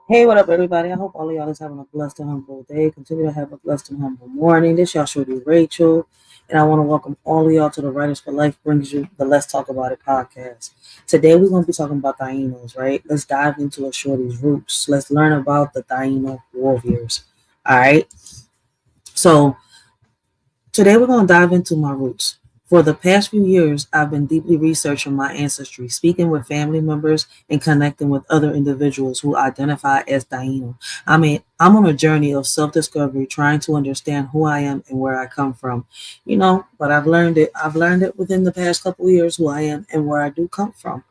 Hey, what up, everybody? I hope all of y'all is having a blessed and humble day. Continue to have a blessed and humble morning. This y'all shorty Rachel, and I want to welcome all of y'all to the Writers for Life brings you the Let's Talk About It podcast. Today we're going to be talking about Tainos, right? Let's dive into a shorty's roots. Let's learn about the Taino warriors. All right. So today we're going to dive into my roots. For the past few years, I've been deeply researching my ancestry, speaking with family members, and connecting with other individuals who identify as Taino. I'm on a journey of self-discovery, trying to understand who I am and where I come from. But I've learned it. I've learned it within the past couple of years who I am and where I do come from.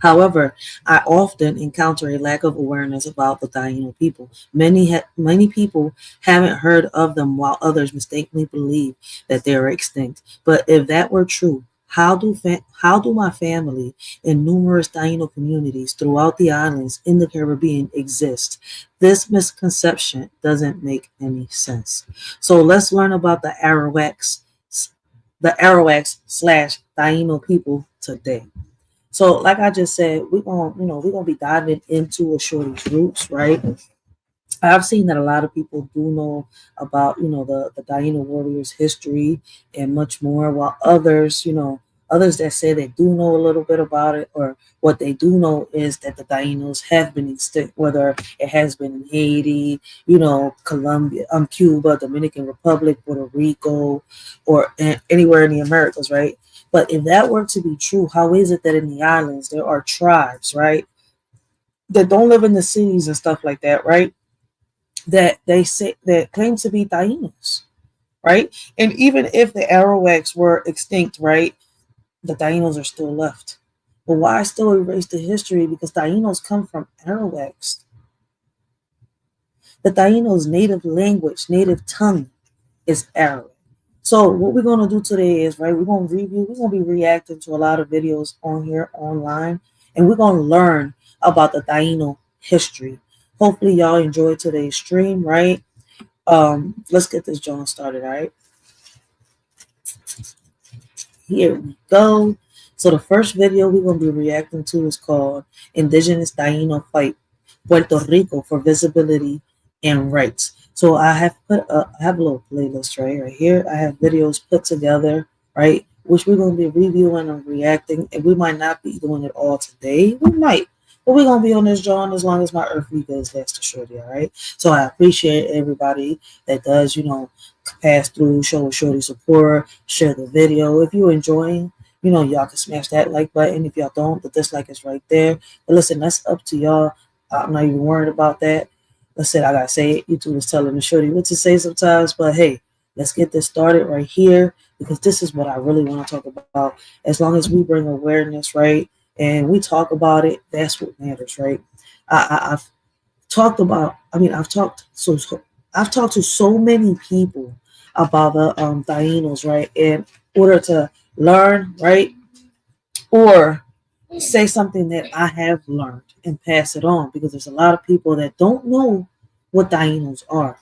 However, I often encounter a lack of awareness about the Taino people. Many people haven't heard of them, while others mistakenly believe that they are extinct. But if that were true, how do my family and numerous Taino communities throughout the islands in the Caribbean exist? This misconception doesn't make any sense. So let's learn about the Arawaks slash Taino people today. So, like I just said, we're gonna be diving into a shorty's roots, right? I've seen that a lot of people do know about, the Taino warriors' history and much more, while others that say they do know a little bit about it, or what they do know is that the Tainos have been extinct, whether it has been in Haiti, Colombia, Cuba, Dominican Republic, Puerto Rico, or anywhere in the Americas, right? But if that were to be true, how is it that in the islands there are tribes, right, that don't live in the cities and stuff like that, right? That they say that claim to be Tainos, right? And even if the Arawaks were extinct, right, the Tainos are still left. But why still erase the history? Because Tainos come from Arawaks. The Tainos' native language, native tongue is Arabic. So what we're gonna do today is, right, we're gonna be reacting to a lot of videos on here online, and we're gonna learn about the Taino history. Hopefully y'all enjoyed today's stream, right? Let's get this John started, all right? Here we go. So the first video we're gonna be reacting to is called Indigenous Taino Fight Puerto Rico for Visibility and Rights. So I have a little playlist right here. I have videos put together, right, which we're gonna be reviewing and reacting, and we might not be doing it all today. We might, but we're gonna be on this John as long as my earthly goods last to shorty, all right? So I appreciate everybody that does, pass through, show a shorty support, share the video. If you're enjoying, y'all can smash that like button. If y'all don't, the dislike is right there. But listen, that's up to y'all. I'm not even worried about that. Listen, I gotta say it. YouTube is telling the shorty what to say sometimes, but hey, let's get this started right here, because this is what I really want to talk about. As long as we bring awareness, right, and we talk about it, that's what matters, right? I've talked about. I've talked to so many people about the Tainos, right, in order to learn, right, or say something that I have learned and pass it on, because there's a lot of people that don't know what Tainos are,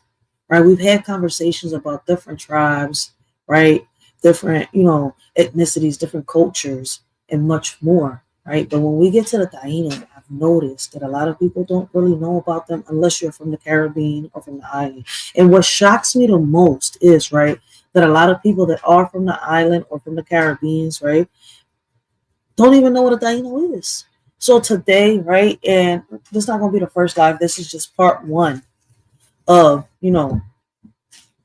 right? We've had conversations about different tribes, right? Different, ethnicities, different cultures, and much more, right? But when we get to the Tainos, I've noticed that a lot of people don't really know about them unless you're from the Caribbean or from the island. And what shocks me the most is, right, that a lot of people that are from the island or from the Caribbean, right, don't even know what a Taino is. So today, right, and this is not going to be the first live. This is just part one of,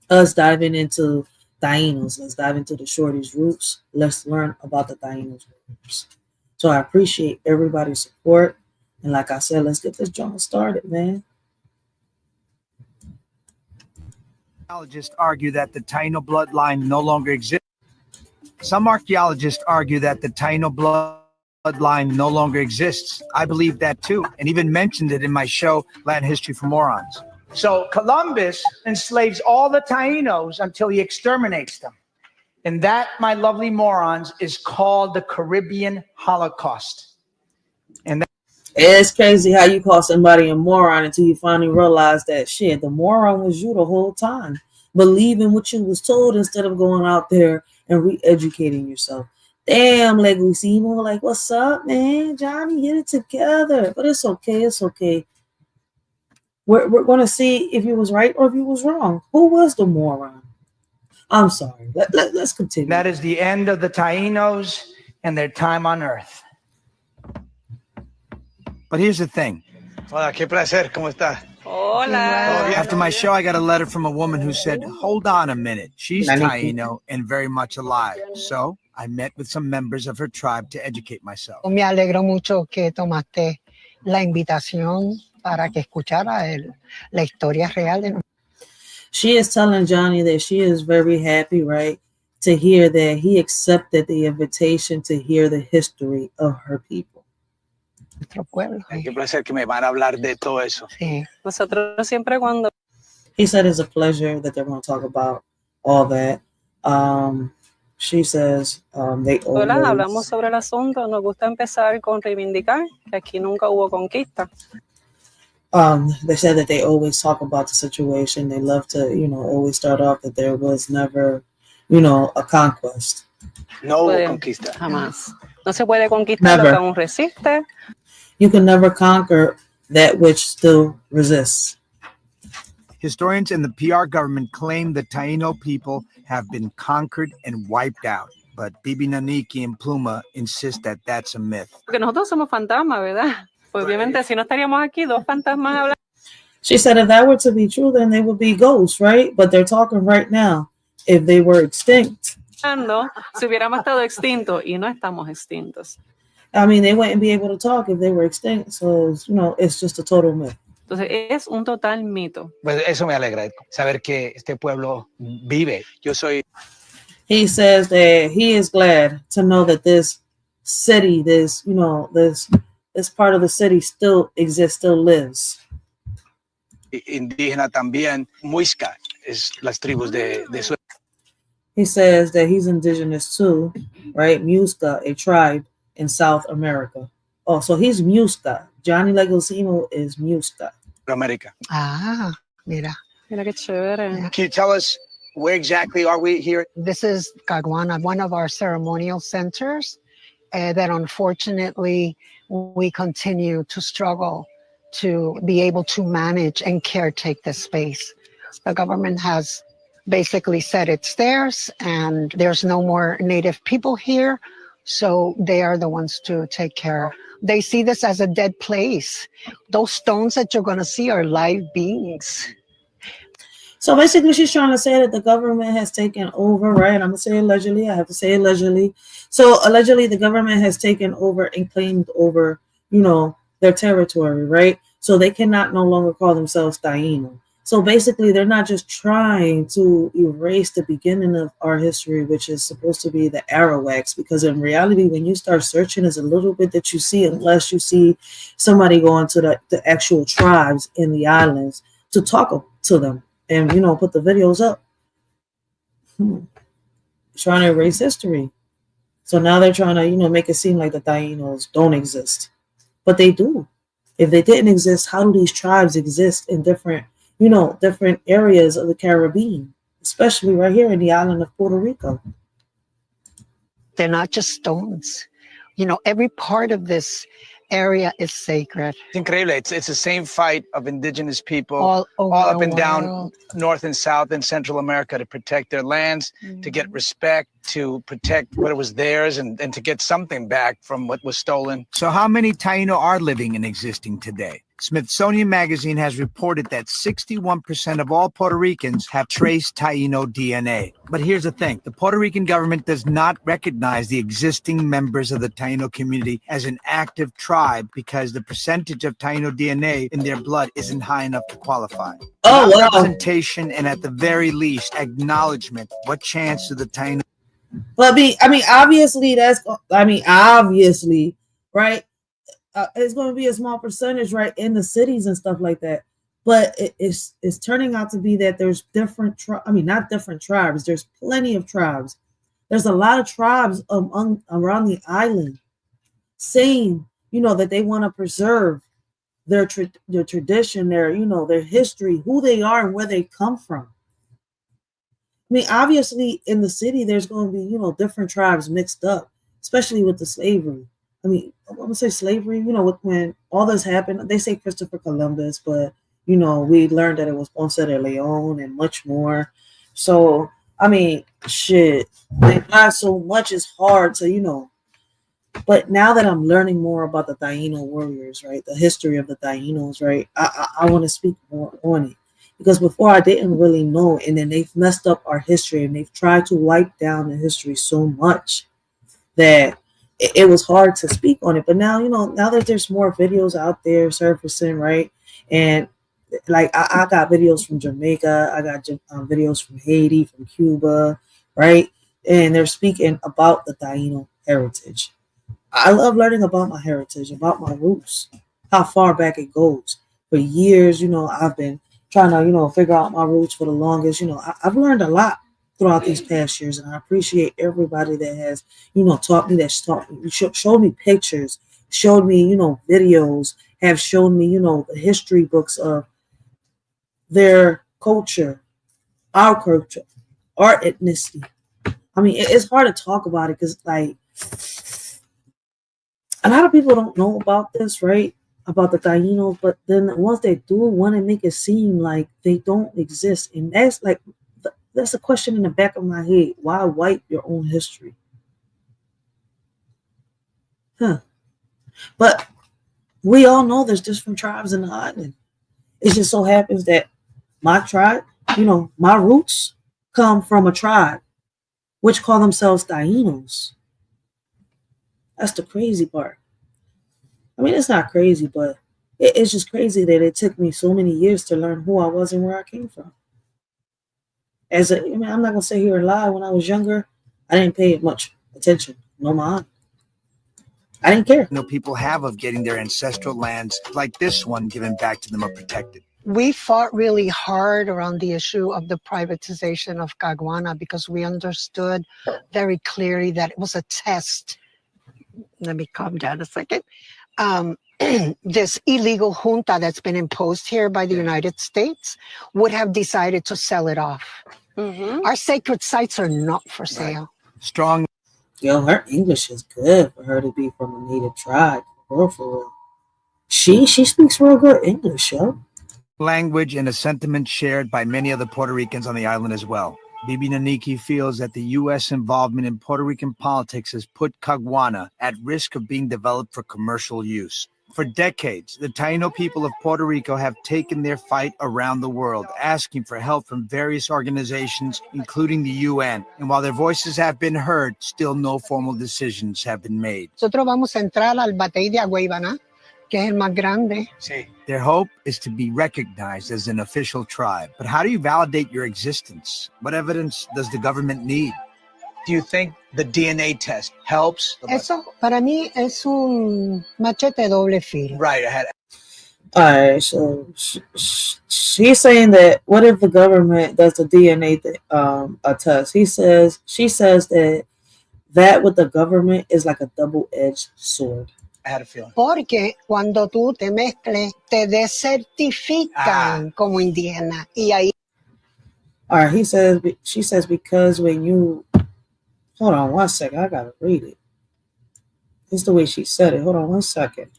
us diving into Tainos. Let's dive into the shorty's roots. Let's learn about the Tainos roots. So I appreciate everybody's support. And like I said, let's get this drama started, man. Archaeologists argue that the Taino bloodline no longer exists. Some archaeologists argue that the Taino bloodline no longer exists. I believe that too, and even mentioned it in my show, Land History for Morons. So Columbus enslaves all the Tainos until he exterminates them. And that, my lovely morons, is called the Caribbean Holocaust. And it's crazy how you call somebody a moron until you finally realize that shit, the moron was you the whole time, believing what you was told instead of going out there and re-educating yourself. Damn, Legacy, like, what's up, man? Johnny, get it together. But it's okay. It's okay. We're going to see if you was right or if you was wrong. Who was the moron? I'm sorry. Let's continue. That is the end of the Tainos and their time on Earth. But here's the thing. Hola, qué placer, ¿cómo está? Hola. After my show, I got a letter from a woman who said, hold on a minute. She's Taino and very much alive. So I met with some members of her tribe to educate myself. Me alegro mucho que tomaste la invitación para que escuchara la historia real de She is telling Johnny that she is very happy, right, to hear that he accepted the invitation to hear the history of her people. nuestro pueblo. Qué placer que me van a hablar de todo eso. Sí. Nosotros siempre cuando He said it's a pleasure that they're going to talk about all that. She says they hablamos always... sobre el asunto, nos gusta empezar con reivindicar que aquí nunca hubo conquista. They said that they always talk about the situation. They love to, always start off that there was never, a conquest. No hubo conquista. Jamás. No se puede conquistar lo que aún resiste. You can never conquer that which still resists. Historians and the PR government claim the Taino people have been conquered and wiped out. But Bibi Naniki and Pluma insist that that's a myth. Porque nosotros somos fantasmas, ¿verdad? Pues obviamente si no estaríamos aquí, dos fantasmas hablando. She said if that were to be true, then they would be ghosts, right? But they're talking right now. If they were extinct. Si hubiéramos estado extintos y no estamos extintos. I mean, they wouldn't be able to talk if they were extinct. So, it's just a total myth. Entonces es un total mito. Pues eso me alegra, saber que este pueblo vive. Yo soy... He says that he is glad to know that this city, this part of the city still exists, still lives. Indígena también, Muisca, es las tribus de su... He says that he's indigenous too, right? Muisca, a tribe in South America. Oh, so he's Muisca. Johnny Leguizamo is Muisca. America. Ah, mira. Mira qué chévere. Can you tell us where exactly are we here? This is Caguana, one of our ceremonial centers that unfortunately we continue to struggle to be able to manage and caretake this space. The government has basically said it's theirs and there's no more native people here. So they are the ones to take care. They see this as a dead place. Those stones that you're going to see are live beings. So basically she's trying to say that the government has taken over, right? I'm going to say allegedly. I have to say allegedly. So allegedly the government has taken over and claimed over, their territory, right? So they cannot no longer call themselves Taino. So basically, they're not just trying to erase the beginning of our history, which is supposed to be the Arawaks, because in reality, when you start searching, there's a little bit that you see, unless you see somebody going to the actual tribes in the islands to talk to them and, put the videos up. Trying to erase history. So now they're trying to, make it seem like the Tainos don't exist. But they do. If they didn't exist, how do these tribes exist in different areas of the Caribbean, especially right here in the island of Puerto Rico? They're not just stones. Every part of this area is sacred. It's incredible. It's the same fight of indigenous people all up and down North and South and Central America to protect their lands, to get respect, to protect what was theirs, and to get something back from what was stolen. So how many Taino are living and existing today? Smithsonian Magazine has reported that 61% of all Puerto Ricans have trace Taino DNA. But here's the thing. The Puerto Rican government does not recognize the existing members of the Taino community as an active tribe because the percentage of Taino DNA in their blood isn't high enough to qualify. Oh, wow. Representation and at the very least, acknowledgement. What chance do the Taino... But obviously, right? It's going to be a small percentage, right, in the cities and stuff like that. But it's turning out to be that there's not different tribes. There's plenty of tribes. There's a lot of tribes around the island saying, that they want to preserve their tradition, their history, who they are and where they come from. Obviously, in the city, there's going to be, different tribes mixed up, especially with the slavery. I'm going to say slavery, when all this happened, they say Christopher Columbus, but, You know, we learned that it was Ponce de Leon and much more. So, I mean, shit, like, not so much is hard to, you know. But now that I'm learning more about the Taino warriors, right, the history of the Tainos, right, I want to speak more on it. Because before I didn't really know, and then they've messed up our history and they've tried to wipe down the history so much that it was hard to speak on it. But now, you know, now that there's more videos out there surfacing, right, and like I got videos from Jamaica, I got videos from Haiti, from Cuba, right, and they're speaking about the Taino heritage. I love learning about my heritage, about my roots, how far back it goes. For years, you know, I've been trying to, you know, figure out my roots for the longest. You know, I've learned a lot throughout these past years, and I appreciate everybody that has, you know, taught me, that's taught me, showed me pictures, showed me, you know, videos, have shown me, you know, the history books of their culture, our culture, our ethnicity. I mean, it's hard to talk about it because, like, a lot of people don't know about this, right? About the Tainos, but then once they do, want to make it seem like they don't exist, and that's like that's a question in the back of my head. Why wipe your own history? Huh? But we all know there's different tribes in the island. It just so happens that my tribe, you know, my roots come from a tribe which call themselves Tainos. That's the crazy part. I mean, it's not crazy, but it's just crazy that it took me so many years to learn who I was and where I came from. I mean, I'm not gonna sit here and lie. When I was younger, I didn't pay much attention. No mind. I didn't care. No people have of getting their ancestral lands like this one given back to them or protected. We fought really hard around the issue of the privatization of Caguana because we understood very clearly that it was a test. Let me calm down a second. This illegal junta that's been imposed here by the United States would have decided to sell it off. Our sacred sites are not for sale. Right. Strong. Yo, her English is good for her to be from a native tribe. For real. She speaks real good English, yo. Language and a sentiment shared by many other Puerto Ricans on the island as well. Bibi Naniki feels that the U.S. involvement in Puerto Rican politics has put Caguana at risk of being developed for commercial use. For decades, the Taino people of Puerto Rico have taken their fight around the world, asking for help from various organizations, including the UN. And while their voices have been heard, still no formal decisions have been made. Nosotros vamos a entrar al batey de Agüeybaná, que es el más grande. Sí. Their hope is to be recognized as an official tribe. But how do you validate your existence? What evidence does the government need? Do you think the DNA test helps? Eso para mí es un machete doble filo. Right. I had. All right, so she's saying that what if the government does the DNA a test? She says that with the government is like a double-edged sword. I had a feeling. Porque cuando tú te mezcles, te desertifican como indígena. Y ahí. All right, she says because when you, hold on one second, I gotta read it. It's the way she said it. Hold on one second.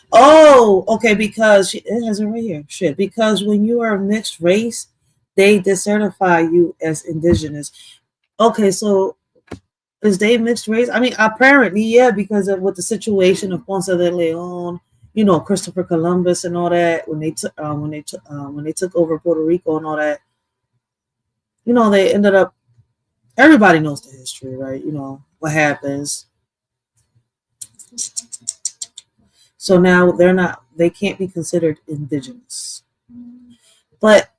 Oh, okay, because it has it right here. Shit, because when you are mixed race, they decertify you as indigenous. Okay, so is they mixed race? I mean, apparently, yeah, because of with the situation of Ponce de Leon, you know, Christopher Columbus and all that, when they took over Puerto Rico and all that, you know, they ended up. Everybody knows the history, right? You know what happens. So now they can't be considered indigenous. But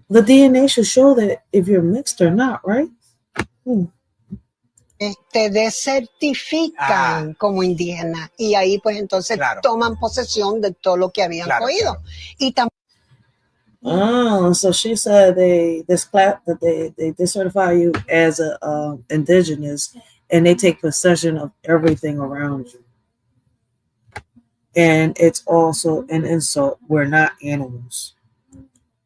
the DNA should show that if you're mixed or not, right? Te desertifican como indígena. Y ahí pues entonces toman posesión de todo lo que habían cogido. Y so she said they decertify you as a indigenous, and they take possession of everything around you. And it's also an insult. We're not animals.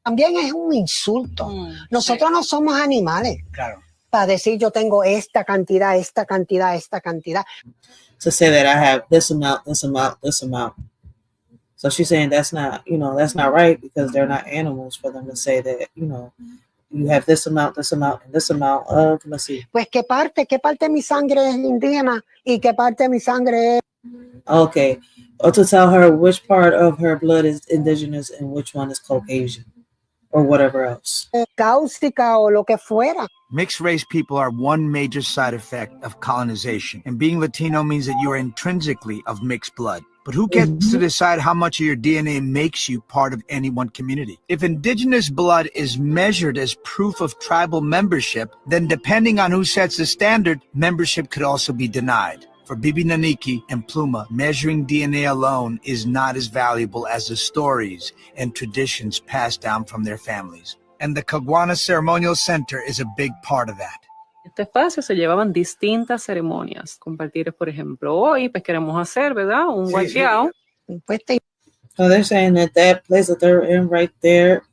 También es un insulto. Nosotros no somos animales. Claro. para decir yo tengo esta cantidad, esta cantidad, esta cantidad. To say that I have this amount, this amount, this amount. So she's saying that's not, that's not right because they're not animals for them to say that, you have this amount, and this amount of, let's see. Pues qué parte de mi sangre es indígena y qué parte de mi sangre es. Okay. Or to tell her which part of her blood is indigenous and which one is Caucasian or whatever else. Cáusica o lo que fuera. Mixed race people are one major side effect of colonization, and being Latino means that you are intrinsically of mixed blood. But who gets to decide how much of your DNA makes you part of any one community? If indigenous blood is measured as proof of tribal membership, then depending on who sets the standard, membership could also be denied. For Bibi Naniki and Pluma, measuring DNA alone is not as valuable as the stories and traditions passed down from their families. And the Caguana Ceremonial Center is a big part of that. Este espacio se llevaban distintas ceremonias. Compartir, por ejemplo, hoy pues queremos hacer, ¿verdad? Un racheal. So they're saying that place that they're in right there,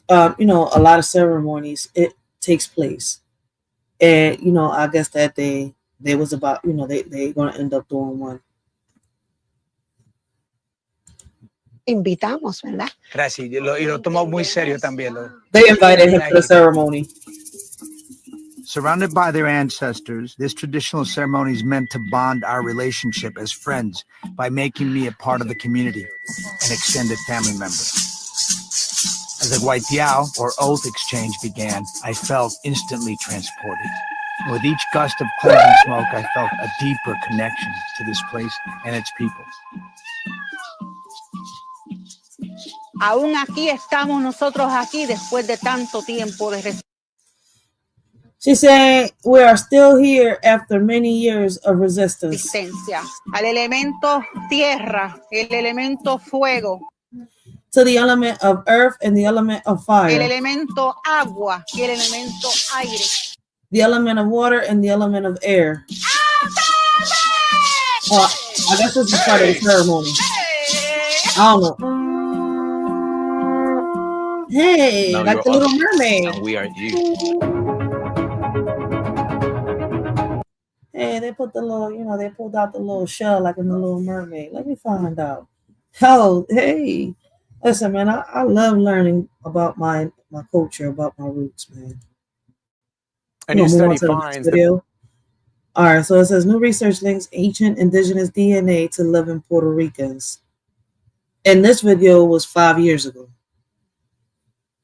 a lot of ceremonies, it takes place. And, I guess that they was about, they're going to end up doing one. Invitamos, ¿verdad? Gracias. Y lo tomó muy serio también. They invited him to the ceremony. Surrounded by their ancestors, this traditional ceremony is meant to bond our relationship as friends by making me a part of the community, an extended family member. As the racheal, or oath exchange, began, I felt instantly transported. With each gust of cleansing smoke, I felt a deeper connection to this place and its people. Aún aquí estamos nosotros aquí después de tanto tiempo de resistencia. She said, we are still here after many years of resistance. Al elemento tierra, el elemento fuego. To the element of earth and the element of fire. El elemento agua y el elemento aire. The element of water and the element of air. I guess this is part of the ceremony. I don't know. Hey, now like the Little Mermaid. And we are you. Hey, they put the little, they pulled out the little shell like in the Little Mermaid. Let me find out. Oh, hey. Listen, man, I love learning about my culture, about my roots, man. A new study finds video. All right, so it says new research links ancient indigenous DNA to living Puerto Ricans. And this video was 5 years ago.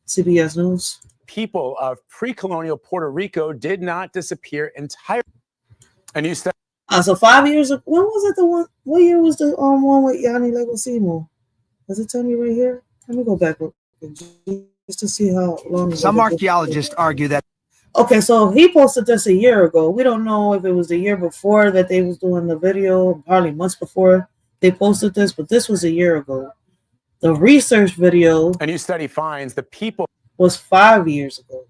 CBS News. People of pre-colonial Puerto Rico did not disappear entirely. A new study. So 5 years ago. When was it the one? What year was the one with Yanni Legosimo? Does it tell me right here? Let me go back just to see how long. Some archaeologists argue that. Okay, so he posted this a year ago. We don't know if it was the year before that they was doing the video, probably months before they posted this, but this was a year ago. The research video. A new study finds the people was 5 years ago.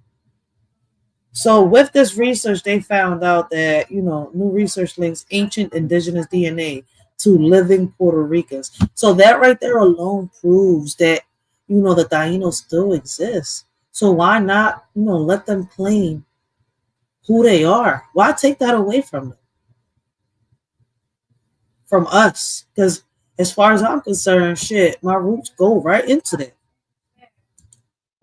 So with this research, they found out that, new research links ancient indigenous DNA to living Puerto Ricans. So that right there alone proves that, the Taino still exists. So why not, let them claim who they are? Why take that away from them? From us? Because as far as I'm concerned, my roots go right into that.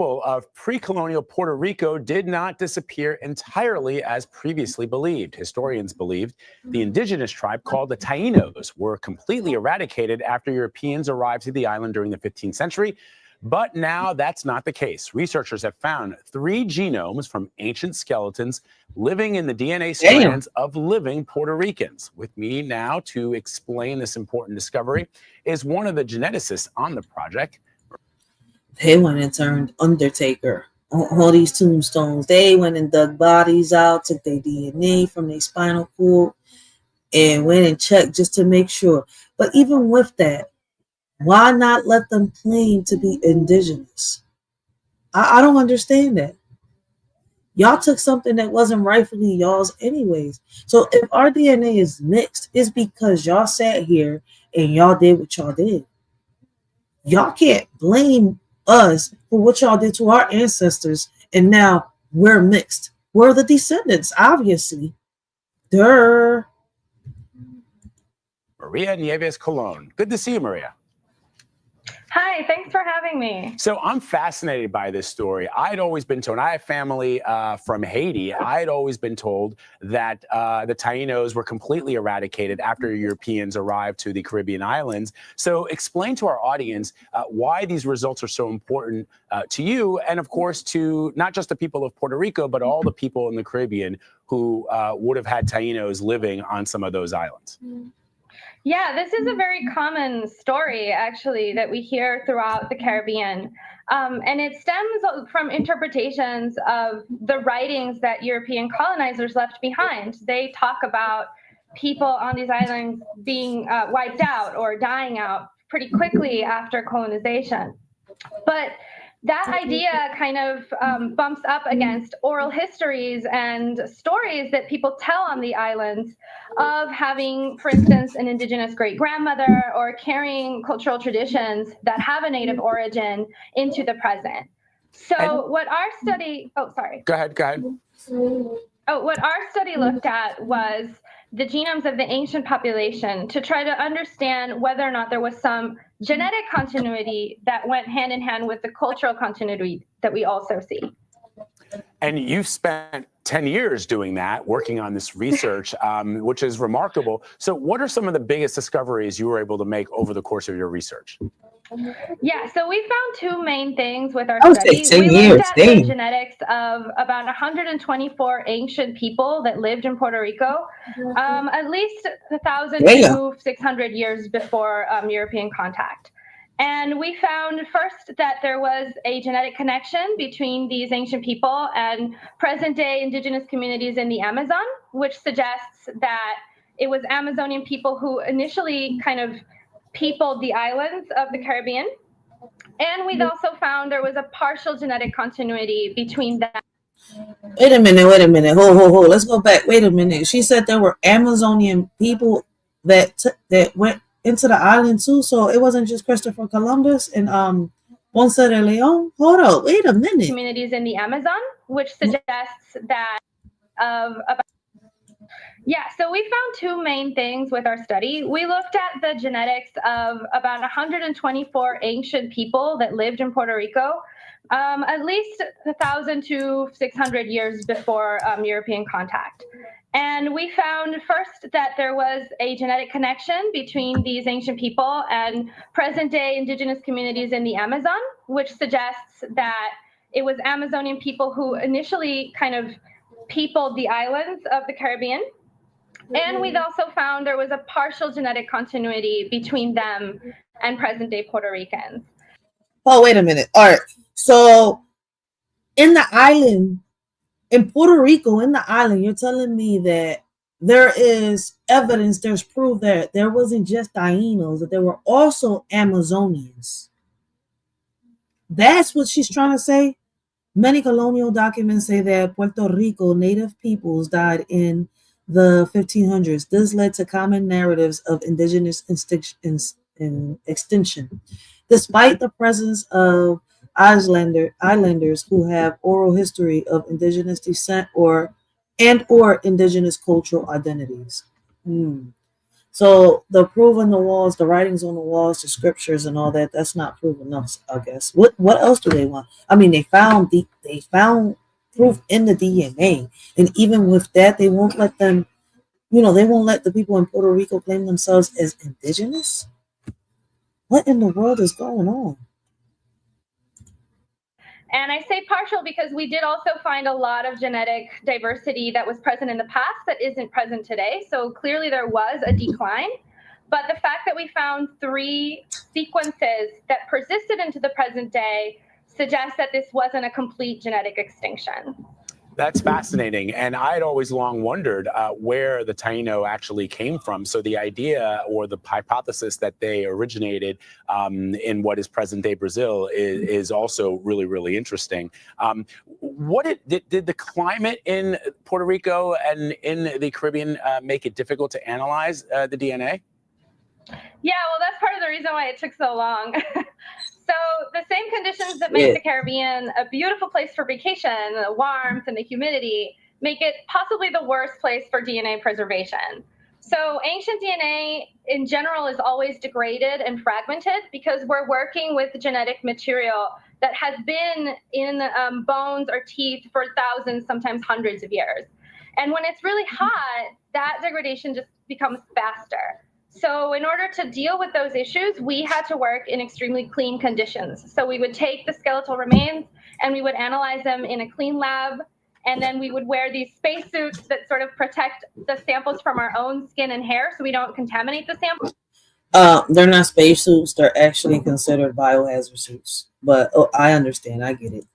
of pre-colonial Puerto Rico did not disappear entirely as previously believed. Historians believed the indigenous tribe called the Tainos were completely eradicated after Europeans arrived to the island during the 15th century. But now that's not the case. Researchers have found 3 genomes from ancient skeletons living in the DNA strands of living Puerto Ricans. With me now to explain this important discovery is one of the geneticists on the project. They went and turned Undertaker on all these tombstones. They went and dug bodies out, took their DNA from their spinal cord, and went and checked just to make sure. But even with that, why not let them claim to be indigenous? I don't understand that. Y'all took something that wasn't rightfully y'all's anyways. So if our DNA is mixed, it's because y'all sat here and y'all did what y'all did. Y'all can't blame us for what y'all did to our ancestors, and now we're mixed. were the descendants, obviously. Durr. Maria Nieves Colon. Good to see you, Maria. Hi, thanks for having me. So I'm fascinated by this story. I'd always been told, I have family from Haiti. I'd always been told that the Tainos were completely eradicated after Europeans arrived to the Caribbean islands. So explain to our audience why these results are so important to you, and of course to not just the people of Puerto Rico, but all the people in the Caribbean who would have had Tainos living on some of those islands. Yeah, this is a very common story, actually, that we hear throughout the Caribbean. And it stems from interpretations of the writings that European colonizers left behind. They talk about people on these islands being wiped out or dying out pretty quickly after colonization. But that idea kind of bumps up against oral histories and stories that people tell on the islands of having, for instance, an indigenous great-grandmother or carrying cultural traditions that have a native origin into the present. So what our study, oh, sorry. Go ahead. Oh, what our study looked at was the genomes of the ancient population to try to understand whether or not there was some genetic continuity that went hand in hand with the cultural continuity that we also see. And you've spent 10 years doing that, working on this research, which is remarkable. So what are some of the biggest discoveries you were able to make over the course of your research? Yeah, so we found two main things with our I would study. say 10 We years, looked at dang. the genetics of about 124 ancient people that lived in Puerto Rico, at least 1,000 to 600 years before European contact. And we found first that there was a genetic connection between these ancient people and present-day indigenous communities in the Amazon, which suggests that it was Amazonian people who initially kind of peopled the islands of the Caribbean. And we also found there was a partial genetic continuity between them. Wait a minute. Hold. Let's go back. Wait a minute. She said there were Amazonian people that went into the island too. So it wasn't just Christopher Columbus and Ponce de Leon. Hold up. Wait a minute. Communities in the Amazon, which suggests that so we found two main things with our study. We looked at the genetics of about 124 ancient people that lived in Puerto Rico, at least 1,000 to 600 years before European contact. And we found first that there was a genetic connection between these ancient people and present-day indigenous communities in the Amazon, which suggests that it was Amazonian people who initially kind of peopled the islands of the Caribbean. And we've also found there was a partial genetic continuity between them and present-day Puerto Ricans. Oh, wait a minute. All right. So in the island, in Puerto Rico, in the island, you're telling me that there is evidence, there's proof that there wasn't just Tainos, that there were also Amazonians. That's what she's trying to say. Many colonial documents say that Puerto Rico native peoples died in the 1500s. This led to common narratives of indigenous extinction. Despite the presence of islanders who have oral history of indigenous descent or indigenous cultural identities. So the proof on the walls, the writings on the walls, the scriptures and all that, that's not proof enough, I guess. What else do they want? I mean, they found proof in the DNA. And even with that, they won't let them, they won't let the people in Puerto Rico claim themselves as indigenous. What in the world is going on? And I say partial because we did also find a lot of genetic diversity that was present in the past that isn't present today. So clearly there was a decline. But the fact that we found 3 sequences that persisted into the present day suggests that this wasn't a complete genetic extinction. That's fascinating. And I'd always long wondered where the Taino actually came from. So the idea or the hypothesis that they originated in what is present-day Brazil is also really, really interesting. Did the climate in Puerto Rico and in the Caribbean make it difficult to analyze the DNA? Yeah, well, that's part of the reason why it took so long. So the same conditions that make the Caribbean a beautiful place for vacation, the warmth and the humidity, make it possibly the worst place for DNA preservation. So ancient DNA in general is always degraded and fragmented because we're working with genetic material that has been in bones or teeth for thousands, sometimes hundreds of years. And when it's really hot, that degradation just becomes faster. So in order to deal with those issues, we had to work in extremely clean conditions. So we would take the skeletal remains and we would analyze them in a clean lab. And then we would wear these spacesuits that sort of protect the samples from our own skin and hair so we don't contaminate the samples. They're not spacesuits. They're actually considered biohazard suits. But I understand. I get it.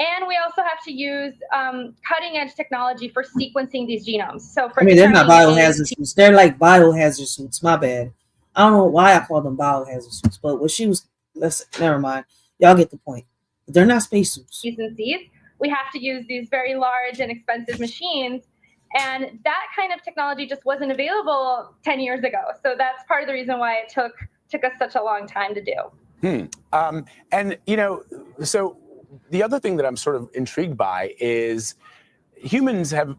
And we also have to use cutting edge technology for sequencing these genomes. So for they're not biohazard suits. They're like biohazard suits. My bad. I don't know why I call them biohazard suits. But what she was, never mind. Y'all get the point. But they're not spacesuits. We have to use these very large and expensive machines. And that kind of technology just wasn't available 10 years ago. So that's part of the reason why it took us such a long time to do. And, you know, so the other thing that I'm sort of intrigued by is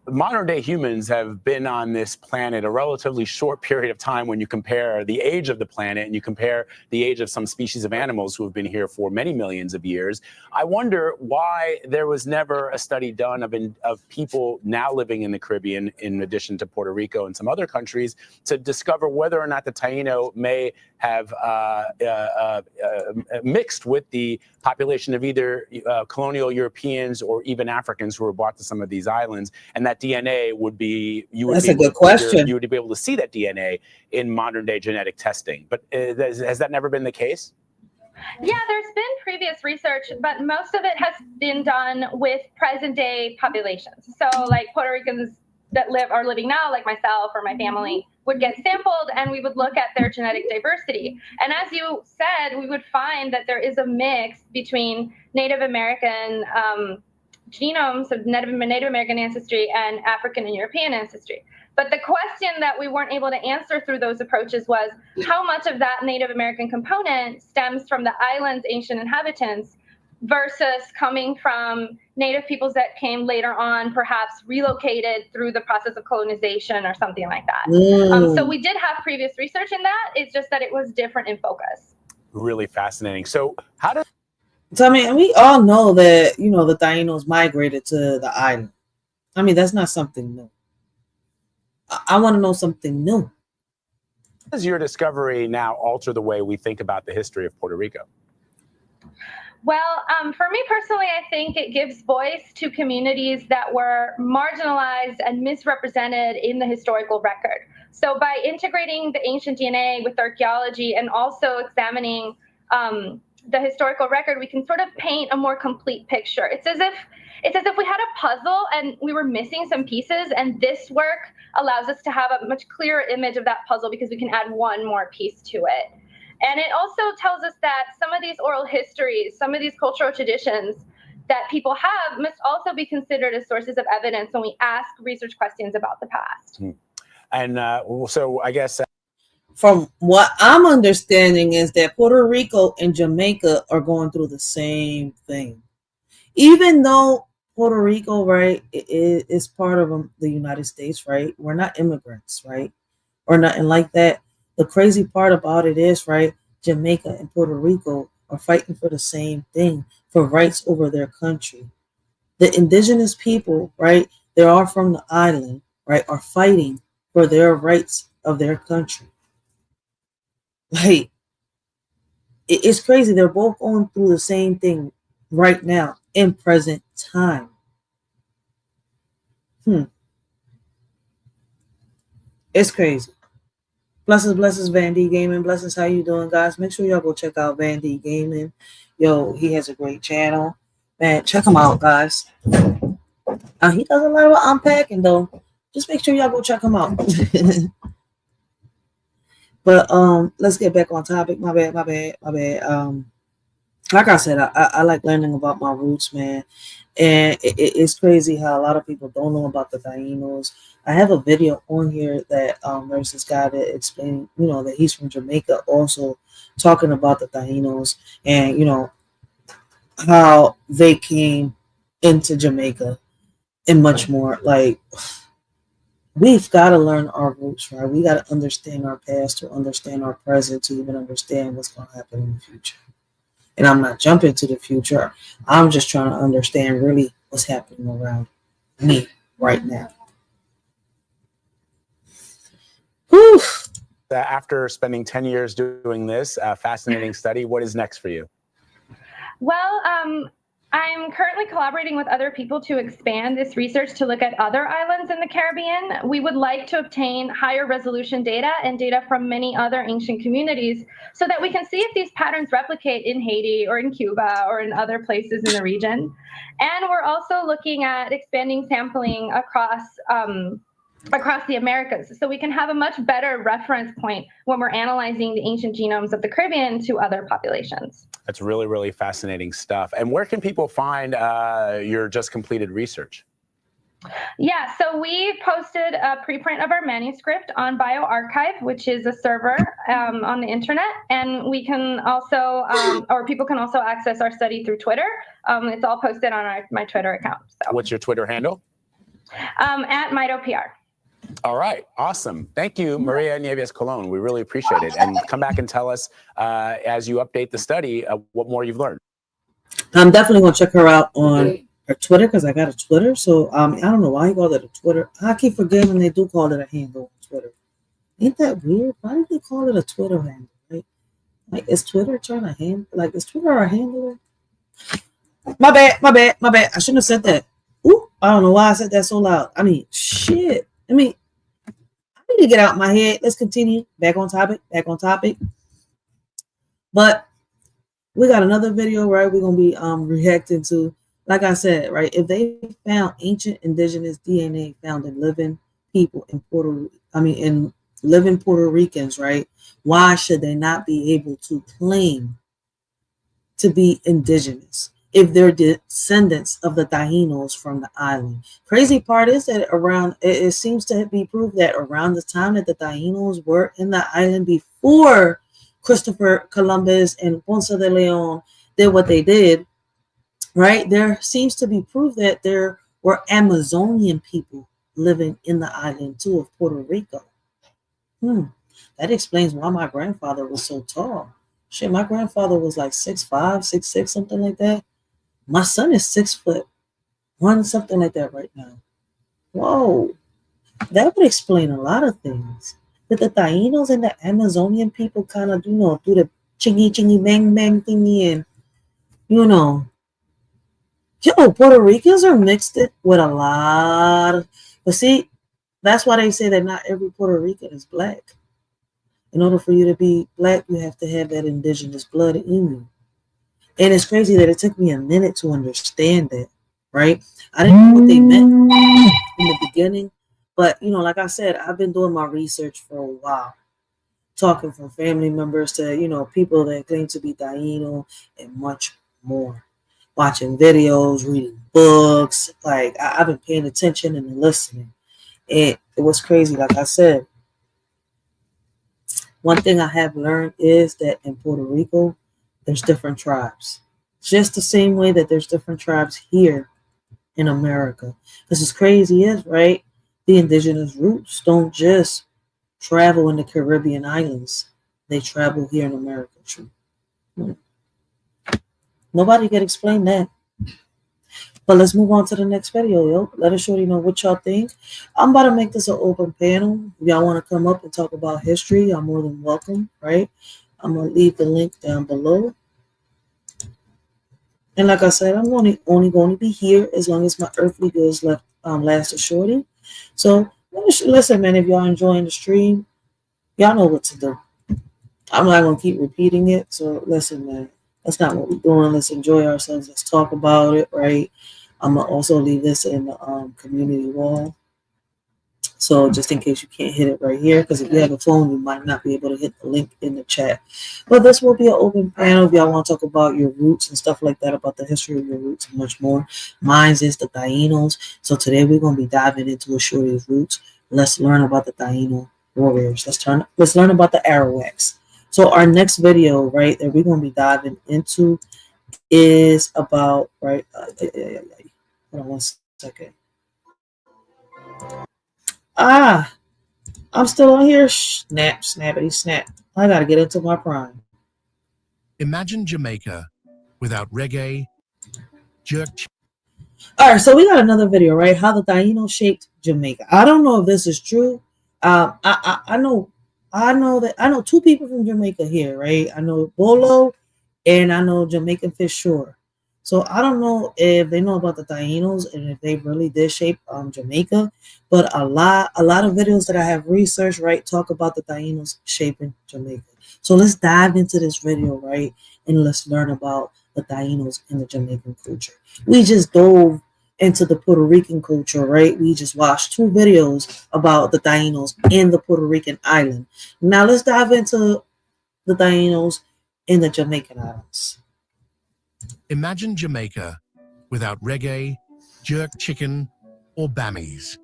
modern day humans have been on this planet a relatively short period of time when you compare the age of the planet and you compare the age of some species of animals who have been here for many millions of years. I wonder why there was never a study done of people now living in the Caribbean, in addition to Puerto Rico and some other countries, to discover whether or not the Taino may have mixed with the population of either colonial Europeans or even Africans who were brought to some of these islands, and that DNA would be, That's a good question. You would be able to see that DNA in modern day genetic testing. But has that never been the case? Yeah, there's been previous research, but most of it has been done with present day populations. So like Puerto Ricans that are living now, like myself or my family, would get sampled and we would look at their genetic diversity. And as you said, we would find that there is a mix between Native American genomes of Native American ancestry and African and European ancestry. But the question that we weren't able to answer through those approaches was how much of that Native American component stems from the island's ancient inhabitants versus coming from Native peoples that came later on, perhaps relocated through the process of colonization or something like that. So we did have previous research in that. It's just that it was different in focus. Really fascinating. So how does... So, I mean, we all know that, you know, the Tainos migrated to the island. I mean, that's not something new. I want to know something new. How does your discovery now alter the way we think about the history of Puerto Rico? Well, for me personally, I think it gives voice to communities that were marginalized and misrepresented in the historical record. So by integrating the ancient DNA with archaeology and also examining the historical record, we can sort of paint a more complete picture. It's as if we had a puzzle and we were missing some pieces, and this work allows us to have a much clearer image of that puzzle because we can add one more piece to it. And it also tells us that some of these oral histories, some of these cultural traditions that people have must also be considered as sources of evidence when we ask research questions about the past. And so I guess... From what I'm understanding is that Puerto Rico and Jamaica are going through the same thing. Even though Puerto Rico, right, is part of the United States, right? We're not immigrants, right? Or nothing like that. The crazy part about it is, right, Jamaica and Puerto Rico are fighting for the same thing, for rights over their country. The indigenous people, right, they are from the island, right, are fighting for their rights of their country. Like, it's crazy. They're both going through the same thing right now in present time. It's crazy. Blessings, Van D Gaming. Blessings, how you doing, guys? Make sure y'all go check out Van D Gaming. Yo, he has a great channel. Man, check him out, guys. He does a lot of unpacking, though. Just make sure y'all go check him out. But let's get back on topic. My bad. like I said, I like learning about my roots, man. And it's crazy how a lot of people don't know about the Tainos. I have a video on here that there's this guy that explained, that he's from Jamaica, also talking about the Tainos and how they came into Jamaica and much more. Like, we've got to learn our roots, right? We got to understand our past to understand our present to even understand what's going to happen in the future. And I'm not jumping to the future. I'm just trying to understand really what's happening around me right now. Whew. After spending 10 years doing this fascinating study, what is next for you? Well, I'm currently collaborating with other people to expand this research to look at other islands in the Caribbean. We would like to obtain higher resolution data and data from many other ancient communities so that we can see if these patterns replicate in Haiti or in Cuba or in other places in the region. And we're also looking at expanding sampling across the Americas, so we can have a much better reference point when we're analyzing the ancient genomes of the Caribbean to other populations. That's really, really fascinating stuff. And where can people find your just completed research? Yeah, so we posted a preprint of our manuscript on bioRxiv, which is a server on the internet, and we can also, or people can also access our study through Twitter. It's all posted on my Twitter account. So. What's your Twitter handle? At MitoPR. All right. Awesome. Thank you, Maria Nieves Colon. We really appreciate it. And come back and tell us as you update the study what more you've learned. I'm definitely going to check her out on her Twitter because I got a Twitter. So I don't know why you call it a Twitter. I keep forgetting they do call it a handle on Twitter. Ain't that weird? Why do they call it a Twitter handle? Right? Like, is Twitter trying to handle? Like, is Twitter a handler? My bad. I shouldn't have said that. Ooh, I don't know why I said that so loud. I mean, shit. I need to get out my head. Let's continue. Back on topic. But we got another video, right? We're gonna be reacting to, like I said, right? If they found ancient indigenous DNA found in living people in living Puerto Ricans, right? Why should they not be able to claim to be indigenous if they're descendants of the Tainos from the island? Crazy part is that it seems to be proved that around the time that the Tainos were in the island before Christopher Columbus and Ponce de Leon did what they did, right? There seems to be proof that there were Amazonian people living in the island too of Puerto Rico. That explains why my grandfather was so tall. Shit, my grandfather was like 6'5", 6'6", something like that. My son is 6'1", something like that right now. Whoa, that would explain a lot of things. That the Tainos and the Amazonian people kind of, do the chingy bang bang thingy, and Puerto Ricans are mixed with a lot. But see, that's why they say that not every Puerto Rican is black. In order for you to be black, you have to have that indigenous blood in you. And it's crazy that it took me a minute to understand that, right? I didn't know what they meant in the beginning. But, like I said, I've been doing my research for a while. Talking from family members to, people that claim to be Taino and much more. Watching videos, reading books. Like, I've been paying attention and listening. And it was crazy, like I said. One thing I have learned is that in Puerto Rico, there's different tribes. Just the same way that there's different tribes here in America. This is crazy, right? The indigenous roots don't just travel in the Caribbean islands. They travel here in America too. Nobody can explain that. But let's move on to the next video, yo. Let us shorty know what y'all think. I'm about to make this an open panel. If y'all want to come up and talk about history, y'all more than welcome, right? I'm going to leave the link down below. And like I said, I'm only going to be here as long as my earthly goods last a shorty. So listen, man, if y'all enjoying the stream, y'all know what to do. I'm not going to keep repeating it. So listen, man, that's not what we're doing. Let's enjoy ourselves. Let's talk about it, right? I'm going to also leave this in the community wall So just in case you can't hit it right here, because if you have a phone, you might not be able to hit the link in the chat. But this will be an open panel if y'all want to talk about your roots and stuff like that, about the history of your roots and much more. Mine's is the Tainos. So today we're going to be diving into a shorty's roots. Let's learn about the Taino warriors. Let's learn about the Arawaks. So our next video, right, that we're going to be diving into is about, right, hold on one second. I'm still on here. Snap, snappity, snap. I got to get into my prime. Imagine Jamaica without reggae, jerk. All right, so we got another video, right? How the Taino shaped Jamaica. I don't know if this is true. I know two people from Jamaica here, right? I know Bolo and I know Jamaican Fish Shore. So I don't know if they know about the Tainos and if they really did shape Jamaica, but a lot of videos that I have researched, right, talk about the Tainos shaping Jamaica. So let's dive into this video, right, and let's learn about the Tainos and the Jamaican culture. We just dove into the Puerto Rican culture, right? We just watched 2 videos about the Tainos in the Puerto Rican island. Now let's dive into the Tainos in the Jamaican islands. Imagine Jamaica without reggae, jerk chicken, or bammies.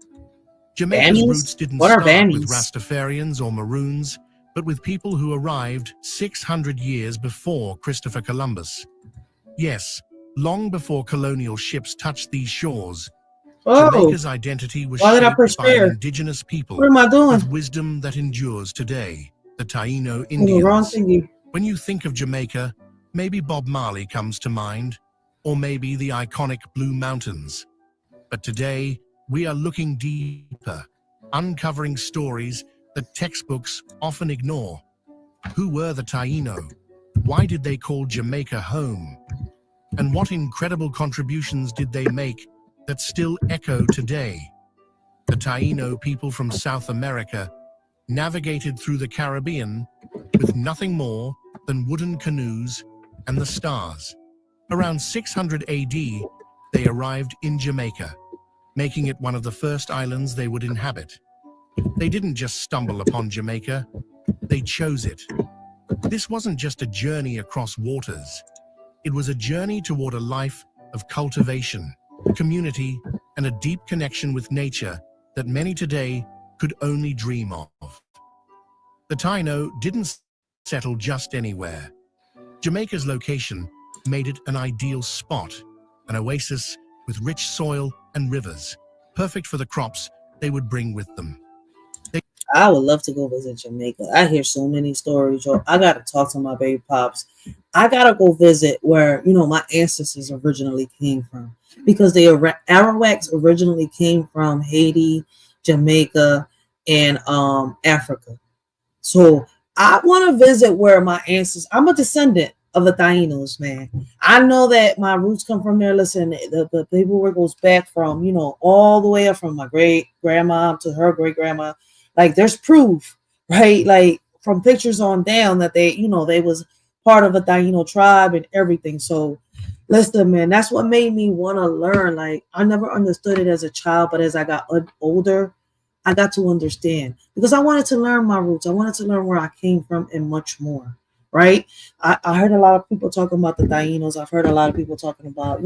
Jamaica's Bammies? roots didn't What are start with bammies? Rastafarians or Maroons, but with people who arrived 600 years before Christopher Columbus. Yes, long before colonial ships touched these shores, Jamaica's identity was why did I shaped press by an share? indigenous people What am I doing? with wisdom that endures today, the Taino Oh, the wrong Indians. thingy. When you think of Jamaica, maybe Bob Marley comes to mind, or maybe the iconic Blue Mountains. But today, we are looking deeper, uncovering stories that textbooks often ignore. Who were the Taino? Why did they call Jamaica home? And what incredible contributions did they make that still echo today? The Taino people from South America navigated through the Caribbean with nothing more than wooden canoes and the stars. Around 600 AD, they arrived in Jamaica, making it one of the first islands they would inhabit. They didn't just stumble upon Jamaica, they chose it. This wasn't just a journey across waters. It was a journey toward a life of cultivation, community, and a deep connection with nature that many today could only dream of. The Taino didn't settle just anywhere. Jamaica's location made it an ideal spot, an oasis with rich soil and rivers, perfect for the crops they would bring with them. I would love to go visit Jamaica. I hear so many stories. Yo, I gotta talk to my baby pops. I gotta go visit where my ancestors originally came from, because the Arawaks originally came from Haiti, Jamaica, and Africa. So I want to visit where my ancestors. I'm a descendant of the Tainos, man. I know that my roots come from there. Listen, the paperwork goes back from all the way up from my great grandma to her great grandma. Like there's proof, right? Like from pictures on down that they was part of a Taino tribe and everything. So listen, man, that's what made me want to learn. Like I never understood it as a child, but as I got older, I got to understand, because I wanted to learn my roots. I wanted to learn where I came from and much more, right? I heard a lot of people talking about the Tainos. I've heard a lot of people talking about,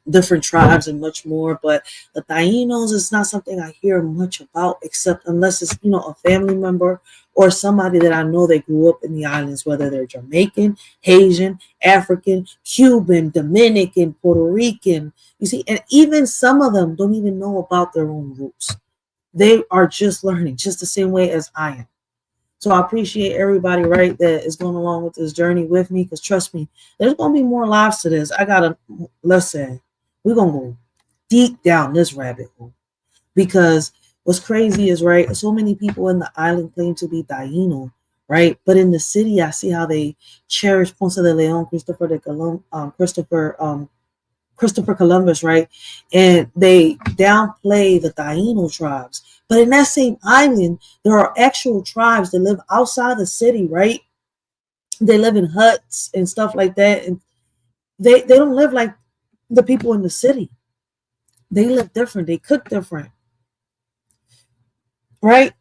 different tribes and much more, but the Tainos is not something I hear much about, except unless it's a family member or somebody that I know they grew up in the islands, whether they're Jamaican, Haitian, African, Cuban, Dominican, Puerto Rican. You see, and even some of them don't even know about their own roots. They are just learning, just the same way as I am. So I appreciate everybody, right, that is going along with this journey with me, because trust me, there's going to be more lives to this. Listen, we're going to go deep down this rabbit hole, because what's crazy is, right, so many people in the island claim to be Taino, right? But in the city, I see how they cherish Ponce de Leon, Christopher Columbus, right? And they downplay the Taino tribes. But in that same island, there are actual tribes that live outside the city, right? They live in huts and stuff like that. And they don't live like the people in the city. They live different. They cook different. right?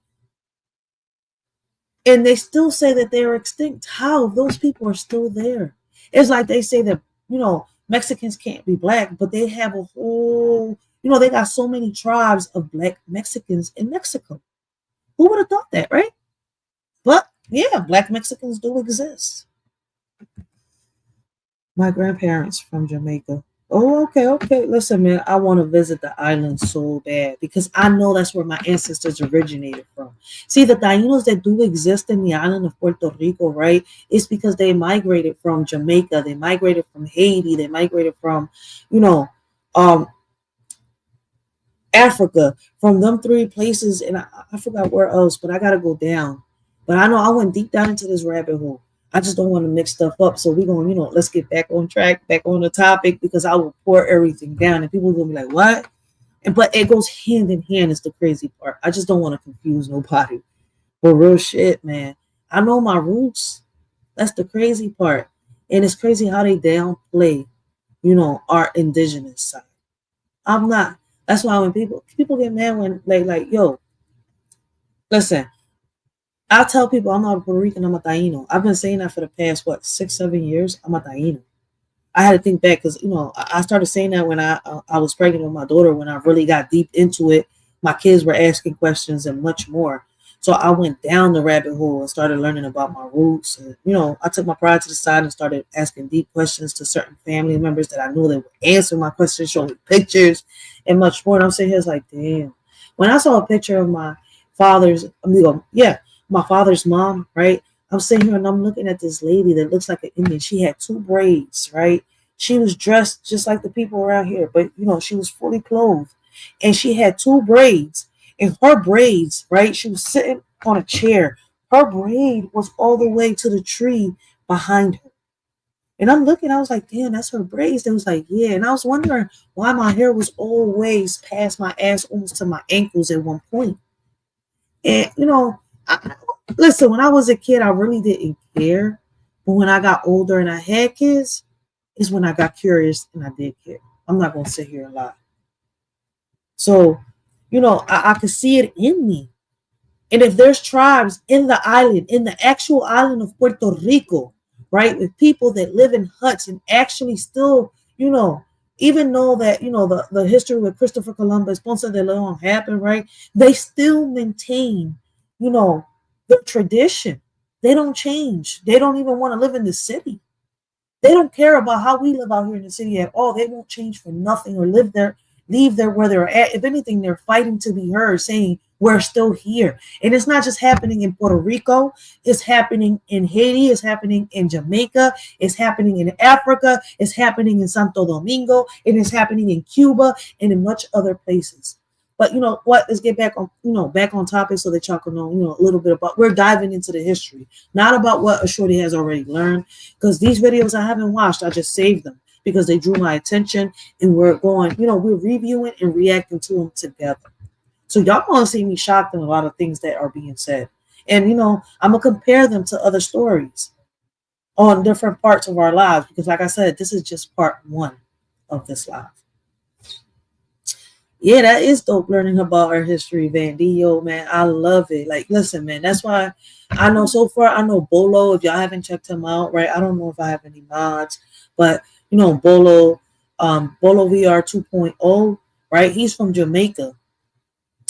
And they still say that they're extinct. How? Those people are still there. It's like they say that, Mexicans can't be black, but they have a whole, they got so many tribes of black Mexicans in Mexico. Who would have thought that, right? But yeah, black Mexicans do exist. My grandparents from Jamaica. Oh, okay. Listen, man, I want to visit the island so bad because I know that's where my ancestors originated from. See, the Tainos that do exist in the island of Puerto Rico, right? It's because they migrated from Jamaica, they migrated from Haiti, they migrated from, um, Africa, from them three places, and I forgot where else, but I gotta go down. But I know I went deep down into this rabbit hole. I just don't want to mix stuff up. So we're going, let's get back on track, back on the topic, because I will pour everything down and people are gonna be like, what? But it goes hand in hand is the crazy part. I just don't want to confuse nobody. But real shit, man. I know my roots. That's the crazy part. And it's crazy how they downplay, our indigenous side. I'm not. That's why when people get mad when like, yo, listen, I tell people I'm not a Puerto Rican, I'm a Taino. I've been saying that for the past, 6-7 years. I'm a Taino. I had to think back because, I started saying that when I was pregnant with my daughter, when I really got deep into it. My kids were asking questions and much more. So I went down the rabbit hole and started learning about my roots. And, I took my pride to the side and started asking deep questions to certain family members that I knew that would answer my questions, show me pictures and much more. And I'm sitting here, it's like, damn. When I saw a picture of my father's mom, right? I'm sitting here and I'm looking at this lady that looks like an Indian. She had 2 braids, right? She was dressed just like the people around here, but she was fully clothed. And she had 2 braids. And her braids, right? She was sitting on a chair. Her braid was all the way to the tree behind her. And I'm looking, I was like, damn, that's her braids. It was like, yeah. And I was wondering why my hair was always past my ass, almost to my ankles at one point. And, listen, when I was a kid, I really didn't care. But when I got older and I had kids, is when I got curious and I did care. I'm not going to sit here and lie. So, I could see it in me. And if there's tribes in the island, in the actual island of Puerto Rico, right, with people that live in huts and actually still, even though that, the history with Christopher Columbus, Ponce de Leon happened, right, they still maintain, the tradition. They don't change. They don't even want to live in the city. They don't care about how we live out here in the city at all. They won't change for nothing or leave there where they're at. If anything, they're fighting to be heard, saying we're still here. And it's not just happening in Puerto Rico. It's happening in Haiti. It's happening in Jamaica. It's happening in Africa. It's happening in Santo Domingo. And it's happening in Cuba and in much other places. But you know what? Let's get back on topic so that y'all can know, a little bit about. We're diving into the history, not about what a shorty has already learned. Because these videos I haven't watched, I just saved them because they drew my attention, and we're going, we're reviewing and reacting to them together. So y'all gonna see me shocked in a lot of things that are being said, and I'm gonna compare them to other stories on different parts of our lives because, like I said, this is just part 1 of this live. Yeah, that is dope learning about our history, Vandy. Yo, man, I love it. Like, listen, man, that's why I know so far, I know Bolo, if y'all haven't checked him out, right? I don't know if I have any mods, but, Bolo, Bolo VR 2.0, right? He's from Jamaica.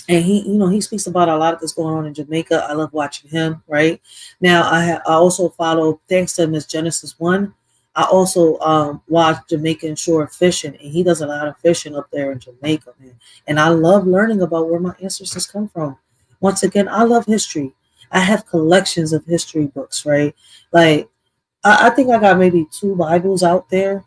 And he speaks about a lot of this going on in Jamaica. I love watching him, right? Now, I also follow, thanks to Miss Genesis 1, I also watch Jamaican shore fishing, and he does a lot of fishing up there in Jamaica, man. And I love learning about where my ancestors come from. Once again, I love history. I have collections of history books, right? Like, I think I got maybe 2 Bibles out there,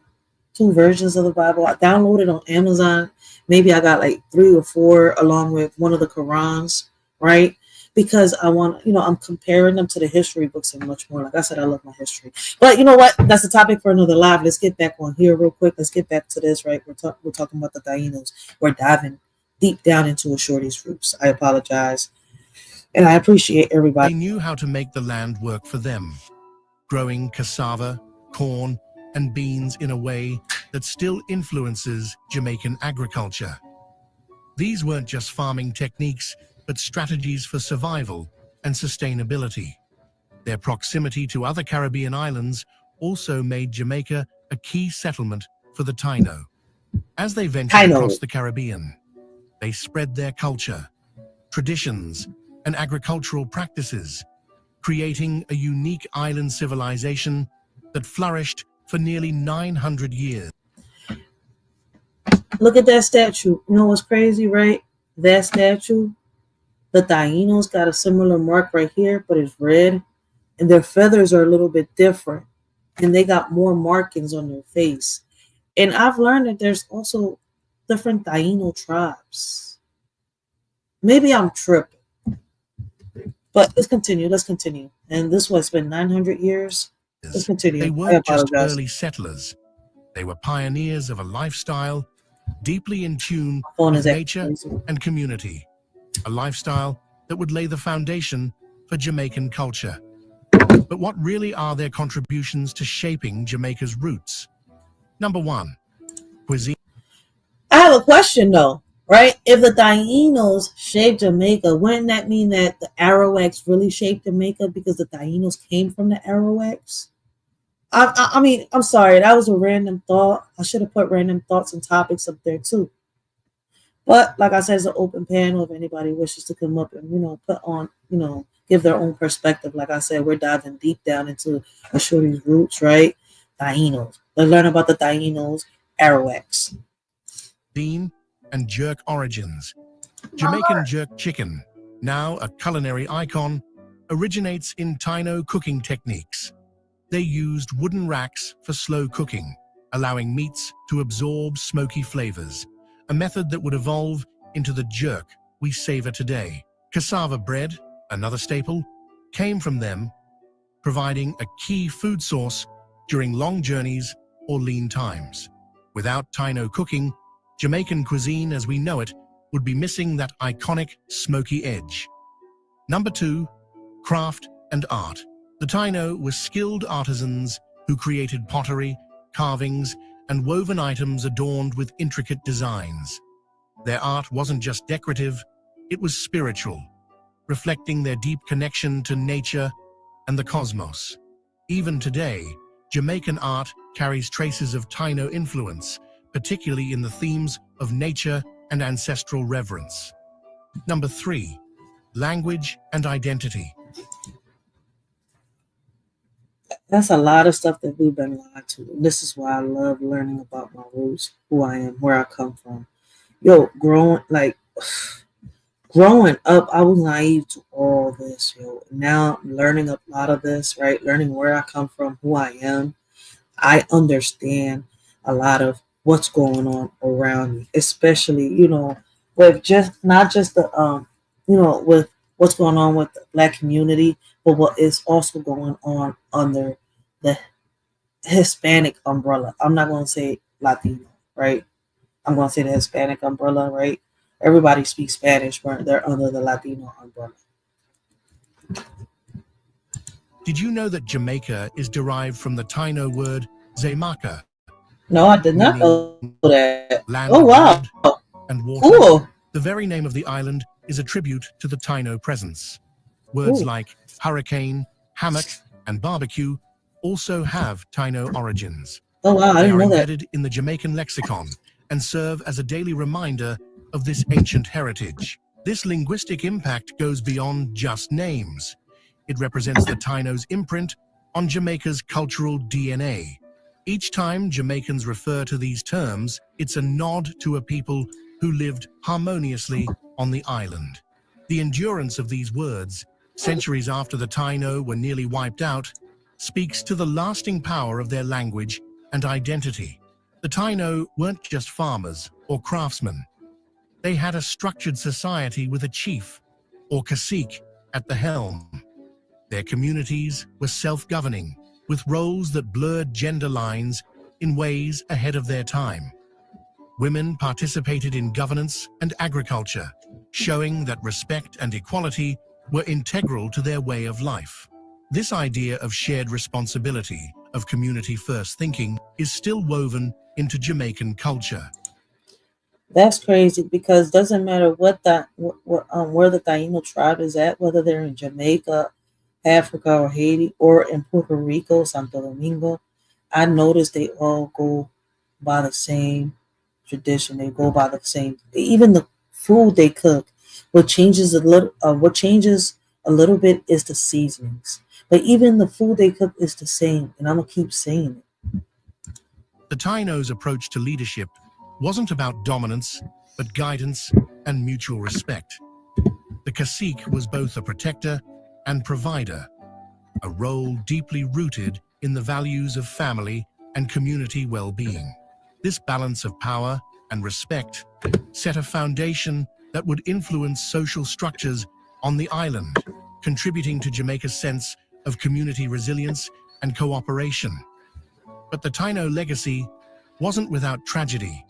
2 versions of the Bible. I downloaded on Amazon. Maybe I got like 3 or 4 along with one of the Qurans, right? Because I want, I'm comparing them to the history books and much more. Like I said, I love my history. But you know what? That's a topic for another live. Let's get back on here real quick. Let's get back to this, right? We're talking about the Tainos. We're diving deep down into a shorty's roots. I apologize. And I appreciate everybody. They knew how to make the land work for them, growing cassava, corn, and beans in a way that still influences Jamaican agriculture. These weren't just farming techniques, but strategies for survival and sustainability. Their proximity to other Caribbean islands also made Jamaica a key settlement for the Taino. As they ventured across the Caribbean, they spread their culture, traditions, and agricultural practices, creating a unique island civilization that flourished for nearly 900 years. Look at that statue. You know what's crazy, right? That statue, the Tainos got a similar mark right here, but it's red. And their feathers are a little bit different. And they got more markings on their face. And I've learned that there's also different Taino tribes. Maybe I'm tripping. But let's continue. And this was been 900 years. Let's continue. They weren't just early settlers. They were pioneers of a lifestyle deeply in tune with nature and community. A lifestyle that would lay the foundation for Jamaican culture. But what really are their contributions to shaping Jamaica's roots? Number 1, cuisine. I have a question though, right? If the Tainos shaped Jamaica, wouldn't that mean that the Arawaks really shaped Jamaica because the Tainos came from the Arawaks? I mean, I'm sorry, that was a random thought. I should have put random thoughts and topics up there too. But like I said, it's an open panel. If anybody wishes to come up and, put on, give their own perspective. Like I said, we're diving deep down into a shorty's roots, right? Tainos. Let's learn about the Tainos, Arawaks. Bean and jerk origins. Jamaican jerk chicken, now a culinary icon, originates in Taino cooking techniques. They used wooden racks for slow cooking, allowing meats to absorb smoky flavors, a method that would evolve into the jerk we savor today. Cassava bread, another staple, came from them, providing a key food source during long journeys or lean times. Without Taino cooking, Jamaican cuisine as we know it would be missing that iconic smoky edge. Number 2, craft and art. The Taino were skilled artisans who created pottery, carvings, and woven items adorned with intricate designs. Their art wasn't just decorative, it was spiritual, reflecting their deep connection to nature and the cosmos. Even today, Jamaican art carries traces of Taino influence, particularly in the themes of nature and ancestral reverence. Number 3, language and identity. That's a lot of stuff that we've been lied to. This is why I love learning about my roots, who I am, where I come from. Growing up, I was naive to all this, Now I'm learning a lot of this, right? Learning where I come from, who I am. I understand a lot of what's going on around me, especially, with not just the, with what's going on with the Black community, but what is also going on under the Hispanic umbrella. I'm not going to say Latino, right? I'm going to say the Hispanic umbrella, right? Everybody speaks Spanish, but they're under the Latino umbrella. Did you know that Jamaica is derived from the Taino word Zemaka? No, I did not know that. Land Oh, wow. And water. Cool. The very name of the island is a tribute to the Taino presence. Words like hurricane, hammock, and barbecue also have Taino origins. Oh, wow, I They didn't are know that. embedded in the Jamaican lexicon and serve as a daily reminder of this ancient heritage. This linguistic impact goes beyond just names. It represents the Taino's imprint on Jamaica's cultural DNA. Each time Jamaicans refer to these terms, it's a nod to a people who lived harmoniously on the island. The endurance of these words, centuries after the Taino were nearly wiped out, speaks to the lasting power of their language and identity. The Taino weren't just farmers or craftsmen. They had a structured society with a chief or cacique at the helm. Their communities were self-governing, with roles that blurred gender lines in ways ahead of their time. Women participated in governance and agriculture, showing that respect and equality were integral to their way of life. This idea of shared responsibility, of community-first thinking, is still woven into Jamaican culture. That's crazy because doesn't matter where the Taino tribe is at, whether they're in Jamaica, Africa, or Haiti, or in Puerto Rico, Santo Domingo. I noticed they all go by the same tradition. They go by the same. Even the food they cook. What changes a little bit is the seasonings. But even the food they cook is the same, and I'm gonna keep saying it. The Taino's approach to leadership wasn't about dominance, but guidance and mutual respect. The cacique was both a protector and provider, a role deeply rooted in the values of family and community well-being. This balance of power and respect set a foundation that would influence social structures on the island, contributing to Jamaica's sense of community resilience and cooperation. But the Taino legacy wasn't without tragedy.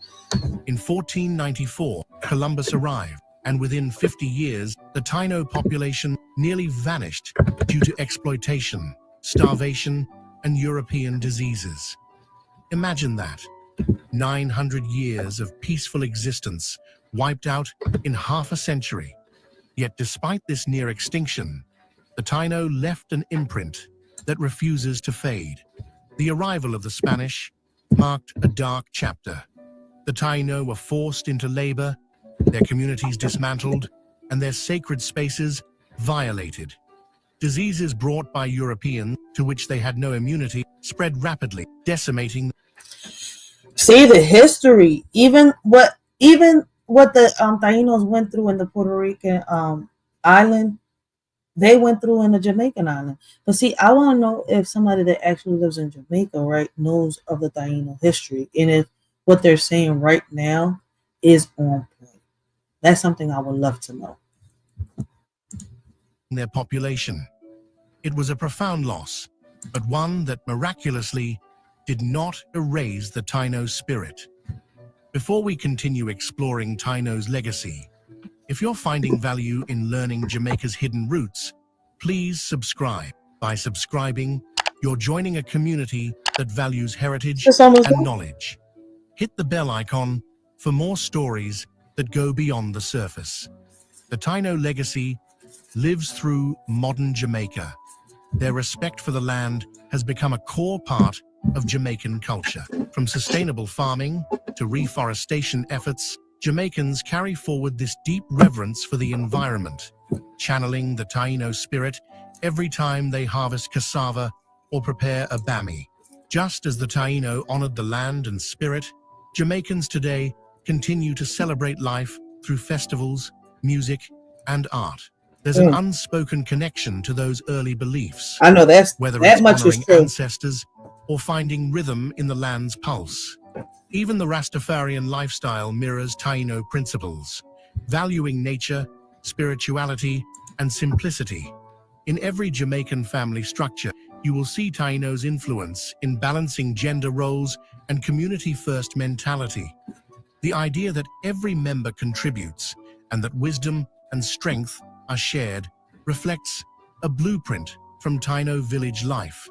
In 1494, Columbus arrived, and within 50 years, the Taino population nearly vanished due to exploitation, starvation, and European diseases. Imagine that. 900 years of peaceful existence wiped out in half a century. Yet despite this near extinction, the Taino left an imprint that refuses to fade. The arrival of the Spanish marked a dark chapter. The Taino were forced into labor, their communities dismantled, and their sacred spaces violated. Diseases brought by Europeans, to which they had no immunity, spread rapidly, decimating. See the history, even what the Tainos went through in the Puerto Rican island, they went through in the Jamaican island. But see, I want to know if somebody that actually lives in Jamaica, right, knows of the Taino history, and if what they're saying right now is on point. That's something I would love to know. Their population. It was a profound loss, but one that miraculously did not erase the Taino spirit. Before we continue exploring Taino's legacy, if you're finding value in learning Jamaica's hidden roots, please subscribe. By subscribing, you're joining a community that values heritage and knowledge. Hit the bell icon for more stories that go beyond the surface. The Taino legacy lives through modern Jamaica. Their respect for the land has become a core part of Jamaican culture. From sustainable farming to reforestation efforts, Jamaicans carry forward this deep reverence for the environment, channeling the Taino spirit every time they harvest cassava or prepare a bami. Just as the Taino honored the land and spirit, Jamaicans today continue to celebrate life through festivals, music, and art. There's an unspoken connection to those early beliefs. I know whether that it's much is honoring true. ancestors or finding rhythm in the land's pulse. Even the Rastafarian lifestyle mirrors Taino principles, valuing nature, spirituality, and simplicity. In every Jamaican family structure, you will see Taino's influence in balancing gender roles and community-first mentality. The idea that every member contributes and that wisdom and strength are shared reflects a blueprint from Taino village life.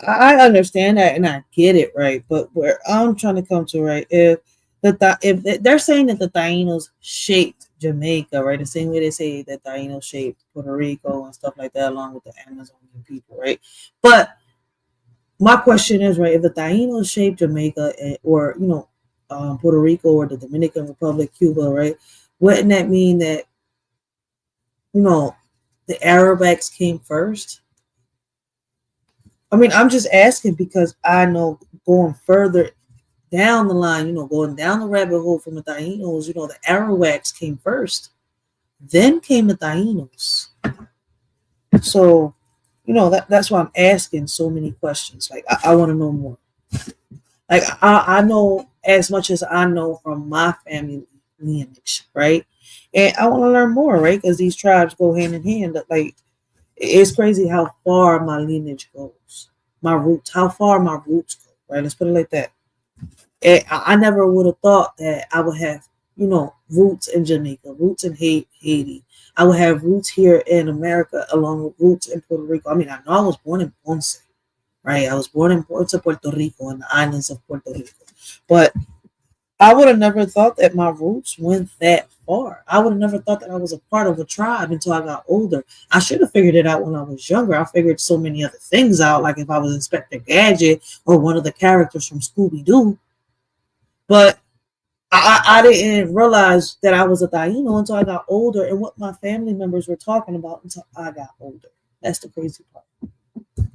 I understand that and I get it, right? But where I'm trying to come to, right, if they're saying that the Tainos shaped Jamaica, right, the same way they say that Tainos shaped Puerto Rico and stuff like that, along with the Amazonian people, right? But my question is, right, if the Tainos shaped Jamaica or Puerto Rico or the Dominican Republic, Cuba, right, wouldn't that mean that the Arawaks came first? I mean, I'm just asking because I know going further down the line, going down the rabbit hole from the Tainos, the Arawaks came first. Then came the Tainos. So, that's why I'm asking so many questions. Like, I want to know more. Like, I know as much as I know from my family lineage, right? And I want to learn more, right? Because these tribes go hand in hand. Like, it's crazy how far my lineage goes, my roots, how far my roots go, right? Let's put it like that. And I never would have thought that I would have, roots in Jamaica, roots in Haiti. I would have roots here in America along with roots in Puerto Rico. I mean, I know I was born in Ponce, right? I was born in Ponce, Puerto Rico, on the islands of Puerto Rico. But I would have never thought that my roots went that far. I would have never thought that I was a part of a tribe until I got older. I should have figured it out when I was younger. I figured so many other things out, like if I was Inspector Gadget or one of the characters from Scooby-Doo. But I didn't realize that I was a Taino until I got older and what my family members were talking about until I got older. That's the crazy part.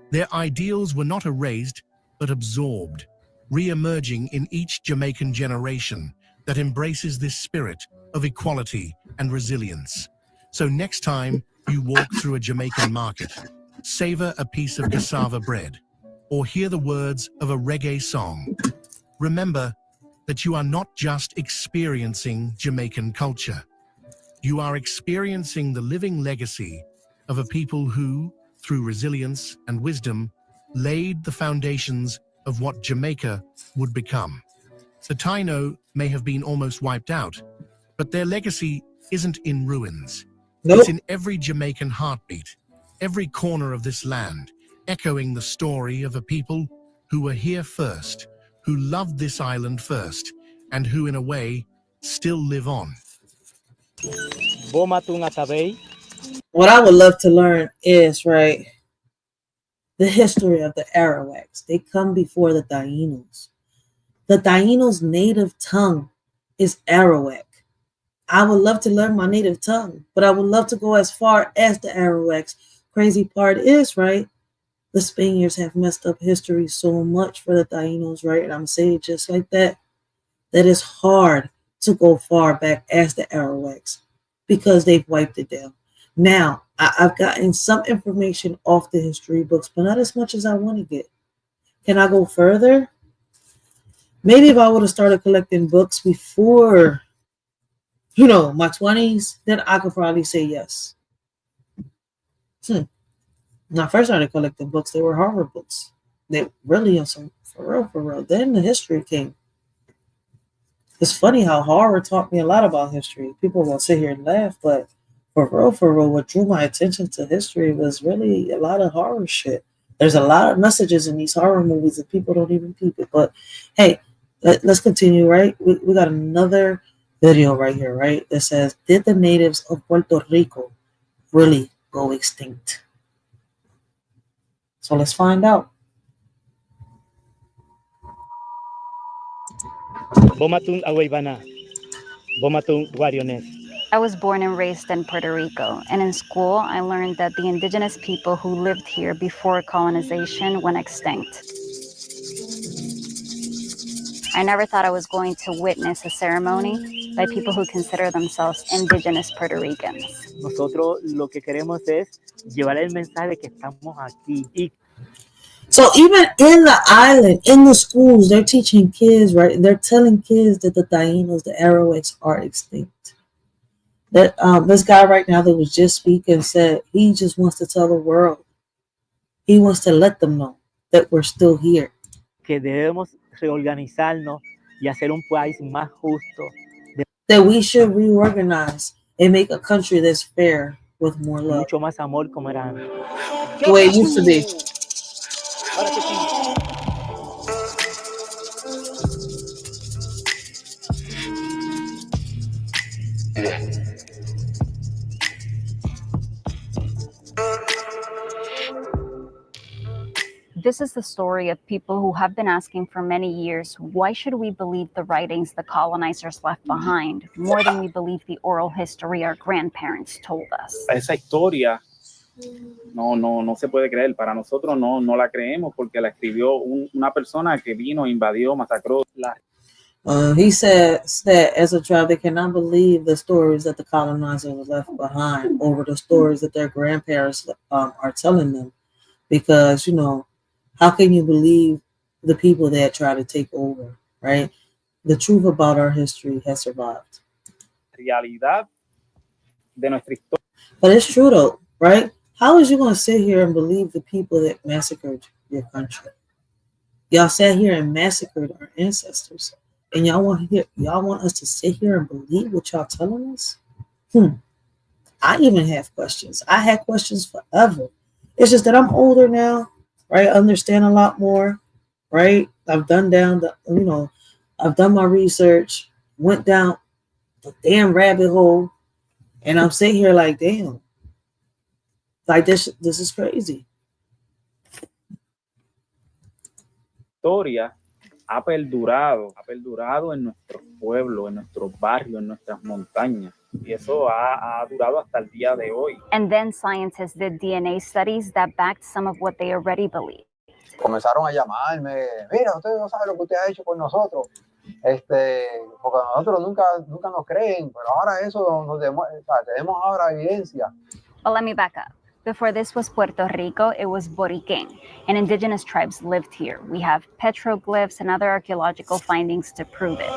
Their ideals were not erased, but absorbed, re-emerging in each Jamaican generation that embraces this spirit of equality and resilience. So next time you walk through a Jamaican market, savor a piece of cassava bread, or hear the words of a reggae song, remember that you are not just experiencing Jamaican culture. You are experiencing the living legacy of a people who, through resilience and wisdom, laid the foundations of what Jamaica would become. The Taino may have been almost wiped out, but their legacy isn't in ruins. Nope. It's in every Jamaican heartbeat, every corner of this land, echoing the story of a people who were here first, who loved this island first, and who, in a way, still live on. What I would love to learn is, right, the history of the Arawaks. They come before the Tainos. The Taino's native tongue is Arawak. I would love to learn my native tongue, but I would love to go as far as the Arawaks. Crazy part is, right, the Spaniards have messed up history so much for the Tainos, right? And I'm saying it just like that, that it's hard to go far back as the Arawaks because they've wiped it down. Now, I've gotten some information off the history books, but not as much as I want to get. Can I go further? Maybe if I would have started collecting books before, my 20s, then I could probably say yes. When I first started collecting books, they were horror books. They really on some for real. Then the history came. It's funny how horror taught me a lot about history. People will sit here and laugh, but for real, what drew my attention to history was really a lot of horror shit. There's a lot of messages in these horror movies that people don't even peep it. But hey, let's continue, right? We got another video right here, right? That says, did the natives of Puerto Rico really go extinct? So let's find out. I was born and raised in Puerto Rico, and in school I learned that the indigenous people who lived here before colonization went extinct. I never thought I was going to witness a ceremony by people who consider themselves indigenous Puerto Ricans. Nosotros lo que queremos es llevar el mensaje de que estamos aquí. So even in the island, in the schools, they're teaching kids, right? They're telling kids that the Tainos, the Arawaks, are extinct. That this guy right now that was just speaking said he just wants to tell the world. He wants to let them know that we're still here. Que debemos reorganizarnos y hacer un país más justo. That we should reorganize and make a country that's fair with more love. Mucho más amor como era antes. The way it used to be. This is the story of people who have been asking for many years, why should we believe the writings the colonizers left behind more than we believe the oral history our grandparents told us? Esa historia no se puede creer. Para nosotros no la creemos porque la escribió una persona que vino, invadió, masacró. He says that as a tribe, they cannot believe the stories that the colonizers left behind over the stories that their grandparents are telling them. Because, how can you believe the people that try to take over, right? The truth about our history has survived. Realidad de nuestra historia. But it's true though, right? How is you going to sit here and believe the people that massacred your country? Y'all sat here and massacred our ancestors. And y'all want us to sit here and believe what y'all telling us? I even have questions. I had questions forever. It's just that I'm older now, right? I understand a lot more, right? I've done down the, I've done my research, went down the damn rabbit hole, and I'm sitting here like, damn, like this is crazy. Historia ha perdurado en nuestros pueblos, en nuestros barrios, en nuestras montañas. Y eso ha durado hasta el día de hoy. And then scientists did DNA studies that backed some of what they already believed. Comenzaron a llamarme, mira, usted no sabe lo que usted ha hecho por nosotros, porque nosotros nunca nos creen, pero ahora eso nos demuestra, tenemos ahora evidencia. But let me back up. Before this was Puerto Rico, it was Boriquén, and indigenous tribes lived here. We have petroglyphs and other archaeological findings to prove it.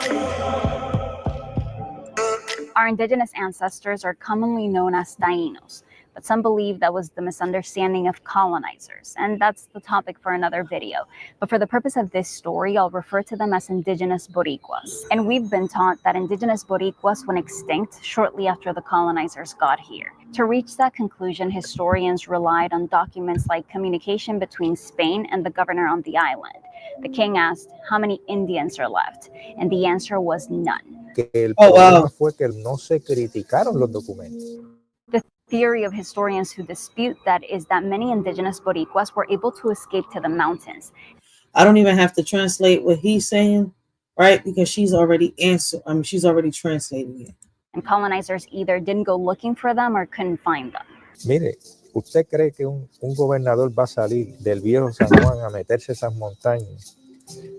Our indigenous ancestors are commonly known as Tainos, but some believe that was the misunderstanding of colonizers, and that's the topic for another video. But for the purpose of this story, I'll refer to them as indigenous Boricuas. And we've been taught that indigenous Boricuas went extinct shortly after the colonizers got here. To reach that conclusion, historians relied on documents like communication between Spain and the governor on the island. The king asked, how many Indians are left? And the answer was none. El problema fue que no se criticaron los documentos. The theory of historians who dispute that is that many indigenous Boricuas were able to escape to the mountains. I don't even have to translate what he's saying, right? Because she's already she's already translating it. And colonizers either didn't go looking for them or couldn't find them. Mire, ¿usted cree que un gobernador va a salir del viejo San Juan a meterse a esas montañas,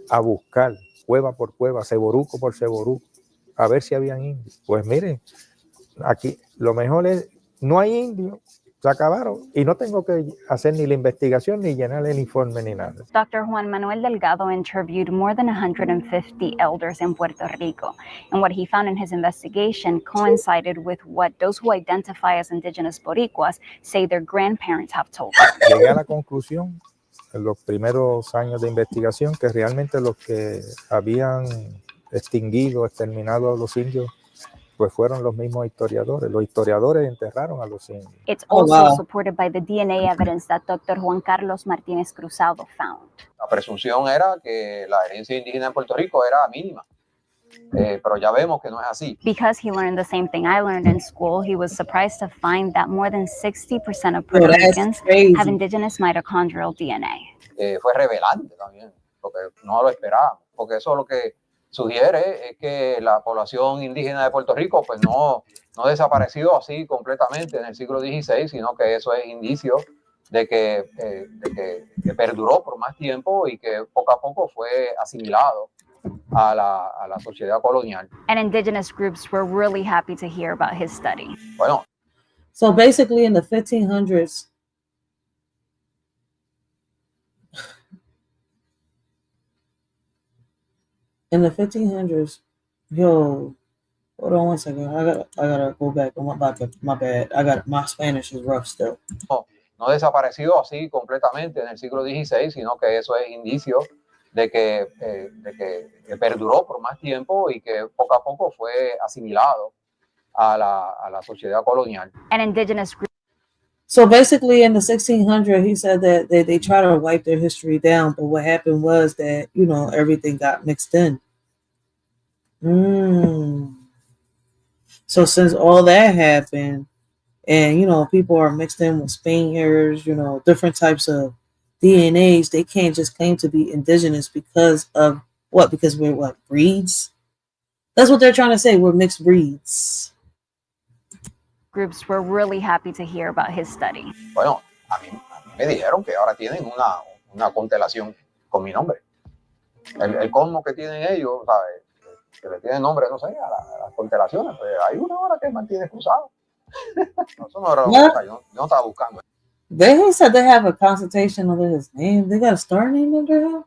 a buscar cueva por cueva, ceboruco por ceboruco, a ver si habían indios? Pues mire, aquí lo mejor es, no hay indios, se acabaron, y no tengo que hacer ni la investigación ni llenar el informe ni nada. Dr. Juan Manuel Delgado interviewed more than 150 elders in Puerto Rico, and what he found in his investigation coincided with what those who identify as indigenous Boricuas say their grandparents have told them. Llegué a la conclusión en los primeros años de investigación que realmente los que habían exterminado a los indios pues fueron los mismos historiadores. Los historiadores enterraron a los indios. It's also supported by the DNA evidence that Dr. Juan Carlos Martínez Cruzado found. La presunción era que la herencia indígena en Puerto Rico era mínima, pero ya vemos que no es así. Because he learned the same thing I learned in school, he was surprised to find that more than 60% of Puerto Ricans have indigenous mitochondrial DNA. Fue revelante también, porque no lo esperábamos, porque eso lo que sugiere es que la población indígena de Puerto Rico pues no desapareció así completamente en el siglo XVI, sino que eso es indicio de que perduró por más tiempo y que poco a poco fue asimilado a la sociedad colonial. And indigenous groups were really happy to hear about his study. Bueno. So basically in the 1500s, in the 1500s, hold on one second. I gotta go back. My bad. My Spanish is rough still. No desapareció así completamente en el siglo XVI, sino que eso es indicio de que perduró por más tiempo y que poco a poco fue asimilado a la sociedad colonial. An indigenous group. So basically in the 1600s, he said that they try to wipe their history down, but what happened was that, everything got mixed in. So since all that happened, and, people are mixed in with Spaniards, different types of DNAs, they can't just claim to be indigenous because of what? Because we're what? Breeds? That's what they're trying to say. We're mixed breeds. Groups were really happy to hear about his study. Bueno, a mí me dijeron que ahora tienen una constelación con mi nombre. El cosmos que tienen ellos, ¿sabes? Que le tienen nombre, no sé, a las constelaciones. Pues hay una hora que Martínez Cruzado. Eso no era lo que yo no estaba buscando. They said they have a consultation under his name. They got a star name under him?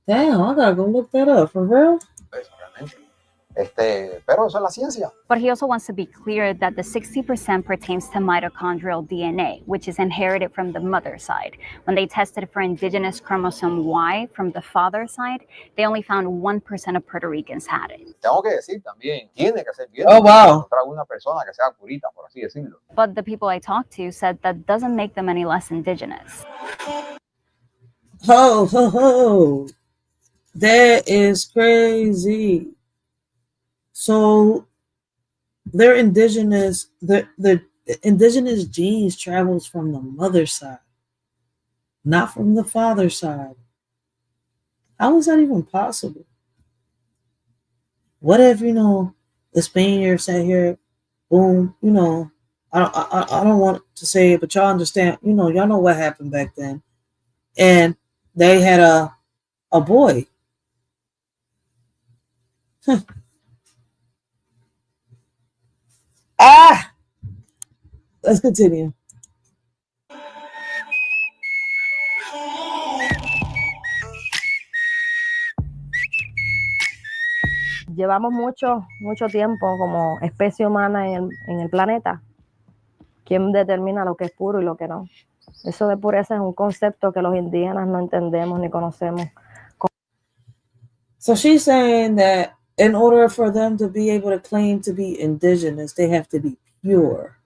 Damn, I gotta go look that up. For real? Pero eso es la ciencia. But he also wants to be clear that the 60% pertains to mitochondrial DNA, which is inherited from the mother side. When they tested for indigenous chromosome Y from the father side, they only found 1% of Puerto Ricans had it. Tengo que decir también, tiene que ser bien encontrar una persona que sea purita, por así decirlo. But the people I talked to said that doesn't make them any less indigenous. Ho, ho, ho. That is crazy. So their indigenous, the indigenous genes travels from the mother side, not from the father side. How is that even possible? What if, the Spaniards sat here, boom, I don't want to say it, but y'all understand, y'all know what happened back then. And they had a boy. Let's continue. Llevamos mucho tiempo como especie humana en el planeta. ¿Quién determina lo que es puro y lo que no? Eso de pureza es un concepto que los indígenas no entendemos ni conocemos. So she's saying that in order for them to be able to claim to be indigenous, they have to be pure.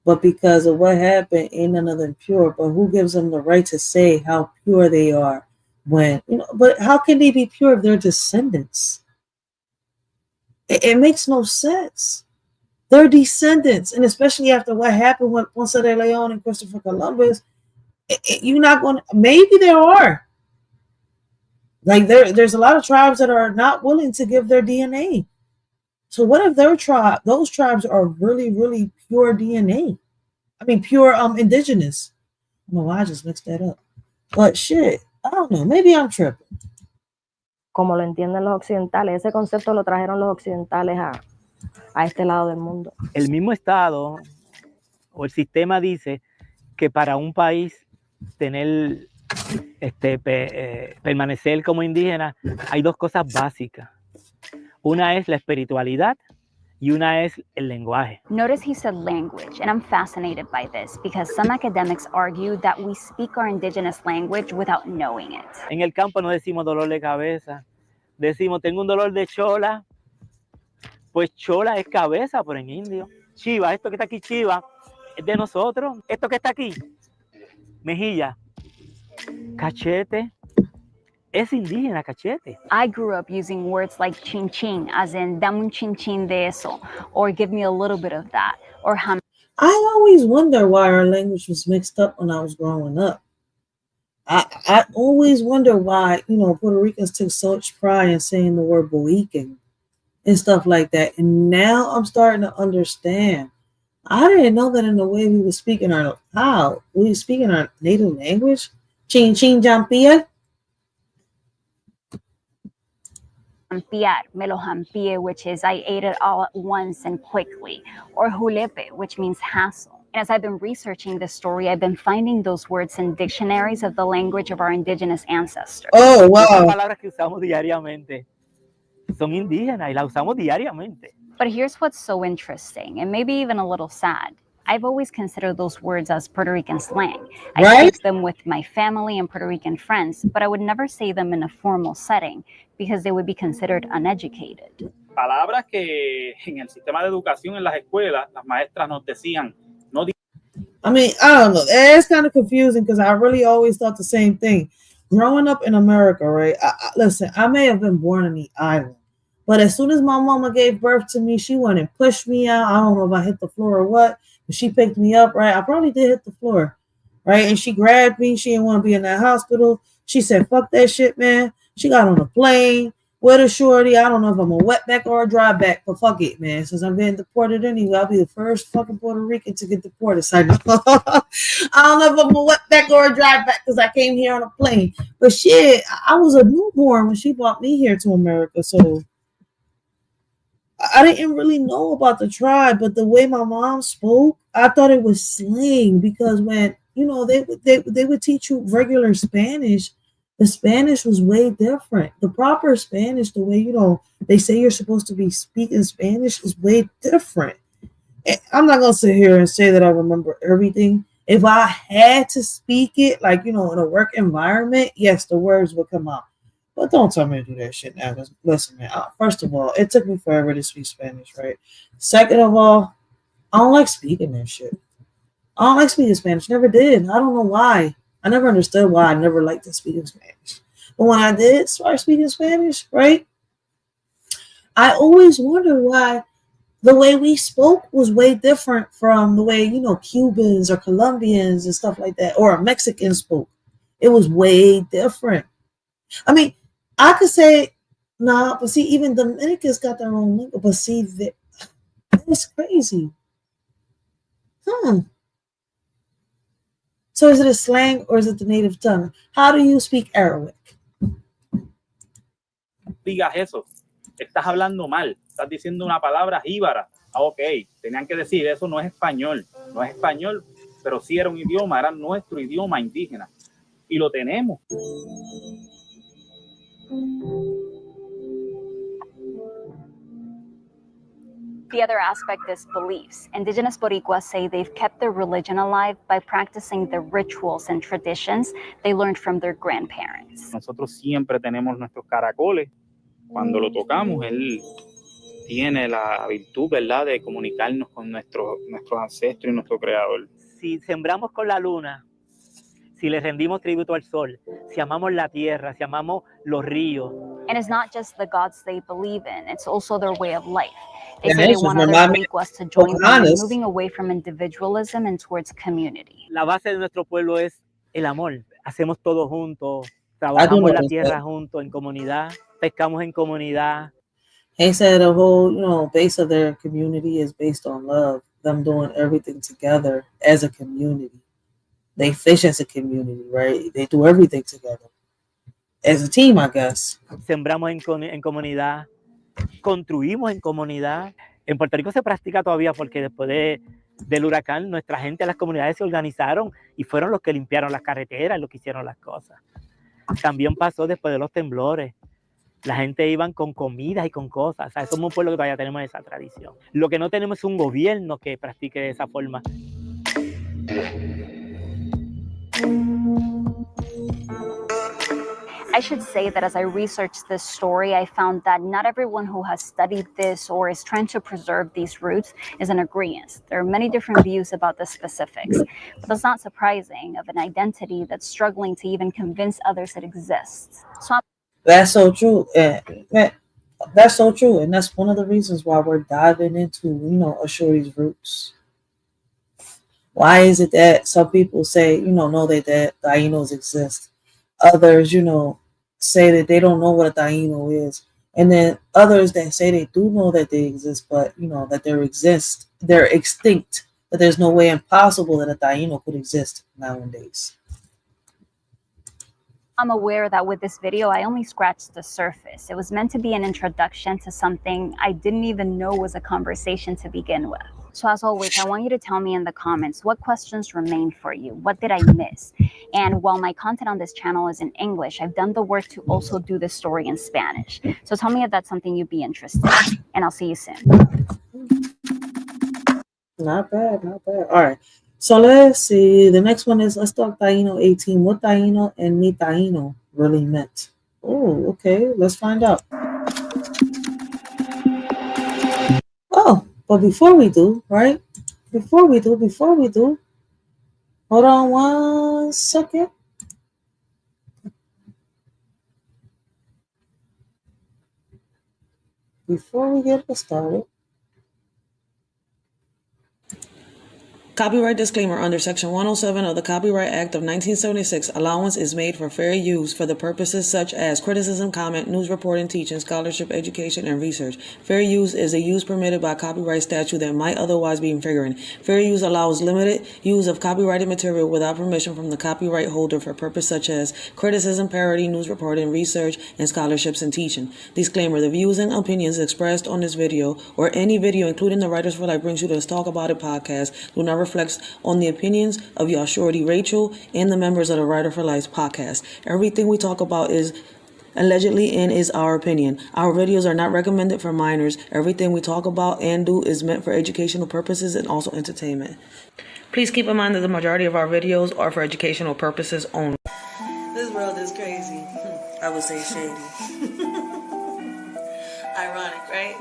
But because of what happened, ain't none of them pure. But who gives them the right to say how pure they are when, but how can they be pure if they're descendants? It makes no sense. They're descendants. And especially after what happened with Ponce de Leon and Christopher Columbus, you're not going to, maybe there are. Like there's a lot of tribes that are not willing to give their DNA. So what if those tribes are really, really pure DNA? I mean, pure indigenous. I don't know why I just mixed that up. But shit, I don't know. Maybe I'm tripping. Como lo entienden los occidentales. Ese concepto lo trajeron los occidentales a este lado del mundo. El mismo Estado o el sistema dice que para un país tener, permanecer como indígena, hay dos cosas básicas. Una es la espiritualidad y una es el lenguaje. Notice he said language, and I'm fascinated by this because some academics argue that we speak our indigenous language without knowing it. En el campo no decimos dolor de cabeza, decimos tengo un dolor de chola. Pues chola es cabeza, pero en indio. Chiva, esto que está aquí, chiva, es de nosotros. Esto que está aquí, mejilla. Cachete, es indígena, cachete. I grew up using words like chin chin, as in dame un chin chin de eso, or give me a little bit of that, or ham. I always wonder why our language was mixed up when I was growing up. I always wonder why, Puerto Ricans took such pride in saying the word boiking and stuff like that. And now I'm starting to understand. I didn't know that in the way we were speaking our native language. Chin chin jampia. Jampiar, me lo jampié, which is I ate it all at once and quickly, or julepe, which means hassle. And as I've been researching this story, I've been finding those words in dictionaries of the language of our indigenous ancestors. Oh, wow. Esas palabras que usamos diariamente son indígenas y las usamos diariamente. But here's what's so interesting, and maybe even a little sad. I've always considered those words as Puerto Rican slang. I speak them with my family and Puerto Rican friends, but I would never say them in a formal setting because they would be considered uneducated. Palabras que en el sistema de educación en las escuelas, las maestras nos decían, no. I mean, I don't know. It's kind of confusing because I really always thought the same thing. Growing up in America, right? Listen, I may have been born in the island, but as soon as my mama gave birth to me, she went and pushed me out. I don't know if I hit the floor or what, but she picked me up, right? I probably did hit the floor, right? And she grabbed me. She didn't want to be in that hospital. She said, fuck that shit, man. She got on a plane with a shorty. I don't know if I'm a wetback or a dry back, but fuck it, man. Since I'm getting deported anyway, I'll be the first fucking Puerto Rican to get deported. So I don't know if I'm a wetback or a dry back because I came here on a plane. But shit, I was a newborn when she brought me here to America, so I didn't really know about the tribe, but the way my mom spoke, I thought it was slang because when, they would teach you regular Spanish, the Spanish was way different. The proper Spanish, the way, they say you're supposed to be speaking Spanish is way different. And I'm not going to sit here and say that I remember everything. If I had to speak it, like, in a work environment, yes, the words would come out. But don't tell me to do that shit now. Because listen, man, first of all, it took me forever to speak Spanish, right? Second of all, I don't like speaking that shit. I don't like speaking Spanish. Never did. I don't know why. I never understood why I never liked to speak in Spanish. But when I did start speaking Spanish, right, I always wondered why the way we spoke was way different from the way, you know, Cubans or Colombians and stuff like that, or Mexicans spoke. It was way different. I mean, I could say, nah, but see, even Dominicans got their own lingo, but see, it's crazy. So is it a slang or is it the native tongue? How do you speak Arabic? Digas eso, estás hablando mal, estás diciendo una palabra jíbara. Ok, tenían que decir, eso no es español, pero sí era un idioma, era nuestro idioma indígena. Y lo tenemos. The other aspect is beliefs. Indigenous Boricuas say they've kept their religion alive by practicing the rituals and traditions they learned from their grandparents. Nosotros siempre tenemos nuestros caracoles. Cuando lo tocamos, él tiene la virtud, ¿verdad?, de comunicarnos con nuestros ancestros y nuestro creador. Si sembramos con la luna, si le rendimos tributo al sol, si amamos la tierra, si amamos los ríos. And it's not just the gods they believe in, it's also their way of life. They say they want other Boricuas to join them in moving away from individualism and towards community. La base de nuestro pueblo es el amor. Hacemos todo juntos, trabajamos la tierra juntos, en comunidad, pescamos en comunidad. They said the whole, you know, base of their community is based on love, them doing everything together as a community. They fish as a community, right? They do everything together. As a team, I guess. Sembramos en comunidad, construimos en comunidad. En Puerto Rico se practica todavía porque después del huracán, nuestra gente, las comunidades se organizaron y fueron los que limpiaron las carreteras, los que hicieron las cosas. También pasó después de los temblores. La gente iban con comidas y con cosas. O sea, somos un pueblo que todavía tenemos esa tradición. Lo que no tenemos es un gobierno que practique de esa forma. I should say that as I researched this story, I found that not everyone who has studied this or is trying to preserve these roots is in agreement. There are many different views about the specifics, but that's not surprising of an identity that's struggling to even convince others it exists. That's so true. That's so true. And that's one of the reasons why we're diving into, you know, a shorty's roots. Why is it that some people say, you know that Tainos exist? Others, you know, say that they don't know what a Taino is. And then others that say they do know that they exist, but, you know, that they're extinct, that there's no way impossible that a Taino could exist nowadays. I'm aware that with this video, I only scratched the surface. It was meant to be an introduction to something I didn't even know was a conversation to begin with. So as always, I want you to tell me in the comments what questions remain for you. What did I miss? And while my content on this channel is in English, I've done the work to also do this story in Spanish. So tell me if that's something you'd be interested in, and I'll see you soon. Not bad, not bad. All right. So let's see. The next one is, let's talk Taino 18. What Taino and mi Taino really meant. Oh, okay. Let's find out. Oh, but before we do, right? Before we do, hold on one second. Before we get started. Copyright disclaimer. Under Section 107 of the Copyright Act of 1976, allowance is made for fair use for the purposes such as criticism, comment, news reporting, teaching, scholarship, education, and research. Fair use is a use permitted by copyright statute that might otherwise be infringing. Fair use allows limited use of copyrighted material without permission from the copyright holder for purposes such as criticism, parody, news reporting, research, and scholarships and teaching. Disclaimer. The views and opinions expressed on this video or any video, including the Writers for Life Brings You to Let's Talk About It podcast, do not reflects on the opinions of your shorty Racheal and the members of the Writer for Life podcast. Everything we talk about is allegedly and is our opinion. Our videos are not recommended for minors. Everything we talk about and do is meant for educational purposes and also entertainment. Please keep in mind that the majority of our videos are for educational purposes only. This world is crazy. I would say shady. Ironic, right?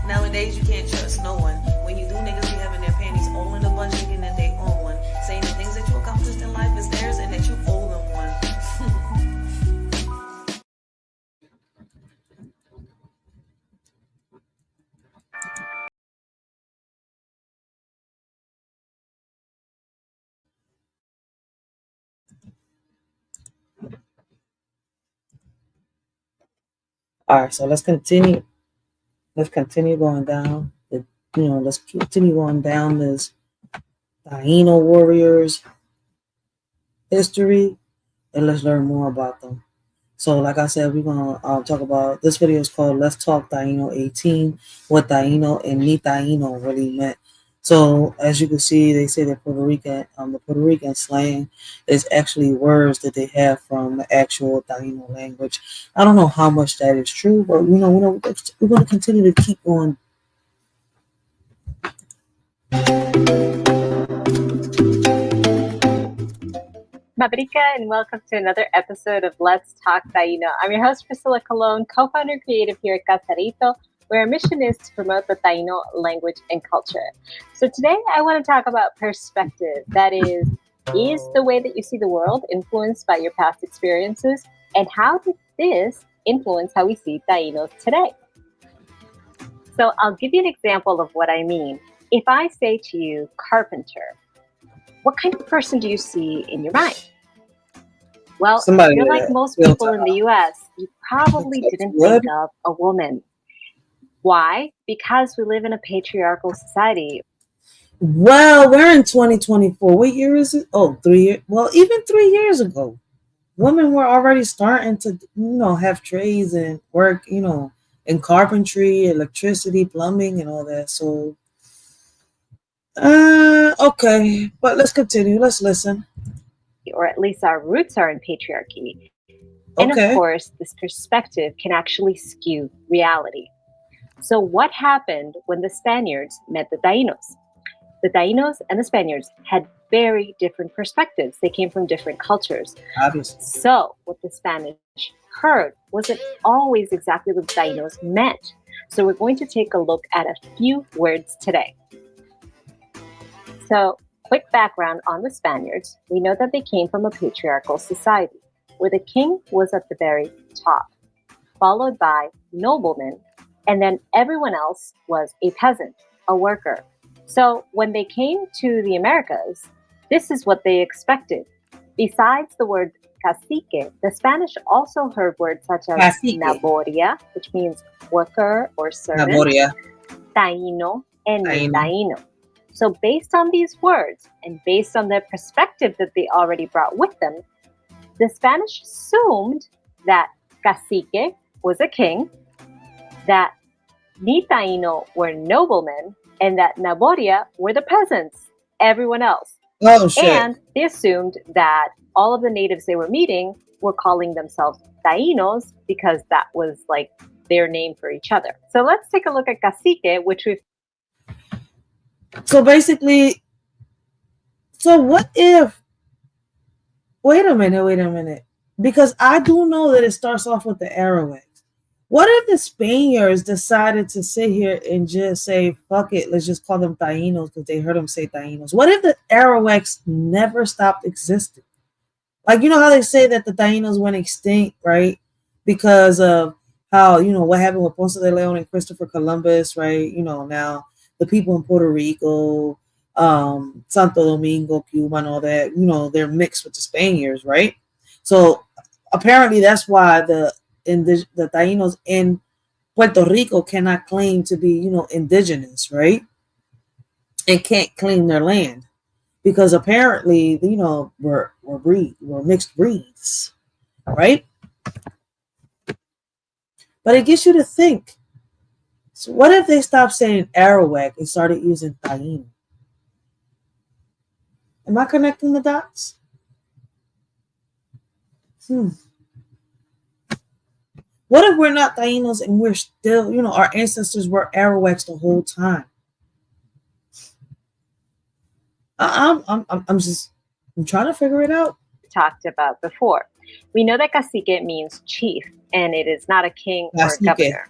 Nowadays, you can't trust no one. When you do, niggas be having their panties all in a bunch, thinking that they own one. Saying the things that you accomplished in life is theirs and that you owe them one. All right, so let's continue. Let's continue going down. Let's continue going down this Taino warriors history, and let's learn more about them. So, like I said, we're gonna talk about this video is called "Let's Talk Taino 18," what Taino and Ni Taino really meant. So, as you can see, they say that the Puerto Rican slang is actually words that they have from the actual Taino language. I don't know how much that is true, but we're going to continue to keep on. Mabrika, and welcome to another episode of Let's Talk Taino. I'm your host, Priscilla Colon, co-founder and creative here at Casarito, where our mission is to promote the Taino language and culture. So today I want to talk about perspective. That is the way that you see the world influenced by your past experiences? And how did this influence how we see Tainos today? So I'll give you an example of what I mean. If I say to you, carpenter, what kind of person do you see in your mind? Well, Somebody you're like most people in the US, you probably didn't think of a woman. Why? Because we live in a patriarchal society. Well, we're in 2024. What year is it? Oh, 3 years. Well, even 3 years ago, women were already starting to, have trades and work, in carpentry, electricity, plumbing, and all that. So, okay, but let's continue. Let's listen. Or at least our roots are in patriarchy. And of course, this perspective can actually skew reality. So what happened when the Spaniards met the Tainos? The Tainos and the Spaniards had very different perspectives. They came from different cultures. Obviously. So what the Spanish heard wasn't always exactly what the Tainos meant. So we're going to take a look at a few words today. So, quick background on the Spaniards. We know that they came from a patriarchal society where the king was at the very top, followed by noblemen, and then everyone else was a peasant, a worker. So when they came to the Americas, this is what they expected. Besides the word cacique, the Spanish also heard words such as naboria, which means worker or servant, Naboria. taino, and taino. So based on these words and based on the perspective that they already brought with them, the Spanish assumed that cacique was a king, that ni taino were noblemen, and that naboria were the peasants, everyone else. Oh, shit. And they assumed that all of the natives they were meeting were calling themselves Tainos because that was like their name for each other. So let's take a look at cacique, which we've... So basically, what if, wait a minute, because I do know that it starts off with the Arawaks. What if the Spaniards decided to sit here and just say, fuck it, let's just call them Tainos because they heard them say Tainos? What if the Arawaks never stopped existing? Like, you know how they say that the Tainos went extinct, right? Because of how, what happened with Ponce de Leon and Christopher Columbus, right? Now the people in Puerto Rico, Santo Domingo, Cuba, and all that, they're mixed with the Spaniards, right? So apparently that's why the Tainos in Puerto Rico cannot claim to be, indigenous, right? And can't claim their land because apparently, we're mixed breeds, right? But it gets you to think. So what if they stopped saying Arawak and started using Taino? Am I connecting the dots? What if we're not Tainos and we're still, our ancestors were Arawaks the whole time? I'm trying to figure it out. Talked about before. We know that cacique means chief, and it is not a king or a governor.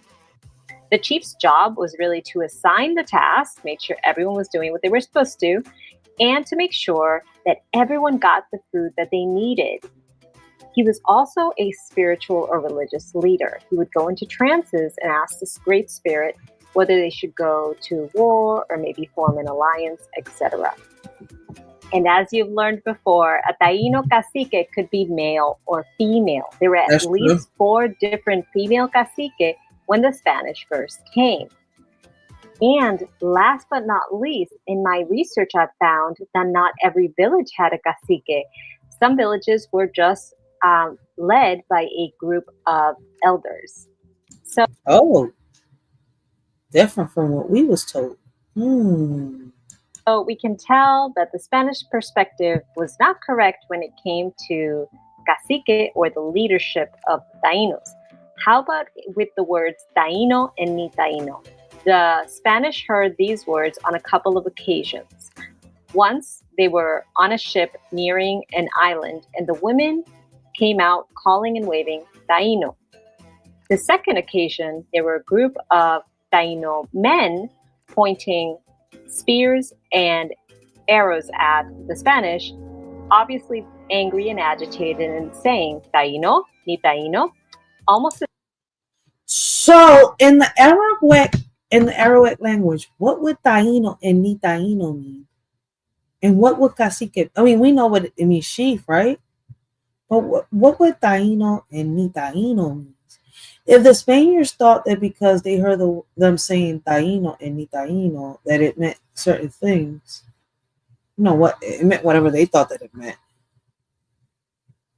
The chief's job was really to assign the task, make sure everyone was doing what they were supposed to, and to make sure that everyone got the food that they needed. He was also a spiritual or religious leader. He would go into trances and ask this great spirit whether they should go to war or maybe form an alliance, etc. And as you've learned before, a Taino cacique could be male or female. There were at That's least true. 4 different female cacique when the Spanish first came. And last but not least, in my research, I found that not every village had a cacique. Some villages were just led by a group of elders. So, Oh, different from what we was told. So we can tell that the Spanish perspective was not correct when it came to cacique or the leadership of Tainos. How about with the words Taino and ni Taino? The Spanish heard these words on a couple of occasions. Once they were on a ship nearing an island and the women came out calling and waving Taino. The second occasion, there were a group of Taino men pointing spears and arrows at the Spanish, obviously angry and agitated and saying Taino, ni Taino, almost. So in the Arawak language, what would Taino and ni Taino mean? And what would cacique? I mean, we know what it means, chief, right? But what would Taino and ni Taino mean? If the Spaniards thought that because they heard them saying Taino and ni Taino that it meant certain things, you know what? It meant whatever they thought that it meant.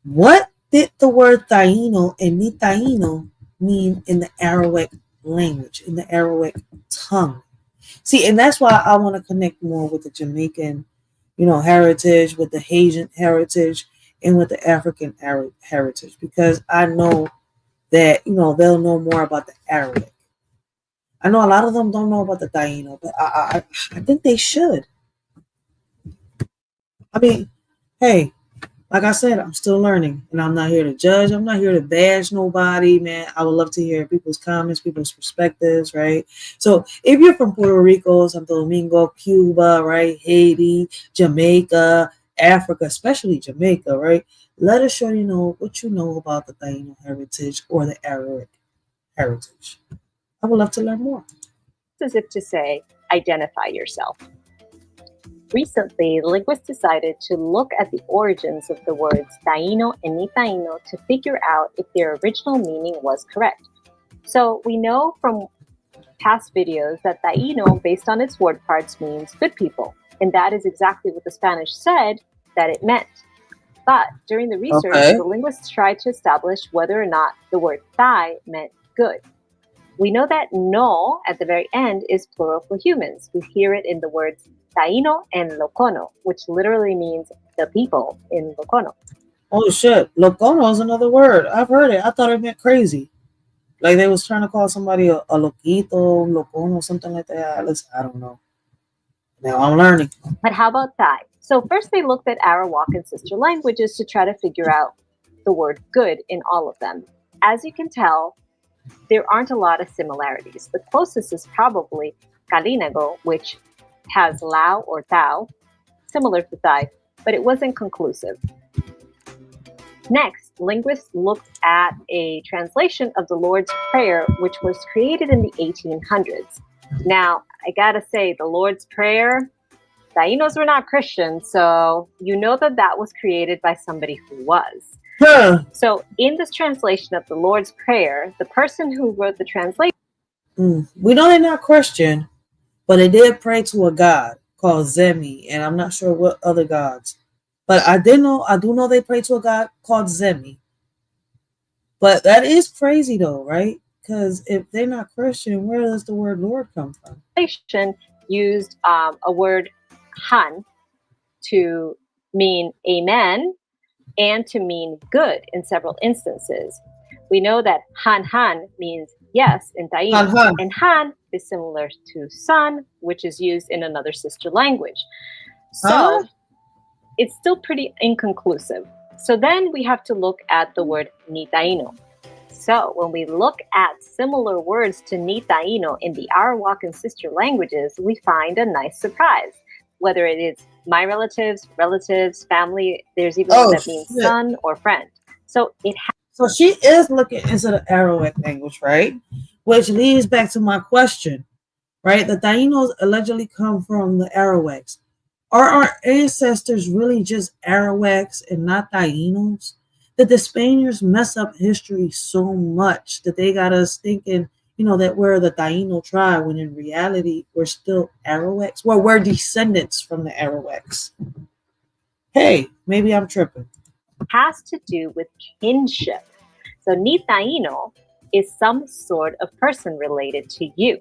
What did the word Taino and ni Taino mean in the Arawak language, in the Arawak tongue? See, and that's why I want to connect more with the Jamaican, heritage, with the Haitian heritage, and with the African heritage, because I know that they'll know more about the Arabic. I know a lot of them don't know about the Taino, but I think they should. I mean, hey, like I said, I'm still learning, and I'm not here to judge. I'm not here to bash nobody, man. I would love to hear people's comments, people's perspectives, right? So if you're from Puerto Rico, Santo Domingo, Cuba, right, Haiti, Jamaica, Africa, especially Jamaica, right? Let us shorty know what you know about the Taino heritage or the Arabic heritage. I would love to learn more. As if to say, identify yourself. Recently, linguists decided to look at the origins of the words Taino and ni Taino to figure out if their original meaning was correct. So we know from past videos that Taino, based on its word parts, means good people. And that is exactly what the Spanish said that it meant. But during the research, the linguists tried to establish whether or not the word Thai meant good. We know that no at the very end is plural for humans. We hear it in the words Taino and Locono, which literally means the people in Locono. Oh shit, Locono is another word. I've heard it. I thought it meant crazy. Like they was trying to call somebody a loquito, Locono, something like that. Listen, I don't know. Now I'm learning. But how about Thai? So first they looked at Arawak and sister languages to try to figure out the word good in all of them. As you can tell, there aren't a lot of similarities. The closest is probably Kalinago, which has Lao or Tao, similar to Thai, but it wasn't conclusive. Next, linguists looked at a translation of the Lord's Prayer, which was created in the 1800s. Now, I gotta say, the Lord's Prayer, Tainos were not Christians, so you know that was created by somebody who was. So in this translation of the Lord's Prayer, the person who wrote the translation... We know they're not Christian, but they did pray to a god called Zemi, and I'm not sure what other gods. But I do know they pray to a god called Zemi. But that is crazy though, right? Because if they're not Christian, where does the word Lord come from? Used a word Han to mean amen and to mean good in several instances. We know that Han means yes in Taino, and Han is similar to son, which is used in another sister language. So it's still pretty inconclusive. So then we have to look at the word ni Taino. So when we look at similar words to ni Taino in the Arawak and sister languages, we find a nice surprise. Whether it is my relatives, family, there's even one that means son or friend. So so she is looking into the Arawak language, right? Which leads back to my question, right? The Tainos allegedly come from the Arawaks. Are our ancestors really just Arawaks and not Tainos? Did the Spaniards mess up history so much that they got us thinking, that we're the Taino tribe, when in reality we're still Arawaks? Well, we're descendants from the Arawaks. Hey, maybe I'm tripping. Has to do with kinship. So ni Taino is some sort of person related to you.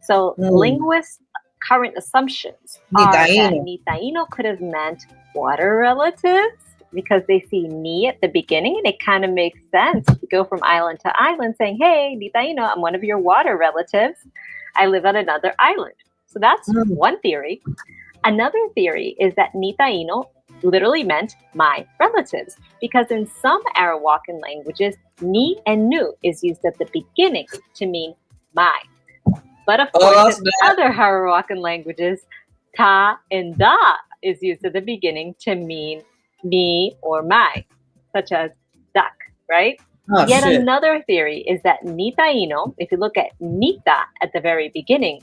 So linguists' current assumptions are that ni Taino could have meant water relatives, because they see ni at the beginning, and it kind of makes sense to go from island to island saying, hey, ni Taino, I'm one of your water relatives. I live on another island. So that's one theory. Another theory is that ni Taino literally meant my relatives, because in some Arawakan languages, ni and nu is used at the beginning to mean my. But of course, in other Arawakan languages, ta and da is used at the beginning to mean me or my, such as duck, right? Yet another theory is that ni Taino, if you look at nita at the very beginning,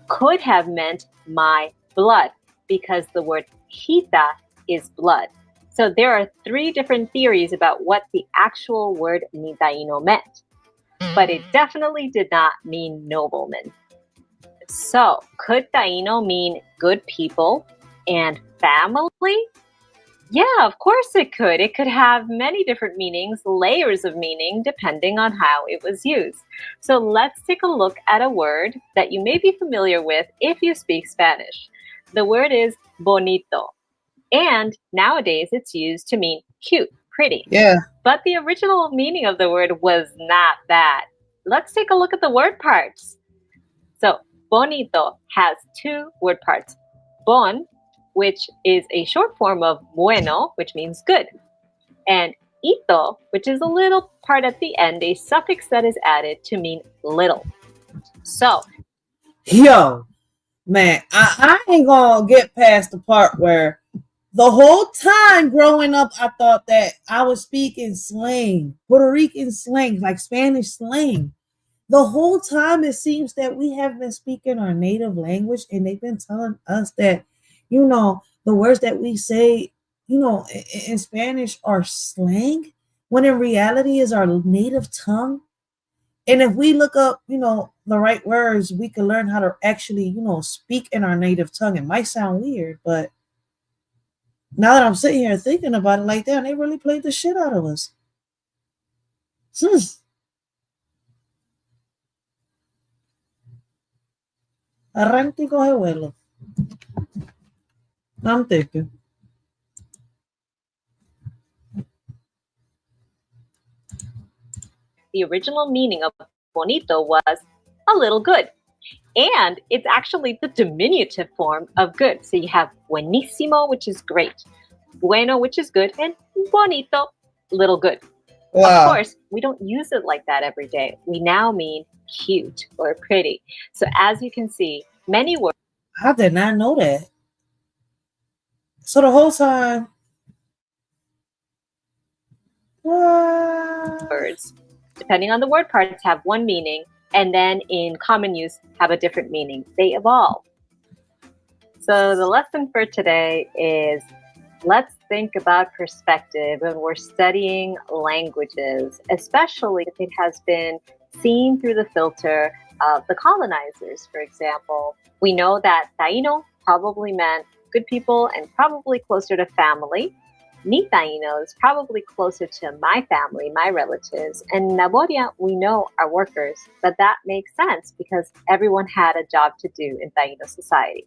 could have meant my blood, because the word hita is blood. So there are 3 different theories about what the actual word ni Taino meant, but it definitely did not mean nobleman. So could Taino mean good people and family? Yeah, of course it could. It could have many different meanings, layers of meaning, depending on how it was used. So let's take a look at a word that you may be familiar with if you speak Spanish. The word is bonito. And nowadays it's used to mean cute, pretty. Yeah. But the original meaning of the word was not that. Let's take a look at the word parts. So bonito has 2 word parts. Bon, which is a short form of bueno, which means good. And ito, which is a little part at the end, a suffix that is added to mean little. So, yo, man, I ain't gonna get past the part where the whole time growing up, I thought that I was speaking slang, Puerto Rican slang, like Spanish slang. The whole time it seems that we have been speaking our native language, and they've been telling us that, the words that we say, in Spanish are slang, when in reality is our native tongue. And if we look up, the right words, we can learn how to actually, speak in our native tongue. It might sound weird, but now that I'm sitting here thinking about it like that, they really played the shit out of us. Arranca y coge vuelo. I'm thinking. the original meaning of bonito was a little good. And it's actually the diminutive form of good. So you have buenísimo, which is great, bueno, which is good, and bonito, little good. Wow. Of course, we don't use it like that every day. We now mean cute or pretty. So as you can see, many words. I did not know that. So the whole time. Words, depending on the word parts, have one meaning, and then in common use have a different meaning. They evolve. So the lesson for today is, let's think about perspective when we're studying languages, especially if it has been seen through the filter of the colonizers, for example. We know that Taino probably meant good people and probably closer to family. Ni Taino is probably closer to my family, my relatives. And Naboria, we know, are workers. But that makes sense because everyone had a job to do in Taino society.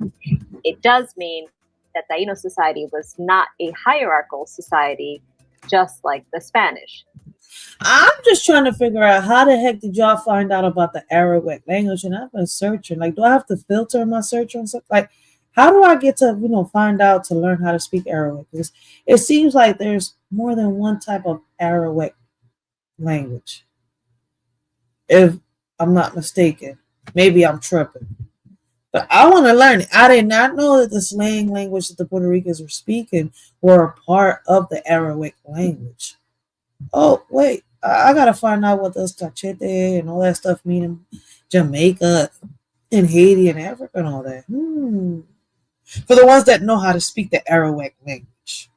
It does mean that Taino society was not a hierarchical society, just like the Spanish. I'm just trying to figure out, how the heck did y'all find out about the Arawak language? And I've been searching. Like, do I have to filter my search on something? Like, how do I get to, find out to learn how to speak Arawak? Because it seems like there's more than one type of Arawak language. If I'm not mistaken. Maybe I'm tripping. But I want to learn it. I did not know that the slang language that the Puerto Ricans were speaking were a part of the Arawak language. Oh, wait. I got to find out what those cachete and all that stuff mean in Jamaica and Haiti and Africa and all that. For the ones that know how to speak the Arawak language.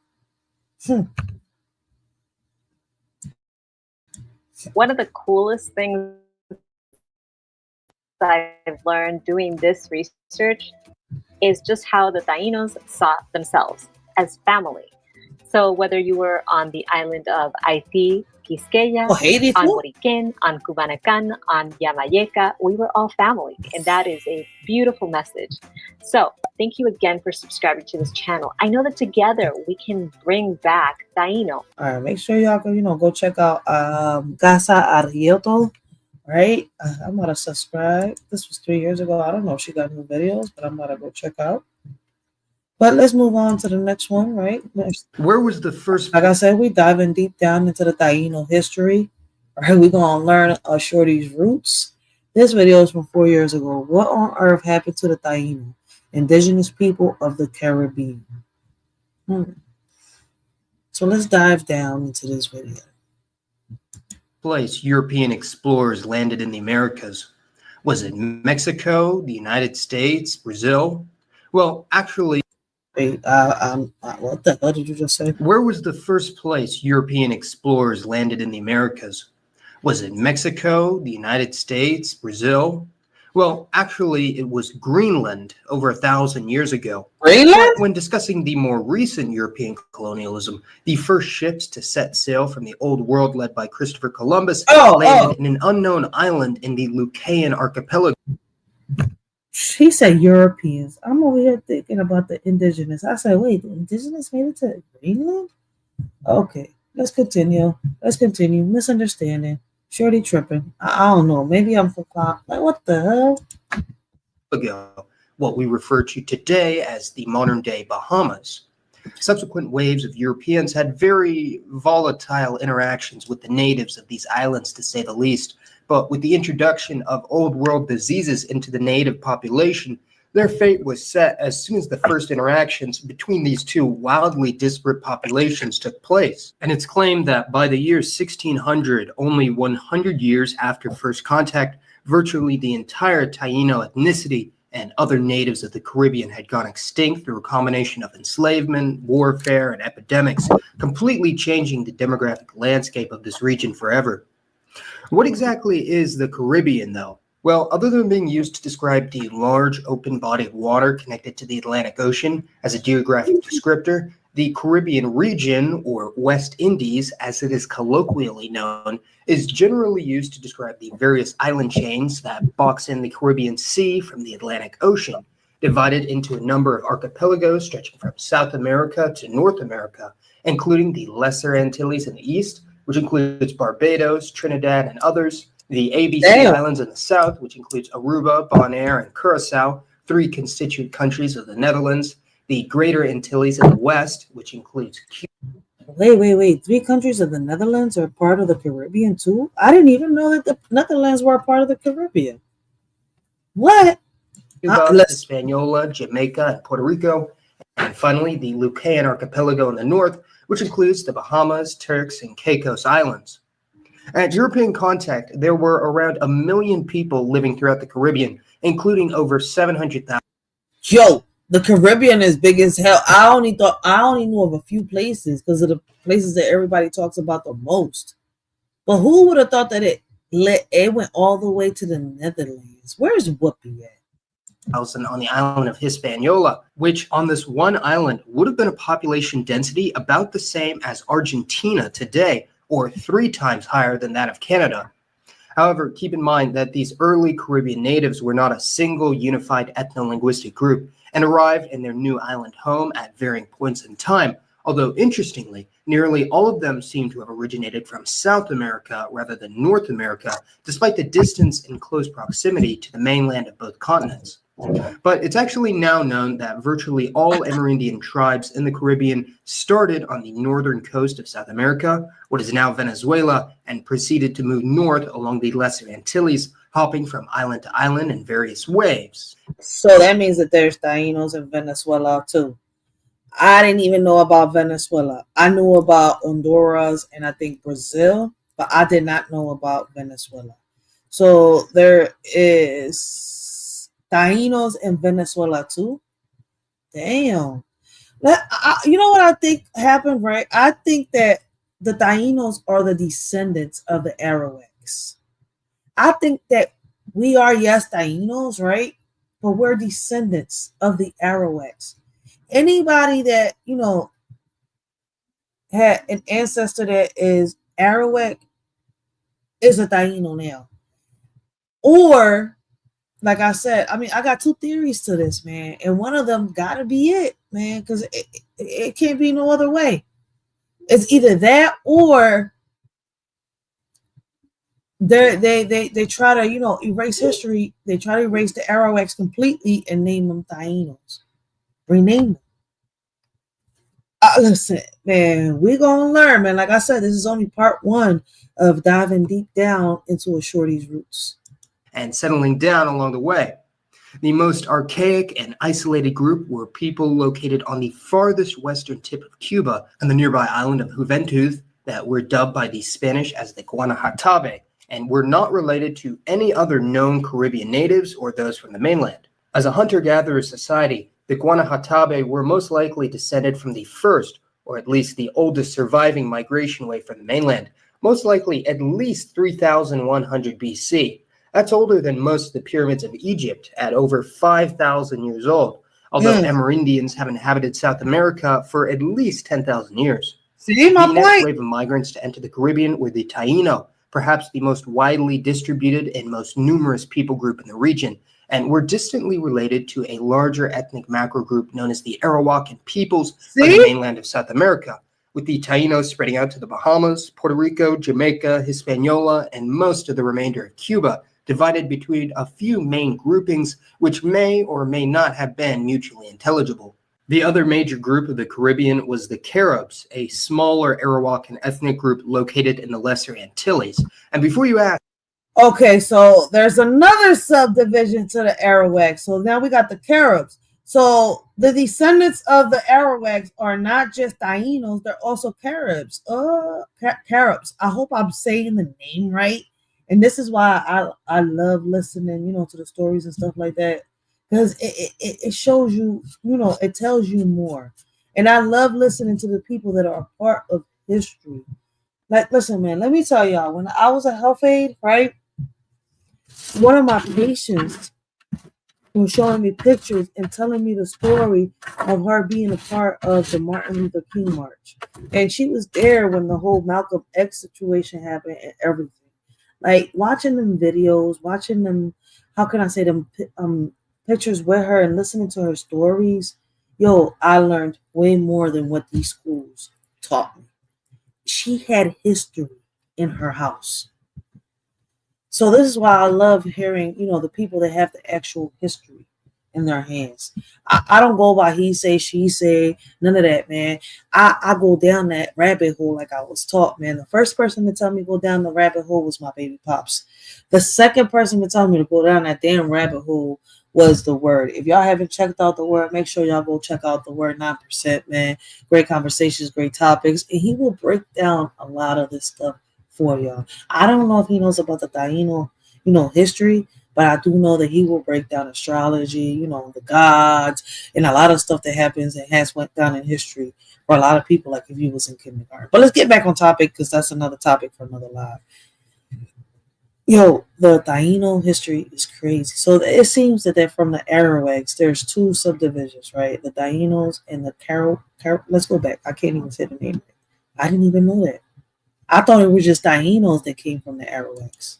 One of the coolest things I've learned doing this research is just how the Tainos saw themselves as family. So whether you were on the island of Haiti, Quisqueya, Haiti on too? Boriquén, on Cubanacan, on Yamayeca, we were all family, and that is a beautiful message. So thank you again for subscribing to this channel. I know that together we can bring back Taino. All right, make sure y'all go, go check out Casa Arrioto, right? I'm gonna subscribe. This was 3 years ago. I don't know if she got new videos, but I'm gonna go check out. But let's move on to the next one, right? Where was the first? Like I said, we diving deep down into the Taino history. All right, we're gonna learn Shorty's roots. This video is from 4 years ago. What on earth happened to the Taino, indigenous people of the Caribbean? So let's dive down into this video. Place European explorers landed in the Americas. Was it Mexico, the United States, Brazil? Well, actually, wait, what the hell did you just say? Where was the first place European explorers landed in the Americas? Was it Mexico, the United States, Brazil? Well, actually, it was Greenland over 1,000 years ago. Greenland? When discussing the more recent European colonialism, the first ships to set sail from the Old World led by Christopher Columbus landed in an unknown island in the Lucayan archipelago. He said Europeans. I'm over here thinking about the indigenous. I said, wait, the indigenous made it to Greenland? Okay, let's continue. Misunderstanding. Shorty tripping. I don't know. Maybe I'm for clock. Like, what the hell? Ago, what we refer to today as the modern-day Bahamas. Subsequent waves of Europeans had very volatile interactions with the natives of these islands, to say the least. But with the introduction of Old World diseases into the native population, their fate was set as soon as the first interactions between these two wildly disparate populations took place. And it's claimed that by the year 1600, only 100 years after first contact, virtually the entire Taino ethnicity and other natives of the Caribbean had gone extinct through a combination of enslavement, warfare, and epidemics, completely changing the demographic landscape of this region forever. What exactly is the Caribbean, though? Well, other than being used to describe the large open body of water connected to the Atlantic Ocean as a geographic descriptor, the Caribbean region, or West Indies as it is colloquially known, is generally used to describe the various island chains that box in the Caribbean Sea from the Atlantic Ocean, divided into a number of archipelagos stretching from South America to North America, including the Lesser Antilles in the east, which includes Barbados, Trinidad, and others, the ABC Islands in the south, which includes Aruba, Bonaire, and Curacao, 3 constituent countries of the Netherlands, the Greater Antilles in the west, which includes Cuba. Wait. 3 countries of the Netherlands are part of the Caribbean too? I didn't even know that the Netherlands were a part of the Caribbean. What? Cuba, Hispaniola, Jamaica, and Puerto Rico. And finally, the Lucayan archipelago in the north, which includes the Bahamas, Turks, and Caicos Islands. At European contact, there were around 1 million people living throughout the Caribbean, including over 700,000. Yo, the Caribbean is big as hell. I only knew of a few places because of the places that everybody talks about the most. But who would have thought that it went all the way to the Netherlands? Where's Whoopi at? On the island of Hispaniola, which on this one island would have been a population density about the same as Argentina today, or 3 times higher than that of Canada. However, keep in mind that these early Caribbean natives were not a single unified ethno-linguistic group and arrived in their new island home at varying points in time, although interestingly, nearly all of them seem to have originated from South America rather than North America, despite the distance and close proximity to the mainland of both continents. But it's actually now known that virtually all Amerindian tribes in the Caribbean started on the northern coast of South America, what is now Venezuela, and proceeded to move north along the Lesser Antilles, hopping from island to island in various waves. So that means that there's Tainos in Venezuela too. I didn't even know about Venezuela. I knew about Honduras and I think Brazil, but I did not know about Venezuela. So there is Tainos in Venezuela too. Damn. You know what I think happened, right? I think that the Tainos are the descendants of the Arawaks. I think that we are, yes, Tainos, right? But we're descendants of the Arawaks. Anybody that, you know, had an ancestor that is Arawak is a Taino now. Or, like I said, I mean, I got two theories to this, man. And one of them got to be it, man, because it can't be no other way. It's either that or they try to, you know, erase history. They try to erase the Arawaks completely and name them Tainos. Rename them. Listen, man, we're gonna learn, man. Like I said, this is only part one of diving deep down into a shorty's roots and settling down along the way. The most archaic and isolated group were people located on the farthest western tip of Cuba and the nearby island of Juventud that were dubbed by the Spanish as the Guanahatabe, and were not related to any other known Caribbean natives or those from the mainland. As a hunter-gatherer society, the Guanahatabe were most likely descended from the first, or at least the oldest surviving migration wave from the mainland, most likely at least 3,100 BC. That's older than most of the pyramids of Egypt at over 5,000 years old, although Amerindians have inhabited South America for at least 10,000 years. See my the next point? wave of migrants to enter the Caribbean were the Taino, perhaps the most widely distributed and most numerous people group in the region, and were distantly related to a larger ethnic macro group known as the Arawakan peoples on the mainland of South America, with the Tainos spreading out to the Bahamas, Puerto Rico, Jamaica, Hispaniola, and most of the remainder of Cuba, divided between a few main groupings which may or may not have been mutually intelligible. The other major group of the Caribbean was the Caribs, a smaller Arawakan ethnic group located in the Lesser Antilles. And before you ask, okay, so there's another subdivision to the Arawaks. So now we got the Caribs. So the descendants of the Arawaks are not just Tainos, they're also Caribs. Caribs. I hope I'm saying the name right. And this is why I love listening, you know, to the stories and stuff like that. Because it shows you, you know, it tells you more. And I love listening to the people that are a part of history. Like, listen, man, let me tell y'all, when I was a health aide, right, one of my patients was showing me pictures and telling me the story of her being a part of the Martin Luther King March. And she was there when the whole Malcolm X situation happened and everything. Like, watching them videos, watching them, how can I say them, pictures with her and listening to her stories, yo, I learned way more than what these schools taught me. She had history in her house. So this is why I love hearing, you know, the people that have the actual history in their hands. I don't go by he say, she say, none of that, man. I go down that rabbit hole like I was taught, man. The first person to tell me to go down the rabbit hole was my baby pops. The second person to tell me to go down that damn rabbit hole was the Word. If y'all haven't checked out the Word, make sure y'all go check out the Word 9%, man. Great conversations, great topics. And he will break down a lot of this stuff for y'all. I don't know if he knows about the Taino, you know, history, but I do know that he will break down astrology, you know, the gods, and a lot of stuff that happens and has went down in history for a lot of people, like if you was in kindergarten. But let's get back on topic, because that's another topic for another live. Yo, the Taino history is crazy. So it seems that they're from the Arawaks. There's two subdivisions, right? The Tainos and the let's go back. I can't even say the name. I didn't even know that. I thought it was just Tainos that came from the Arawaks.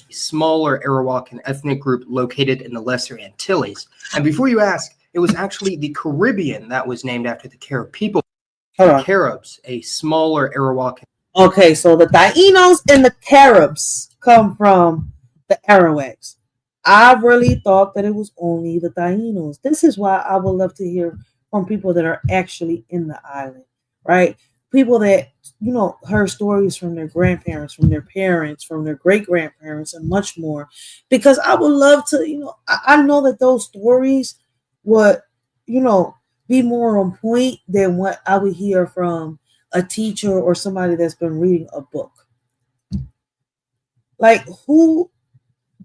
Smaller Arawakan ethnic group located in the Lesser Antilles. And before you ask, it was actually the Caribbean that was named after the Carib people. The Caribs, a smaller Arawakan. Okay, so the Tainos and the Caribs come from the Arawaks. I really thought that it was only the Tainos. This is why I would love to hear from people that are actually in the island, right? People that, you know, heard stories from their grandparents, from their parents, from their great-grandparents, and much more. Because I would love to, you know, I know that those stories would, you know, be more on point than what I would hear from a teacher or somebody that's been reading a book. Like, who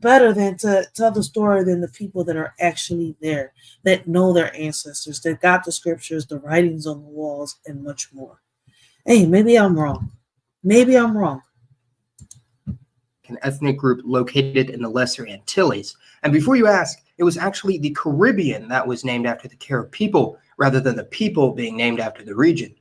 better than to tell the story than the people that are actually there, that know their ancestors, that got the scriptures, the writings on the walls, and much more. Hey, maybe I'm wrong. Maybe I'm wrong. An ethnic group located in the Lesser Antilles. And before you ask, it was actually the Caribbean that was named after the Carib people, rather than the people being named after the region.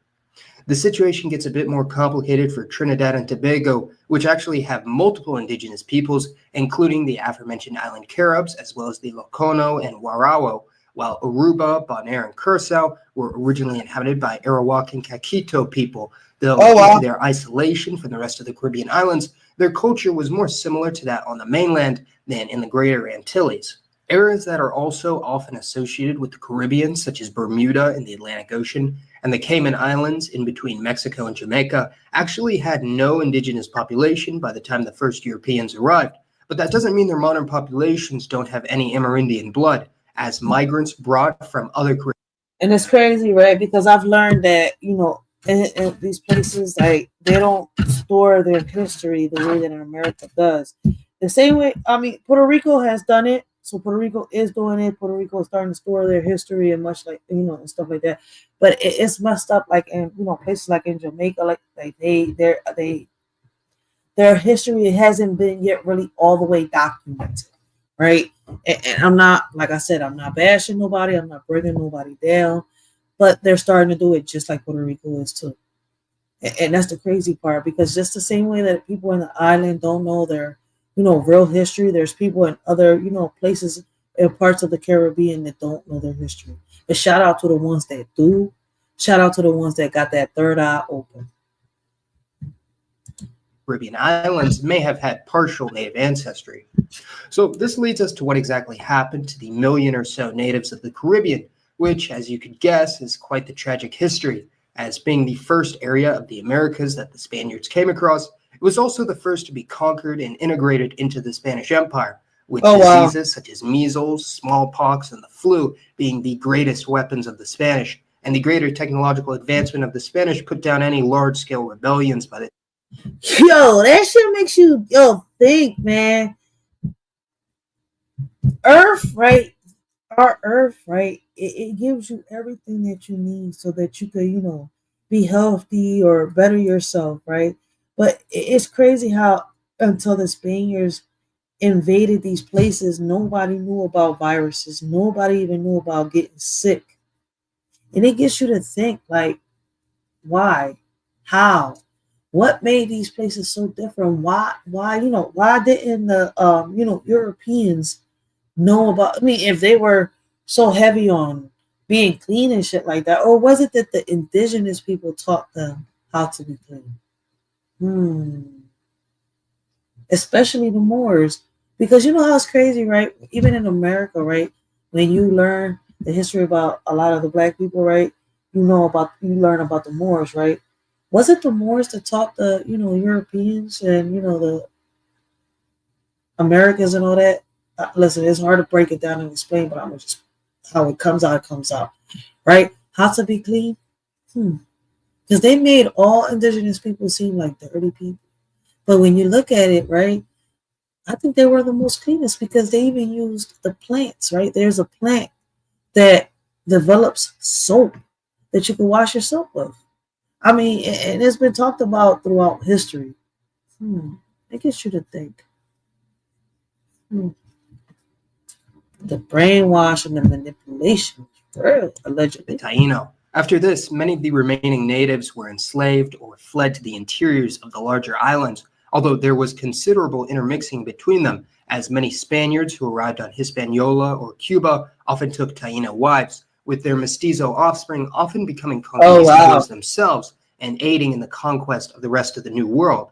The situation gets a bit more complicated for Trinidad and Tobago, which actually have multiple indigenous peoples, including the aforementioned island Caribs, as well as the Locono and Warao, while Aruba, Bonaire, and Curacao were originally inhabited by Arawak and Caquito people, though due to their isolation from the rest of the Caribbean islands, their culture was more similar to that on the mainland than in the Greater Antilles. Areas that are also often associated with the Caribbean, such as Bermuda in the Atlantic Ocean, and the Cayman Islands in between Mexico and Jamaica, actually had no indigenous population by the time the first Europeans arrived. But that doesn't mean their modern populations don't have any Amerindian blood, as migrants brought from other Caribbean. And it's crazy, right? Because I've learned that, in these places, like, they don't store their history the way that in America does. The same way, Puerto Rico has done it. So Puerto Rico is doing it. Puerto Rico is starting to store their history and much like, and stuff like that. But it's messed up, like in, places like in Jamaica, like their history hasn't been yet really all the way documented, right? And I'm not, like I said, I'm not bashing nobody. I'm not bringing nobody down, but they're starting to do it just like Puerto Rico is too. And that's the crazy part, because just the same way that people in the island don't know their real history, there's people in other, places and parts of the Caribbean that don't know their history. But shout out to the ones that do. Shout out to the ones that got that third eye open. Caribbean islands may have had partial native ancestry. So this leads us to what exactly happened to the million or so natives of the Caribbean, which, as you could guess, is quite the tragic history. As being the first area of the Americas that the Spaniards came across, it was also the first to be conquered and integrated into the Spanish Empire, with diseases such as measles, smallpox, and the flu being the greatest weapons of the Spanish, and the greater technological advancement of the Spanish put down any large-scale rebellions by the... Yo, that shit makes you, think, man. Earth, right? Our Earth, right? It gives you everything that you need so that you could, be healthy or better yourself, right? But it's crazy how until the Spaniards invaded these places, nobody knew about viruses. Nobody even knew about getting sick. And it gets you to think, like, why? How? What made these places so different? Why didn't the Europeans know about, if they were so heavy on being clean and shit like that, or was it that the indigenous people taught them how to be clean? Especially the Moors, because you know how it's crazy, right? Even in America, right? When you learn the history about a lot of the black people, right? You learn about the Moors, right? Was it the Moors that taught the, Europeans and, the Americans and all that? Listen, it's hard to break it down and explain, but I'm just, how it comes out, right? How to be clean? Because they made all indigenous people seem like dirty people. But when you look at it, right, I think they were the most cleanest because they even used the plants, right? There's a plant that develops soap that you can wash your soap with. And it's been talked about throughout history. It gets you to think. The brainwash and the manipulation, allegedly. Taino. After this, many of the remaining natives were enslaved or fled to the interiors of the larger islands, although there was considerable intermixing between them, as many Spaniards who arrived on Hispaniola or Cuba often took Taino wives, with their mestizo offspring often becoming conquistadors themselves and aiding in the conquest of the rest of the New World.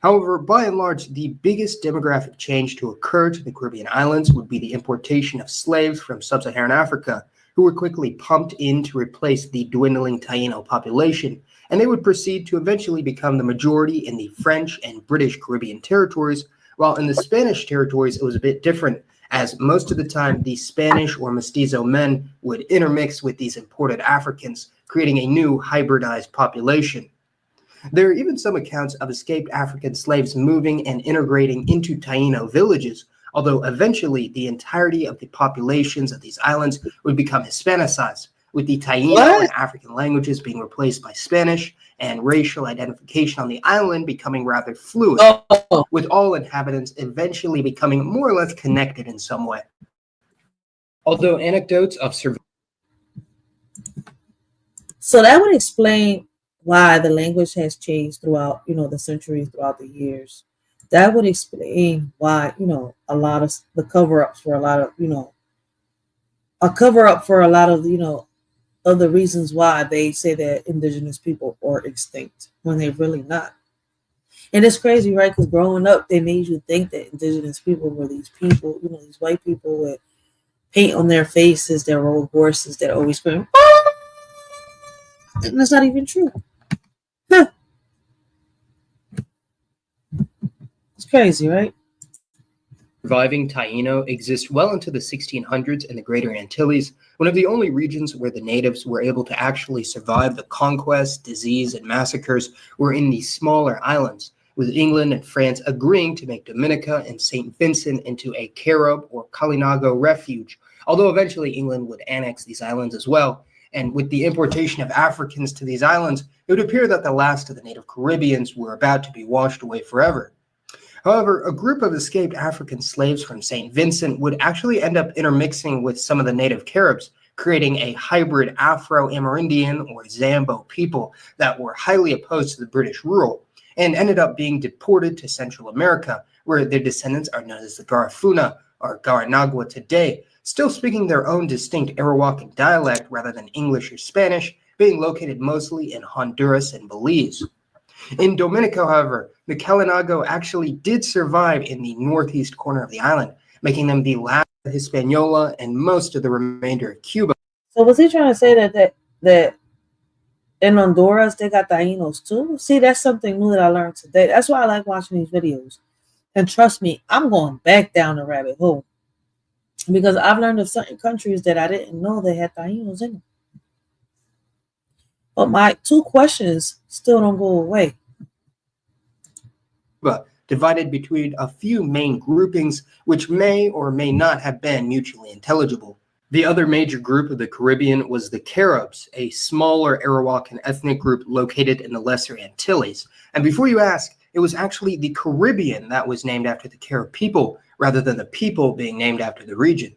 However, by and large, the biggest demographic change to occur to the Caribbean islands would be the importation of slaves from sub-Saharan Africa, who were quickly pumped in to replace the dwindling Taino population, and they would proceed to eventually become the majority in the French and British Caribbean territories, while in the Spanish territories it was a bit different, as most of the time the Spanish or mestizo men would intermix with these imported Africans, creating a new hybridized population. There are even some accounts of escaped African slaves moving and integrating into Taino villages, although eventually the entirety of the populations of these islands would become Hispanicized, with the Taino and African languages being replaced by Spanish, and racial identification on the island becoming rather fluid, with all inhabitants eventually becoming more or less connected in some way. Although anecdotes of survival. So that would explain why the language has changed throughout, the centuries, throughout the years. That would explain why, a lot of the cover-ups for a lot of, a cover-up for a lot of, of the reasons why they say that indigenous people are extinct when they're really not. And it's crazy, right? Because growing up, they made you think that indigenous people were these people, these white people with paint on their faces, their old horses that always scream. And that's not even true. Huh. It's crazy, right? Surviving Taino exists well into the 1600s in the Greater Antilles, one of the only regions where the natives were able to actually survive the conquest, disease, and massacres were in these smaller islands, with England and France agreeing to make Dominica and St. Vincent into a Carib or Kalinago refuge, although eventually England would annex these islands as well. And with the importation of Africans to these islands, it would appear that the last of the native Caribbeans were about to be washed away forever. However, a group of escaped African slaves from St. Vincent would actually end up intermixing with some of the native Caribs, creating a hybrid Afro-Amerindian or Zambo people that were highly opposed to the British rule, and ended up being deported to Central America, where their descendants are known as the Garifuna, or Guaranagua today, still speaking their own distinct Arawakan dialect rather than English or Spanish, being located mostly in Honduras and Belize. In Dominica, however, the Kalinago actually did survive in the northeast corner of the island, making them the last of Hispaniola and most of the remainder of Cuba. So was he trying to say that in Honduras they got Tainos too? See, that's something new that I learned today. That's why I like watching these videos. And trust me, I'm going back down the rabbit hole, because I've learned of certain countries that I didn't know they had Tainos in them. But my two questions still don't go away. But divided between a few main groupings, which may or may not have been mutually intelligible. The other major group of the Caribbean was the Caribs, a smaller Arawakan ethnic group located in the Lesser Antilles. And before you ask, it was actually the Caribbean that was named after the Carib people, rather than the people being named after the region.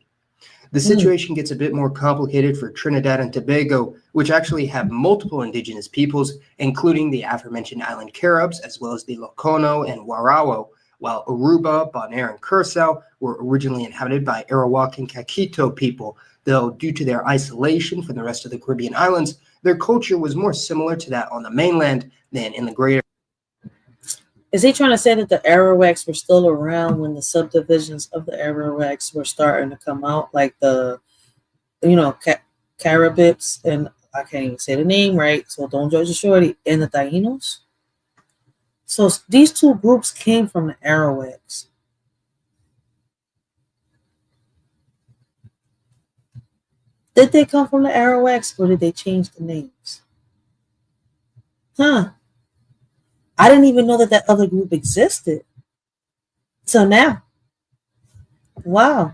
The situation gets a bit more complicated for Trinidad and Tobago, which actually have multiple indigenous peoples, including the aforementioned island Caribs, as well as the Locono and Warao, while Aruba, Bonaire, and Curacao were originally inhabited by Arawakan Caquito people, though due to their isolation from the rest of the Caribbean islands, their culture was more similar to that on the mainland than in the greater. Is he trying to say that the Arawaks were still around when the subdivisions of the Arawaks were starting to come out, like the, Caribbeans, and I can't even say the name right, so don't judge the shorty, and the Tainos? So these two groups came from the Arawaks. Did they come from the Arawaks, or did they change the names? Huh. I didn't even know that other group existed. So now, wow.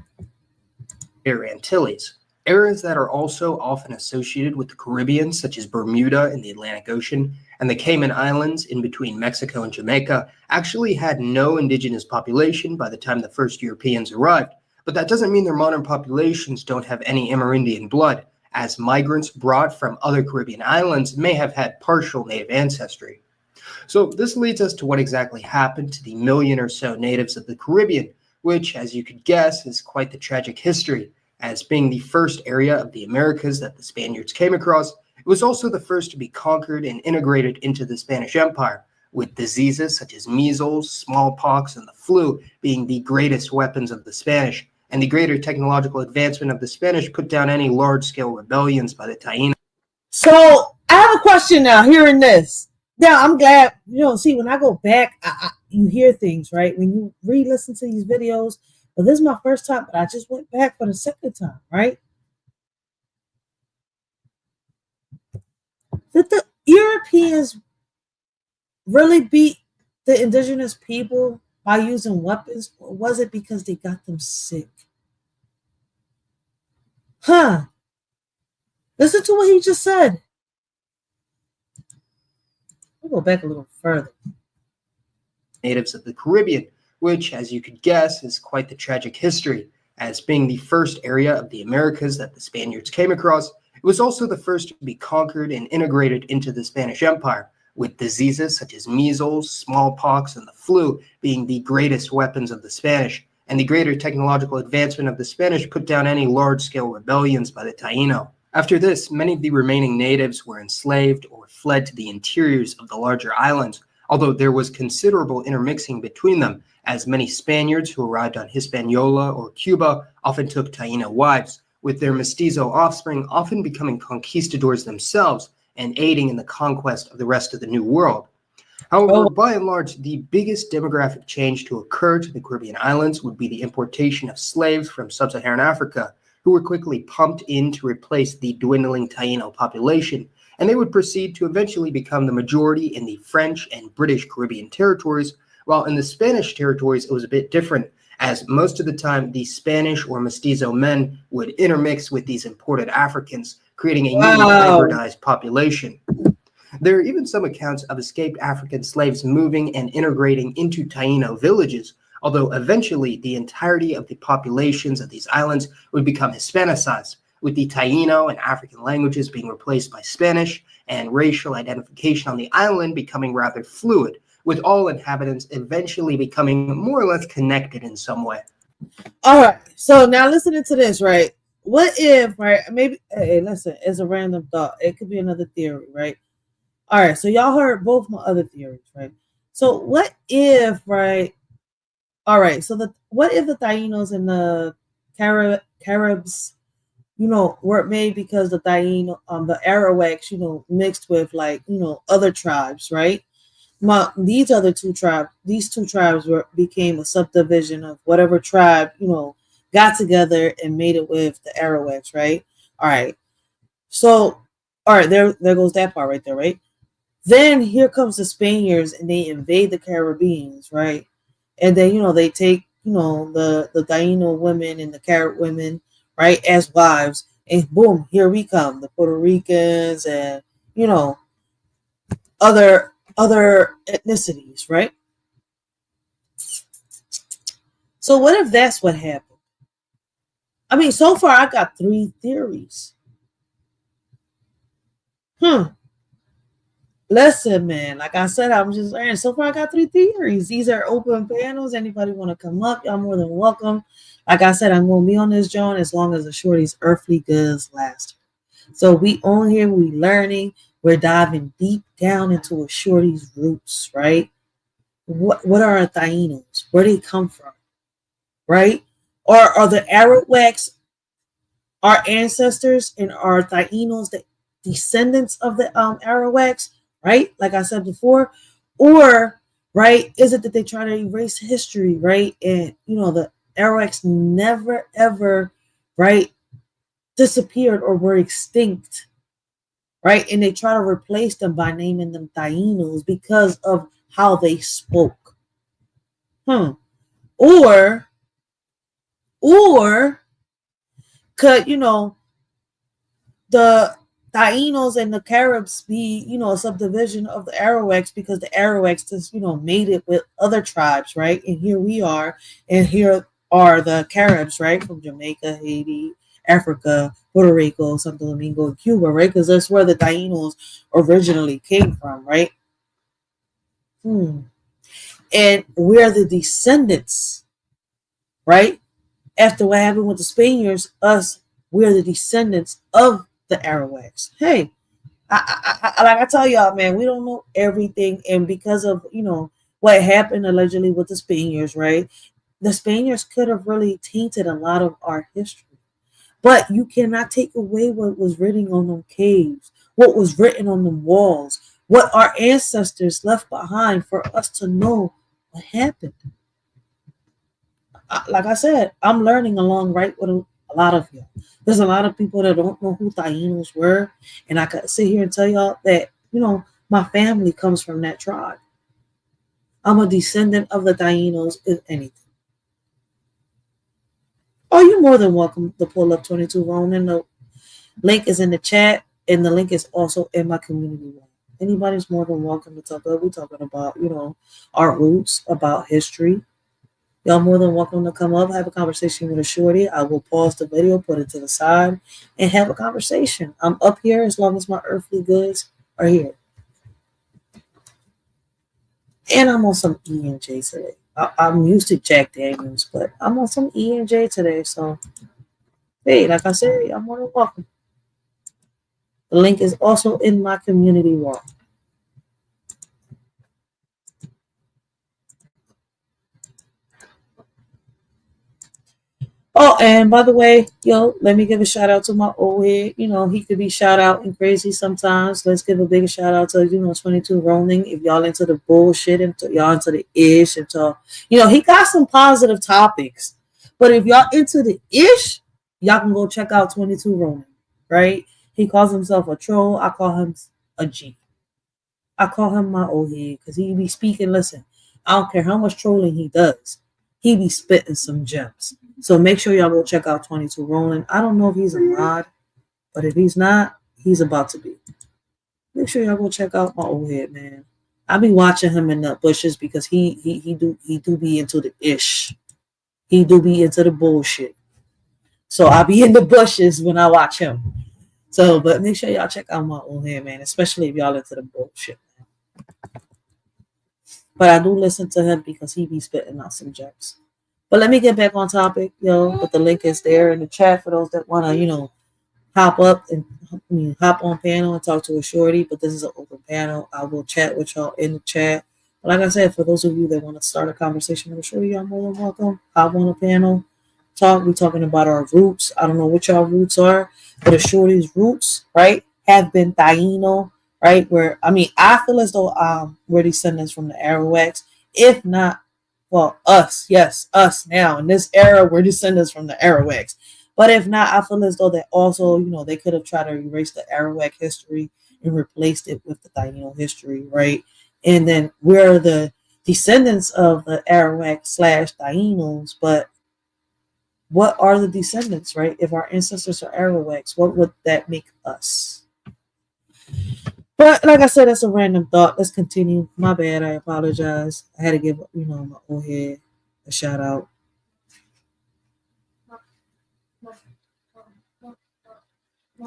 Antilles, areas that are also often associated with the Caribbean, such as Bermuda in the Atlantic Ocean, and the Cayman Islands in between Mexico and Jamaica, actually had no indigenous population by the time the first Europeans arrived. But that doesn't mean their modern populations don't have any Amerindian blood, as migrants brought from other Caribbean islands may have had partial native ancestry. So this leads us to what exactly happened to the million or so natives of the Caribbean, which, as you could guess, is quite the tragic history. As being the first area of the Americas that the Spaniards came across, it was also the first to be conquered and integrated into the Spanish Empire, with diseases such as measles, smallpox, and the flu being the greatest weapons of the Spanish, and the greater technological advancement of the Spanish put down any large-scale rebellions by the Taino. So I have a question now, hearing this. Now, I'm glad, see, when I go back, you hear things, right? When you re-listen to these videos, but this is my first time, but I just went back for the second time, right? Did the Europeans really beat the indigenous people by using weapons, or was it because they got them sick? Huh. Listen to what he just said. We'll go back a little further. Natives of the Caribbean, which, as you could guess, is quite the tragic history. As being the first area of the Americas that the Spaniards came across, it was also the first to be conquered and integrated into the Spanish Empire, with diseases such as measles, smallpox, and the flu being the greatest weapons of the Spanish, and the greater technological advancement of the Spanish put down any large-scale rebellions by the Taino. After this, many of the remaining natives were enslaved or fled to the interiors of the larger islands, although there was considerable intermixing between them, as many Spaniards who arrived on Hispaniola or Cuba often took Taino wives, with their mestizo offspring often becoming conquistadors themselves and aiding in the conquest of the rest of the New World. However, by and large, the biggest demographic change to occur to the Caribbean islands would be the importation of slaves from sub-Saharan Africa, who were quickly pumped in to replace the dwindling Taino population, and they would proceed to eventually become the majority in the French and British Caribbean territories, while in the Spanish territories it was a bit different, as most of the time the Spanish or mestizo men would intermix with these imported Africans, creating a newly hybridized population. There are even some accounts of escaped African slaves moving and integrating into Taino villages, although eventually the entirety of the populations of these islands would become Hispanicized, with the Taino and African languages being replaced by Spanish, and racial identification on the island becoming rather fluid, with all inhabitants eventually becoming more or less connected in some way. All right, so now listening to this, right? What if, right, maybe, hey, listen, it's a random thought. It could be another theory, right? All right, so y'all heard both my other theories, right? So what if, right? All right, so what if the Tainos and the Caribs, you know, were made because the Taino, the Arawaks, you know, mixed with like, you know, other tribes, right? These two tribes became a subdivision of whatever tribe, you know, got together and made it with the Arawaks, right? All right. So, all right, there goes that part right there, right? Then here comes the Spaniards and they invade the Caribbeans, right? And then, you know, they take, you know, the Taino women and the Carib women, right, as wives, and boom, here we come, the Puerto Ricans and, you know, other ethnicities, right? So what if that's what happened? I mean, so far I got 3 theories. Listen, man, like I said, I'm just learning. So far I got 3 theories. These are open panels. Anybody want to come up, y'all more than welcome. Like I said, I'm going to be on this joint as long as the shorty's earthly goods last. So we on here, we learning, we're diving deep down into a shorty's roots, right? What are our Tainos? Where do they come from, right? Or are the Arawaks our ancestors, and are Tainos the descendants of the Arawaks, right? Like I said before, or right, is it that they try to erase history, right? And you know, the Arawaks never ever, right, disappeared or were extinct, right? And they try to replace them by naming them Tainos because of how they spoke. Or could, you know, the Tainos and the Caribs be, you know, a subdivision of the Arawaks because the Arawaks just, you know, made it with other tribes, right? And here we are, and here are the Caribs, right, from Jamaica, Haiti, Africa, Puerto Rico, Santo Domingo, and Cuba, right? Because that's where the Tainos originally came from, right? And we're the descendants, right? After what happened with the Spaniards, we're the descendants of the Arawaks. Hey, like I tell y'all, man, we don't know everything. And because of, you know, what happened allegedly with the Spaniards, right? The Spaniards could have really tainted a lot of our history. But you cannot take away what was written on them caves, what was written on the walls, what our ancestors left behind for us to know what happened. Like I said, I'm learning along right with a lot of you. There's a lot of people that don't know who Tainos were, and I could sit here and tell y'all that, you know, my family comes from that tribe. I'm a descendant of the Tainos, if anything. Oh, you're more than welcome to pull up 22 Ronin. The link is in the chat, and the link is also in my community room. Anybody's more than welcome to talk about. We're talking about, our roots, about history. Y'all more than welcome to come up, have a conversation with a shorty. I will pause the video, put it to the side, and have a conversation. I'm up here as long as my earthly goods are here. And I'm on some E&J today. I'm used to Jack Daniels, but I'm on some E&J today. So, hey, like I said, I'm more than welcome. The link is also in my community wall. Oh, and by the way, let me give a shout out to my old head. He could be shout out and crazy sometimes. Let's give a big shout out to, 22 Rolling. If y'all into the bullshit and y'all into the ish and he got some positive topics. But if y'all into the ish, y'all can go check out 22 Rolling, right? He calls himself a troll. I call him a G. I call him my old head because he be speaking. Listen, I don't care how much trolling he does. He be spitting some gems. So make sure y'all go check out 22 Rolling. I don't know if he's a mod, but if he's not, he's about to be. Make sure y'all go check out my old head, man. I be watching him in the bushes because he do be into the ish. He do be into the bullshit. So I be in the bushes when I watch him. So, but make sure y'all check out my old head, man, especially if y'all into the bullshit, man. But I do listen to him because he be spitting out some gems. But let me get back on topic, but the link is there in the chat for those that want to, hop up and hop on panel and talk to a shorty. But this is an open panel. I will chat with y'all in the chat. But like I said, for those of you that want to start a conversation with a shorty, y'all more than welcome. Hop on a panel, talk. We're talking about our roots. I don't know what y'all roots are, but a shorty's roots, right, have been Taino, right? I feel as though we're descendants from the Arawaks. If not, well, us now in this era, we're descendants from the Arawaks. But if not, I feel as though that also, they could have tried to erase the Arawak history and replaced it with the Taino history, right? And then we're the descendants of the Arawak / Tainos, but what are the descendants, right? If our ancestors are Arawaks, what would that make us? But like I said, that's a random thought. Let's continue. My bad. I apologize. I had to give, my old head a shout out.